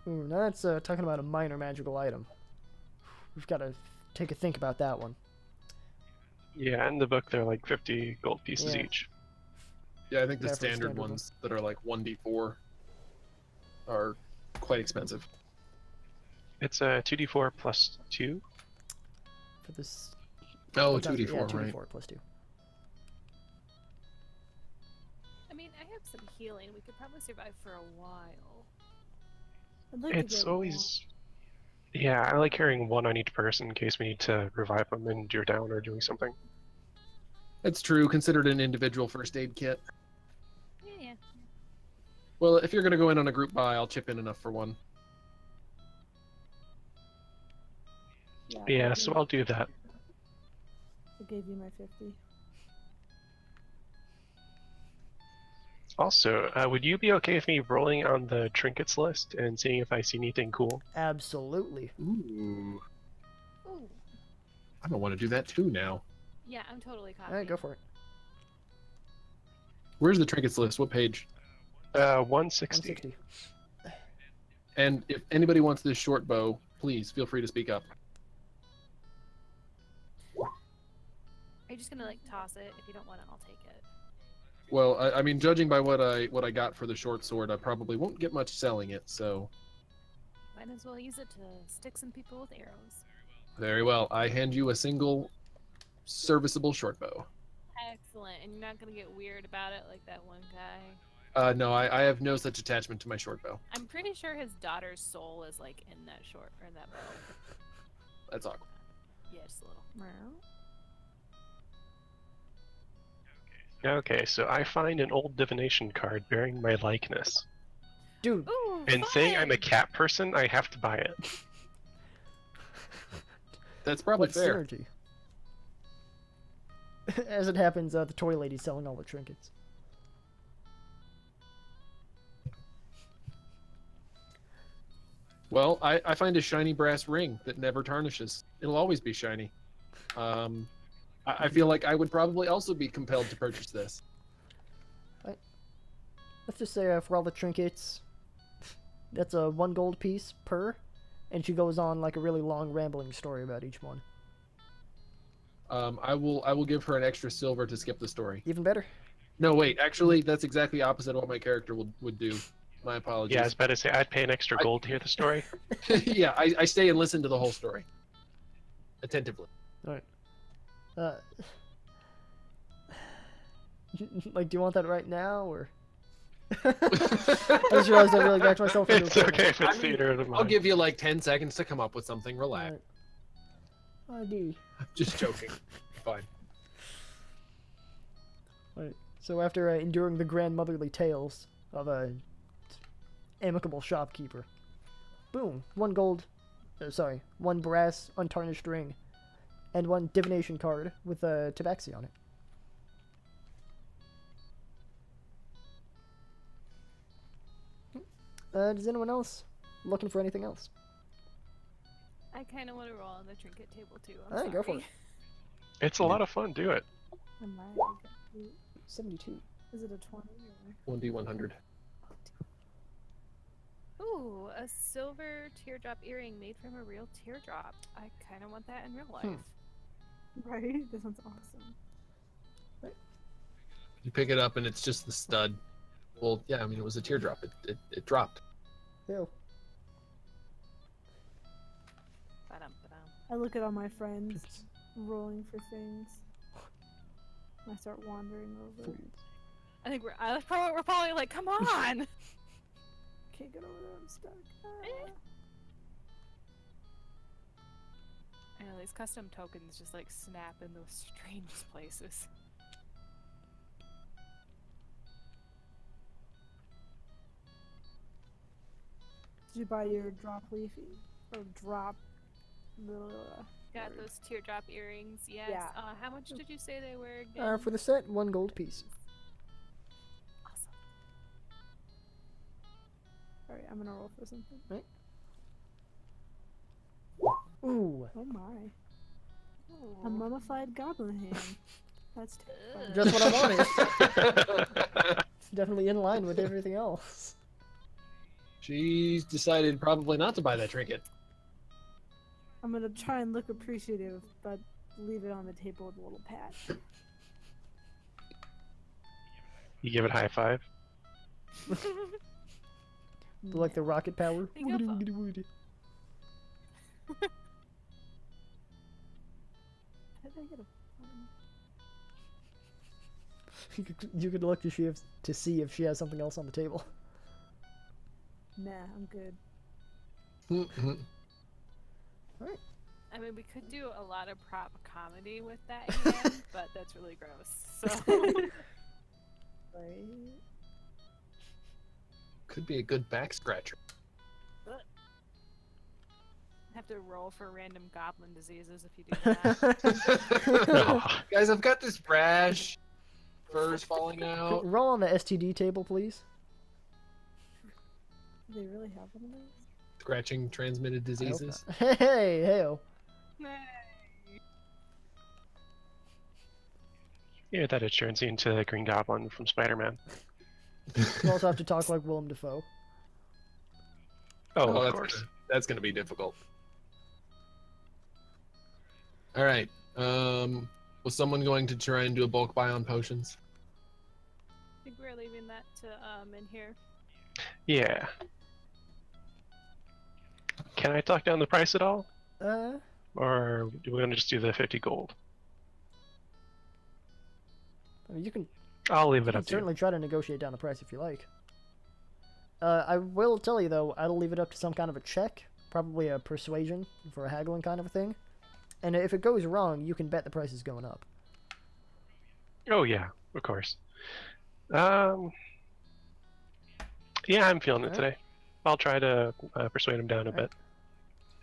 Ooh, now that's talking about a minor magical item. We've got to take a think about that one. Yeah, in the book they're like 50 gold pieces Yeah. each. Yeah, I think the Yeah, for a standard standard ones that are like 1d4 are quite expensive. It's a 2d4 plus 2. For this. Oh, that's- 2d4, yeah, 2d4 right? plus 2. I mean, I have some healing. We could probably survive for a while. I'd like It's to get more. always... Yeah, I like carrying one on each person in case we need to revive them and you're down or doing something. It's true, considered an individual first aid kit. Yeah. Well, if you're going to go in on a group buy, I'll chip in enough for one. Yeah, so I'll do that. I gave you my 50. Also, would you be okay with me rolling on the trinkets list and seeing if I see anything cool? Absolutely. Ooh. Ooh. I don't want to do that too now. Yeah, I'm totally copying. Alright, go for it. Where's the trinkets list? What page? 160. 160. And if anybody wants this short bow, please feel free to speak up. Are you just gonna like toss it? If you don't want it, I'll take it. Well, I mean, judging by what I got for the short sword, I probably won't get much selling it. So Might as well use it to stick some people with arrows. very well. I hand you a single serviceable short bow. Excellent. And you're not gonna get weird about it like that one guy. No, I have no such attachment to my short bow. I'm pretty sure his daughter's soul is like in that short or in that bow. That's awkward. Yeah, just a little. Okay, so I find an old divination card bearing my likeness. Dude, Ooh, And saying I'm a fun! cat person, I have to buy it. That's probably what fair. synergy? As it happens, the toy lady's selling all the trinkets. Well, I find a shiny brass ring that never tarnishes. It'll always be shiny. I feel like I would probably also be compelled to purchase this. Let's just say for all the trinkets, that's a 1 gold piece per, and she goes on like a really long rambling story about each one. I will give her an extra silver to skip the story. Even better. No, wait. Actually, that's exactly opposite of what my character would do. My apologies. Yeah, I was about to say I'd pay an extra gold to hear the story. Yeah, I stay and listen to the whole story attentively. Alright. Like, do you want that right now, or? I just realized I really backed myself into It's a corner. okay if I it's mean, theater of the I'll mind. give you like 10 seconds to come up with something. Relax. Alright. I do. Just joking. Fine. Alright. So after enduring the grandmotherly tales of a amicable shopkeeper, boom, 1 gold, 1 brass untarnished ring, and 1 divination card with a tabaxi on it. Does anyone else looking for anything else? I kind of want to roll on the trinket table too. I'm Alright, go for it. It's a lot of fun, do it. Am I? 72. Is it a 20 or? 1d100. Ooh, a silver teardrop earring made from a real teardrop. I kind of want that in real life. Right? This one's awesome. You pick it up and it's just the stud. Well, yeah, I mean, it was a teardrop. It dropped. Ew. Ba-dum-ba-dum. I look at all my friends rolling for things. I start wandering over. I think we're probably like, come on. Can't get over there. I'm stuck. Ah. I know these custom tokens just like snap in the strangest places. Did you buy your drop leafy or drop? Got those teardrop earrings, yes. Yeah. How much did you say they were again? For the set, 1 gold piece. Awesome. Alright, I'm gonna roll for something. Ooh, Oh my. A mummified goblin hand. That's terrifying. just what I wanted. It's definitely in line with everything else. She's decided probably not to buy that trinket. I'm gonna try and look appreciative, but leave it on the table with a little pat. You give it high five. Like the rocket power. Think of- How did I get a You could look to see if she has something else on the table. Nah, I'm good. I mean, we could do a lot of prop comedy with that hand, but that's really gross. So Right? Could be a good back scratcher. have to roll for random goblin diseases if you do that. Guys, I've got this rash. Fur's falling out. Roll on the STD table, please. Do they really have one of those? Scratching transmitted I hope diseases. not. Hey, hey. Yeah, that it turns you into the Green Goblin from Spider-Man. You also have to talk like Willem Dafoe. Oh, of that's course. That's gonna be difficult. All right. Was someone going to try and do a bulk buy on potions? I think we're leaving that to Menhir. Yeah. Can I talk down the price at all? Or do we want to just do the 50 gold? I mean, you can I'll leave it up to you. certainly try to negotiate down the price if you like. I will tell you though, I'll leave it up to some kind of a check, probably a persuasion for a haggling kind of a thing. And if it goes wrong, you can bet the price is going up. Oh yeah, of course. Yeah, I'm feeling it Alright. today. I'll try to persuade him down a bit.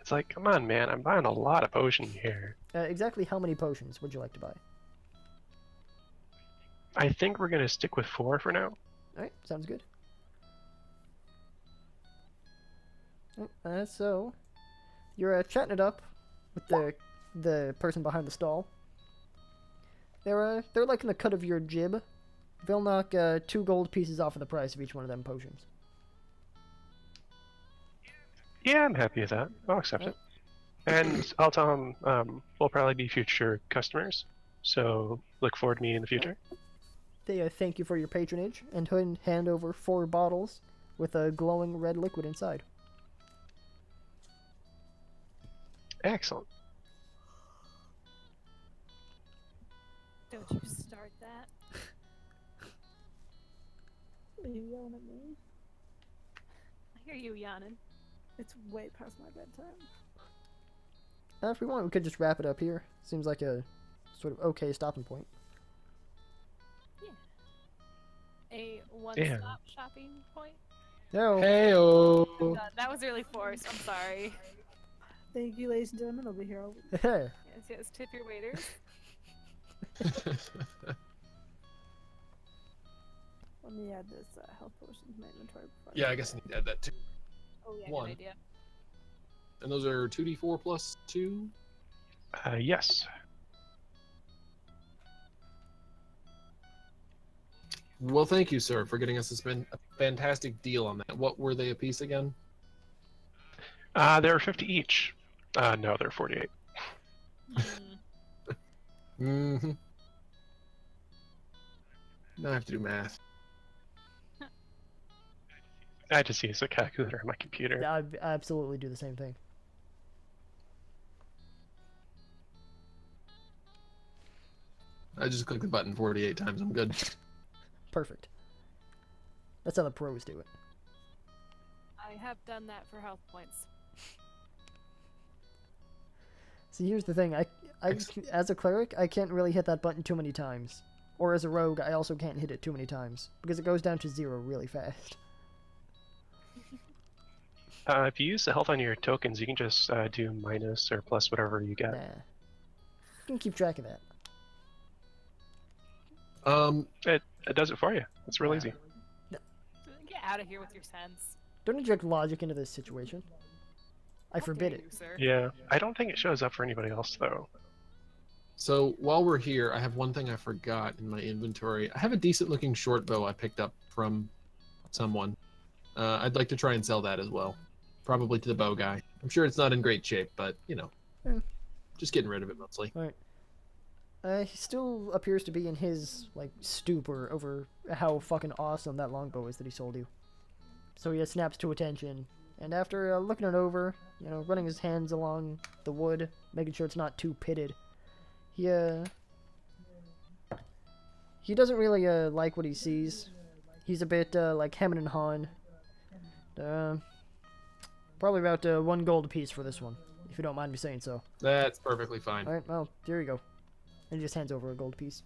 It's like, come on, man, I'm buying a lot of potion here. Exactly how many potions would you like to buy? I think we're gonna stick with 4 for now. Alright, sounds good. So, you're chatting it up with the person behind the stall. They're like in the cut of your jib. They'll knock 2 gold pieces off of the price of each one of them potions. Yeah, I'm happy with that. I'll accept it. And I'll tell him we'll probably be future customers, so look forward to me in the future. They thank you for your patronage and hand over 4 bottles with a glowing red liquid inside. Excellent. Don't you start that. Are you yelling at me? I hear you yawning. It's way past my bedtime. If we want, we could just wrap it up here. Seems like a sort of okay stopping point. A one-stop shopping point. No. Heyo. That was really forced. I'm sorry. Thank you, ladies and gentlemen. I'll be here all week. Yes, yes. Tip your waiters. Let me add this health potion to my inventory before. Yeah, I guess I need to add that too. Oh yeah, One. good idea. And those are 2d4 plus 2. Yes. Well, thank you, sir, for getting us a fantastic deal on that. What were they a piece again? There are 50 each. No, they're 48. Mm-hmm. Now I have to do math. I had to see a calculator on my computer. I absolutely do the same thing. I just clicked the button 48 times. I'm good. Perfect. That's how the pros do it. I have done that for health points. See, here's the thing. I as a cleric, I can't really hit that button too many times. Or as a rogue, I also can't hit it too many times because it goes down to 0 really fast. If you use the health on your tokens, you can just do minus or plus whatever you get. Nah. You can keep track of that. It does it for you. It's real Wow. easy. Get out of here with your sense. Don't inject logic into this situation. I How forbid dare it. you, sir. Yeah, I don't think it shows up for anybody else though. So while we're here, I have one thing I forgot in my inventory. I have a decent looking short bow I picked up from someone. I'd like to try and sell that as well. Probably to the bow guy. I'm sure it's not in great shape, but you know, just getting rid of it mostly. He still appears to be in his, like, stupor over how fucking awesome that longbow is that he sold you. So he snaps to attention, and after looking it over, you know, running his hands along the wood, making sure it's not too pitted, he doesn't really like what he sees. He's a bit like hemming and hawing. Probably about 1 gold apiece for this one, if you don't mind me saying so. That's perfectly fine. Alright, well, here you go. And he just hands over a gold piece.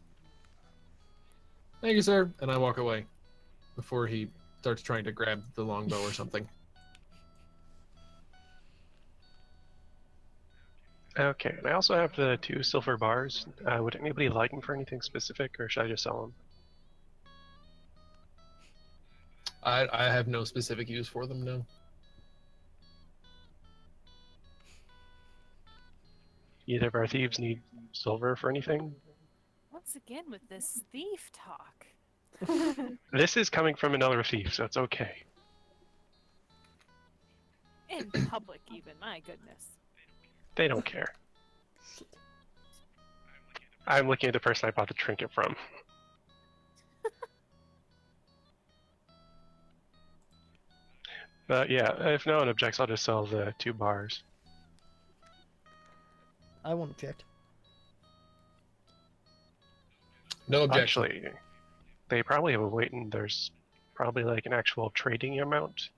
Thank you, sir. And I walk away before he starts trying to grab the longbow or something. Okay, and I also have the 2 silver bars. Would anybody like them for anything specific, or should I just sell them? I have no specific use for them, no. Either of our thieves need silver for anything? Once again with this thief talk. This is coming from another thief, so it's okay. In public even, my goodness. They don't care. I'm looking at the person I bought the trinket from. But yeah, if no one objects, I'll just sell the 2 bars. I won't object. No objection. Actually, they probably have a weight, and there's probably like an actual trading amount.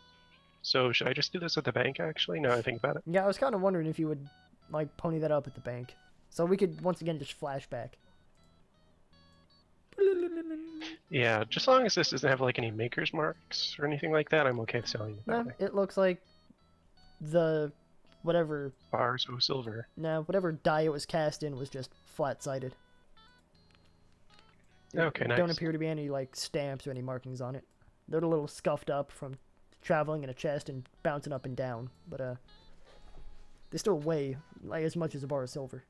So should I just do this at the bank, actually? Now I think about it. Yeah, I was kind of wondering if you would, like, pony that up at the bank. So we could, once again, just flash back. Yeah, just as long as this doesn't have like any maker's marks or anything like that, I'm okay with selling it that No, way. it looks like the, whatever, Bars of silver. no, whatever die it was cast in was just flat-sided. Okay, nice. Don't appear to be any, like, stamps or any markings on it. They're a little scuffed up from traveling in a chest and bouncing up and down, but, they still weigh, like, as much as a bar of silver.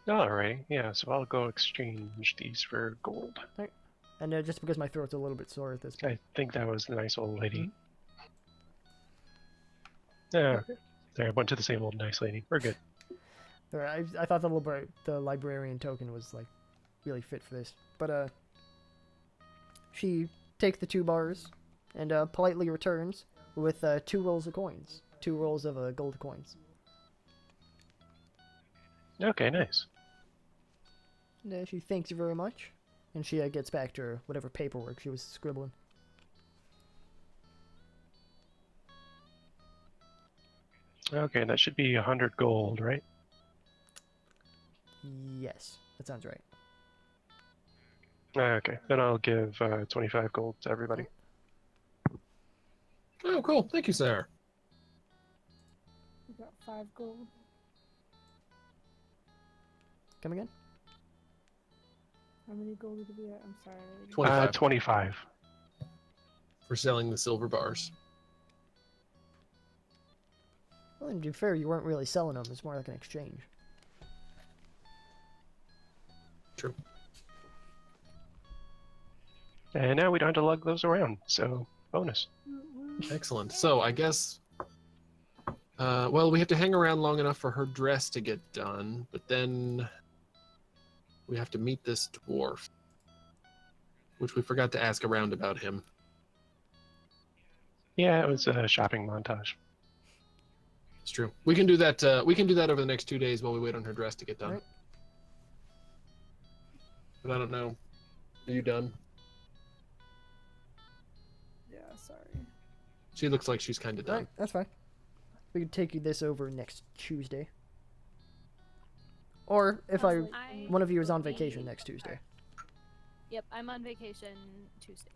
Alright, yeah, so I'll go exchange these for gold. And just because my throat's a little bit sore at this point. I think that was the nice old lady. Yeah, there, I went to the same old nice lady. We're good. Alright, I thought the librarian token was, like, really fit for this. But, she takes the 2 bars and politely returns with 2 rolls of coins. 2 rolls of gold coins. Okay, nice. And she thanks you very much. And she gets back to her whatever paperwork she was scribbling. Okay, that should be 100 gold, right? Yes, that sounds right. Okay, then I'll give 25 gold to everybody. Oh, cool. Thank you, sir. We got 5 gold. Come again? How many gold did we get? I'm sorry. 25 25. for selling the silver bars. Well, to be fair, you weren't really selling them. It's more like an exchange. True. And now we don't have to lug those around, so bonus. Excellent. So I guess, well, we have to hang around long enough for her dress to get done, but then we have to meet this dwarf, which we forgot to ask around about him. Yeah, it was a shopping montage. It's true. We can do that. We can do that over the next 2 days while we wait on her dress to get done. Right. But I don't know. Are you done? Yeah, sorry. She looks like she's kind of done. Alright, that's fine. We can take you this over next Tuesday. Or if one of you is on vacation next Tuesday. Yep, I'm on vacation Tuesday.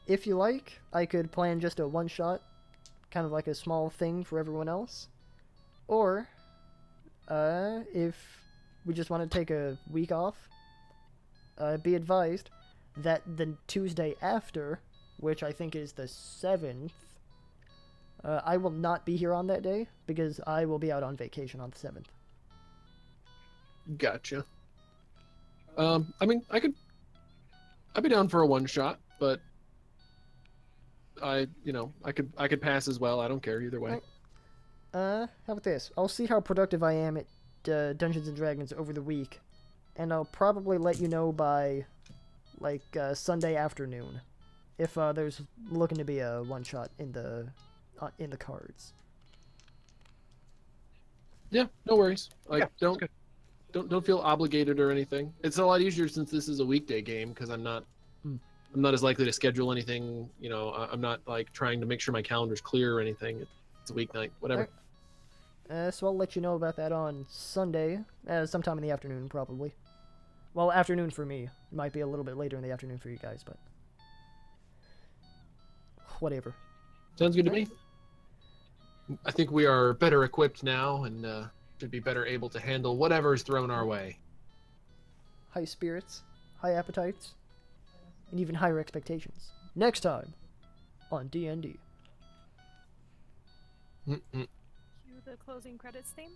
If you like, I could plan just a one-shot, kind of like a small thing for everyone else. Or, if we just want to take a week off, be advised that the Tuesday after, which I think is the 7th, I will not be here on that day because I will be out on vacation on the 7th. Gotcha. I mean, I'd be down for a one shot, but I could pass as well. I don't care either way. How about this? I'll see how productive I am at Dungeons and Dragons over the week, and I'll probably let you know by, like, Sunday afternoon, if there's looking to be a one shot in the cards. Yeah, no worries. Like, Yeah, that's don't feel obligated or anything. It's a lot easier since this is a weekday game because I'm not as likely to schedule anything. You know, I'm not like trying to make sure my calendar's clear or anything. It's a weeknight, whatever. So I'll let you know about that on Sunday, sometime in the afternoon, probably. Well, afternoon for me. It might be a little bit later in the afternoon for you guys, but whatever. Sounds good to me. I think we are better equipped now and should be better able to handle whatever is thrown our way. High spirits, high appetites, and even higher expectations. Next time on D&D. Mm-mm. Cue the closing credits theme.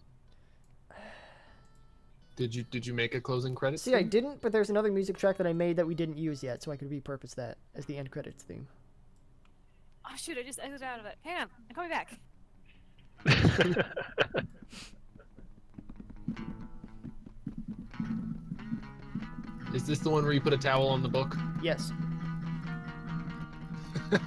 Did you make a closing credit? See, I didn't, but there's another music track that I made that we didn't use yet, so I could repurpose that as the end credits theme. Oh shoot! I just exited out of it. Hang on, I'm coming back. Is this the one where you put a towel on the book? Yes. Yeah,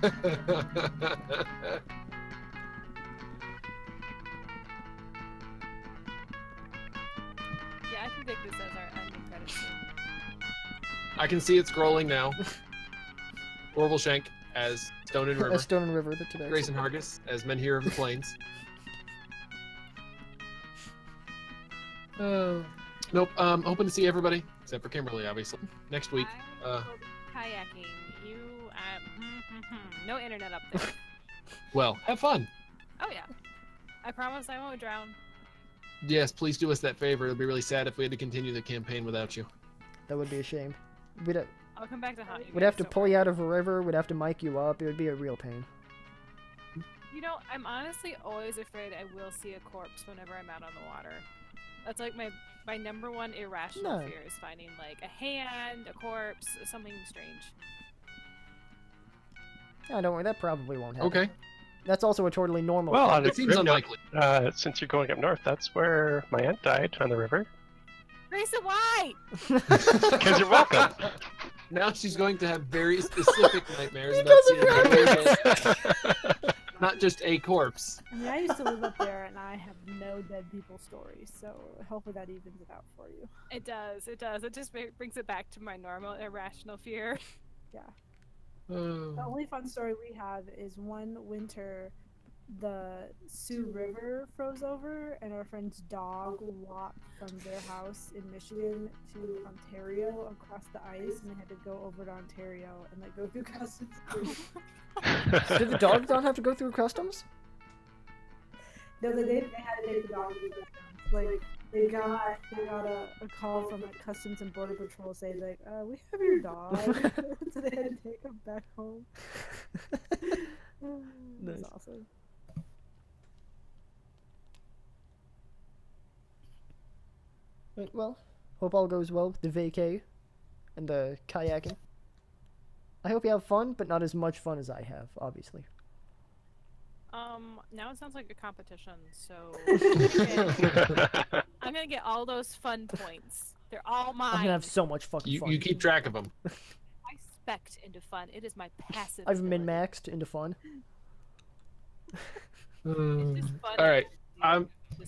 I can dig this as our ending credits theme. I can see it scrolling now. Orville Shank as Stone and River. Stone and River, the tobacco. Grayson Hargis as Menhir-of-the-Plains. Nope. Hoping to see everybody except for Kimberly, obviously. Next week. I will be kayaking. You, no internet up there. Well, have fun. Oh yeah. I promise I won't drown. Yes, please do us that favor. It'll be really sad if we had to continue the campaign without you. That would be a shame. I'll come back to haunt you. We'd guys, have to don't pull worry. you out of a river, we'd have to mic you up, it would be a real pain. You know, I'm honestly always afraid I will see a corpse whenever I'm out on the water. That's like my number one irrational No. fear is finding like a hand, a corpse, something strange. Oh, don't worry, that probably won't happen. Okay. That's also a totally normal Well, thing. on a It seems grim note, unlikely. since you're going up north, that's where my aunt died on the river. Grayson, why? Because you're welcome. Now she's going to have very specific nightmares about Because of seeing your corpses, not just a corpse. I mean, I used to live up there, and I have no dead people stories, so hopefully that evens it out for you. It does. It does. It just brings it back to my normal irrational fear. Yeah. The only fun story we have is one winter, the Sioux River froze over, and our friend's dog walked from their house in Michigan to Ontario across the ice, and they had to go over to Ontario and like go through customs. Did the dog not have to go through customs? No, they had to take the dog through customs. Like they got a call from like Customs and Border Patrol saying like, we have your dog, so they had to take him back home. That's Nice. awesome. Right, well, hope all goes well with the vacay and the kayaking. I hope you have fun, but not as much fun as I have, obviously. Now it sounds like a competition, so I'm gonna get all those fun points. They're all mine. I'm gonna have so much fucking fun. You keep track of them. I spect into fun. It is my passive. I've ability. min-maxed into fun. It's just fun. All right.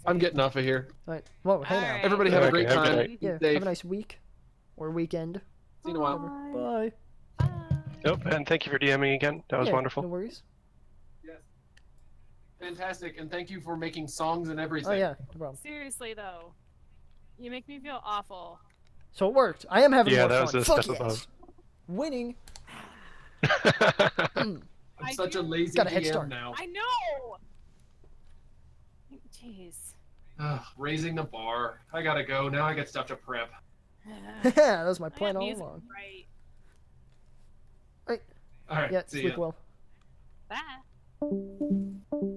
I'm getting off of here. All right. Well, hey now. Alright. Everybody have a Okay, great have a good time. night. Yeah. Dave. Have a nice week or weekend. See you in a while. Bye. Bye. Bye. Nope, and thank you for DMing again. That was Yeah, wonderful. No worries. Yes. Fantastic, and thank you for making songs and everything. Oh yeah, no problem. Seriously though, you make me feel awful. So it worked. I am having Yeah, more that was fun. a Fuck step yes. above. Winning. I'm I such a do- lazy Got a head DM start. now. I know. Jeez. Ugh, raising the bar. I gotta go. Now I got stuff to prep. that was my I plan got all music along. right. All right, Yeah, see sleep ya. well. Bye.